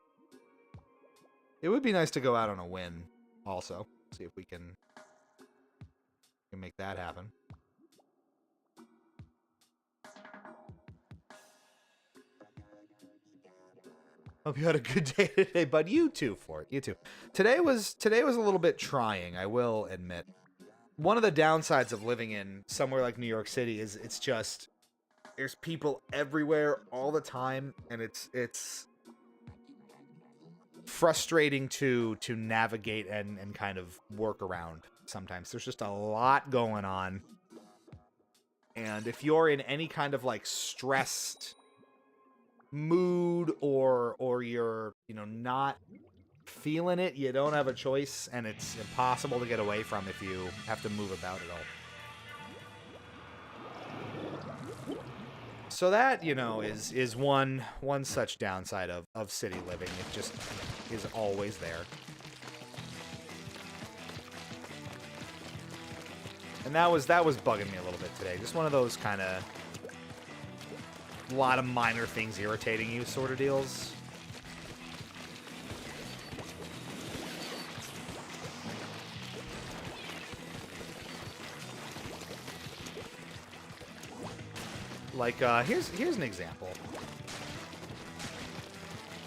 It would be nice to go out on a win also. See if we can make that happen. Hope you had a good day today, bud. You too, Fort. You too. Today was a little bit trying, I will admit. One of the downsides of living in somewhere like New York City is it's just there's people everywhere all the time, and it's frustrating to navigate and kind of work around sometimes. There's just a lot going on. And if you're in any kind of like stressed mood or you're, not feeling it, you don't have a choice, and it's impossible to get away from if you have to move about at all. So that, is one such downside of city living. It just is always there. And that was bugging me a little bit today. Just one of those kind of a lot of minor things irritating you sort of deals. Like, here's an example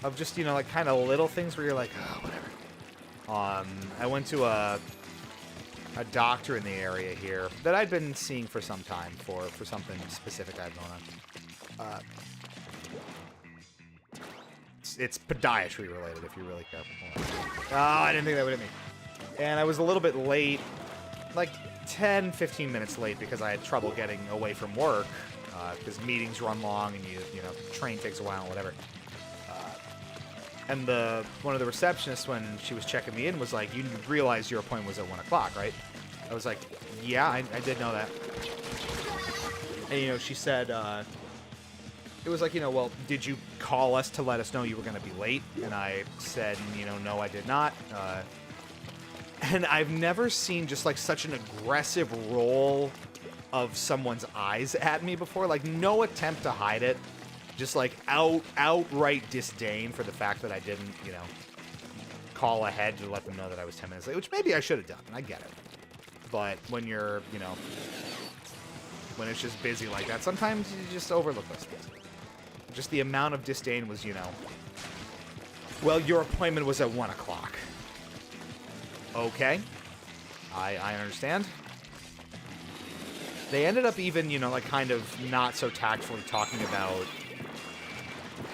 of just, like kind of little things where you're like, oh, whatever. I went to a doctor in the area here that I'd been seeing for some time for something specific I had going on. It's podiatry related, if you're really careful. Oh, I didn't think that would hit me. And I was a little bit late, like 10, 15 minutes late, because I had trouble getting away from work. Because meetings run long and train takes a while, whatever. And one of the receptionists, when she was checking me in, was like, "You realize your appointment was at 1 o'clock, right?" I was like, "Yeah, I did know that." And she said, it was like, well, did you call us to let us know you were going to be late? And I said, no, I did not. And I've never seen just like such an aggressive roll of someone's eyes at me before. Like, no attempt to hide it. Just like outright disdain for the fact that I didn't, call ahead to let them know that I was 10 minutes late, which maybe I should have done. I get it. But when you're, when it's just busy like that, sometimes you just overlook those things. Just the amount of disdain was, well, your appointment was at 1 o'clock. Okay. I understand. They ended up even, like kind of not so tactfully talking about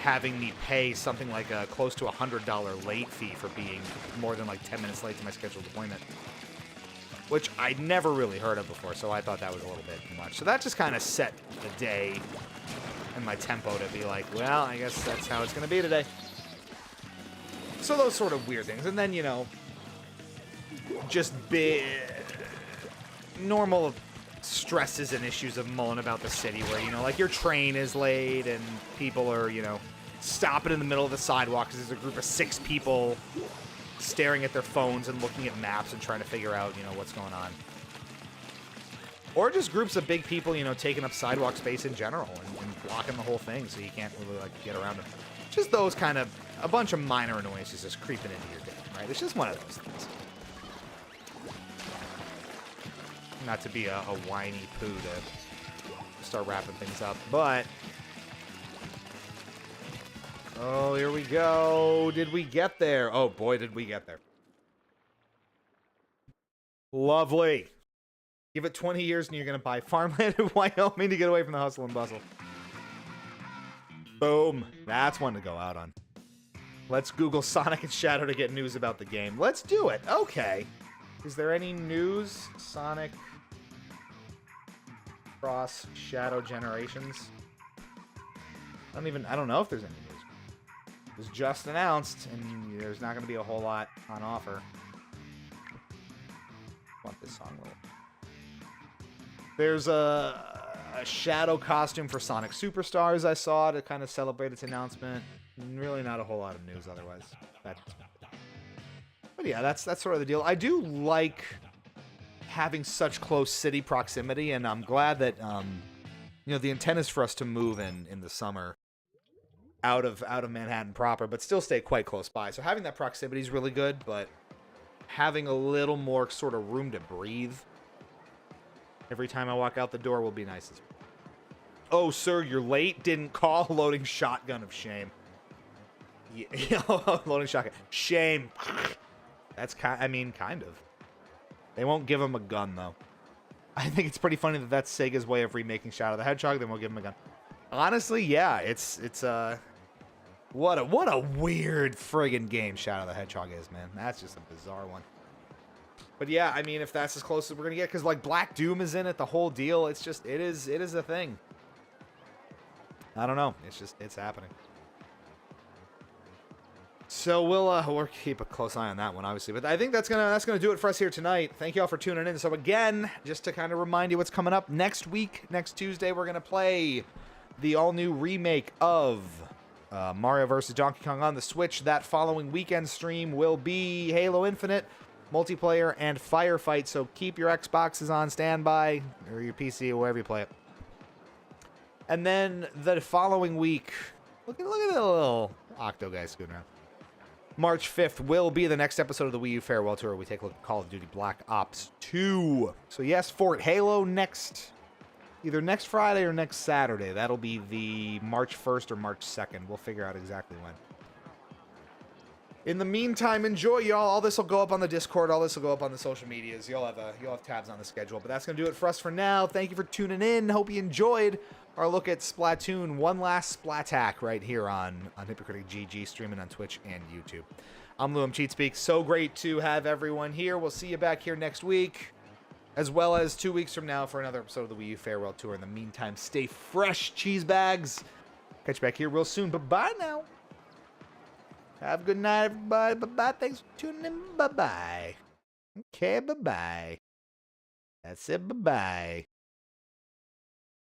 having me pay something like a close to $100 late fee for being more than like 10 minutes late to my scheduled appointment, which I'd never really heard of before, so I thought that was a little bit too much. So that just kind of set the day and my tempo to be like, well, I guess that's how it's going to be today. So those sort of weird things. And then, just normal stresses and issues of mulling about the city where, like your train is late and people are, stopping in the middle of the sidewalk because there's a group of 6 people staring at their phones and looking at maps and trying to figure out, what's going on. Or just groups of big people, taking up sidewalk space in general and blocking the whole thing so you can't really, like, get around them. Just those kind of, a bunch of minor annoyances just creeping into your day, right? It's just one of those things. Not to be a whiny poo to start wrapping things up, but... Oh, here we go. Did we get there? Oh, boy, did we get there. Lovely. Give it 20 years and you're going to buy farmland in Wyoming to get away from the hustle and bustle. Boom. That's one to go out on. Let's Google Sonic and Shadow to get news about the game. Let's do it. Okay. Is there any news? Sonic Cross Shadow Generations? I don't know if there's any news. It was just announced, and there's not going to be a whole lot on offer. I want this song roll. There's a Shadow costume for Sonic Superstars I saw to kind of celebrate its announcement. Really not a whole lot of news otherwise. But yeah, that's sort of the deal. I do like having such close city proximity, and I'm glad that the intent is for us to move in the summer out of Manhattan proper, but still stay quite close by. So having that proximity is really good, but having a little more sort of room to breathe every time I walk out the door will be nice. Oh, sir, you're late. Didn't call. Loading shotgun of shame. Yeah, loading shotgun. Shame. That's kind of. They won't give him a gun, though. I think it's pretty funny that that's Sega's way of remaking Shadow the Hedgehog. They won't give him a gun. Honestly, yeah, it's what a weird friggin' game Shadow the Hedgehog is, man. That's just a bizarre one. But yeah, I mean, if that's as close as we're gonna get, because like Black Doom is in it, the whole deal. It's just it is a thing. I don't know. It's happening. So we'll keep a close eye on that one, obviously. But I think that's gonna do it for us here tonight. Thank you all for tuning in. So again, just to kind of remind you what's coming up next week, next Tuesday, we're gonna play the all-new remake of Mario vs. Donkey Kong on the Switch. That following weekend stream will be Halo Infinite, multiplayer, and Firefight. So keep your Xboxes on standby, or your PC, or wherever you play it. And then the following week, look at the little Octo guy scooting around. March 5th will be the next episode of the Wii U Farewell Tour. We take a look at Call of Duty Black Ops 2. So yes, Fort Halo either next Friday or next Saturday. That'll be the March 1st or March 2nd. We'll figure out exactly when. In the meantime, enjoy, y'all. All this will go up on the Discord. All this will go up on the social medias. You'll have tabs on the schedule. But that's going to do it for us for now. Thank you for tuning in. Hope you enjoyed our look at Splatoon. One last Splattack right here on Hypocritic GG, streaming on Twitch and YouTube. I'm Liam Cheatspeak. So great to have everyone here. We'll see you back here next week, as well as 2 weeks from now for another episode of the Wii U Farewell Tour. In the meantime, stay fresh, cheese bags. Catch you back here real soon. Bye-bye now. Have a good night, everybody. Bye-bye. Thanks for tuning in. Bye-bye. Okay, bye-bye. That's it. Bye-bye.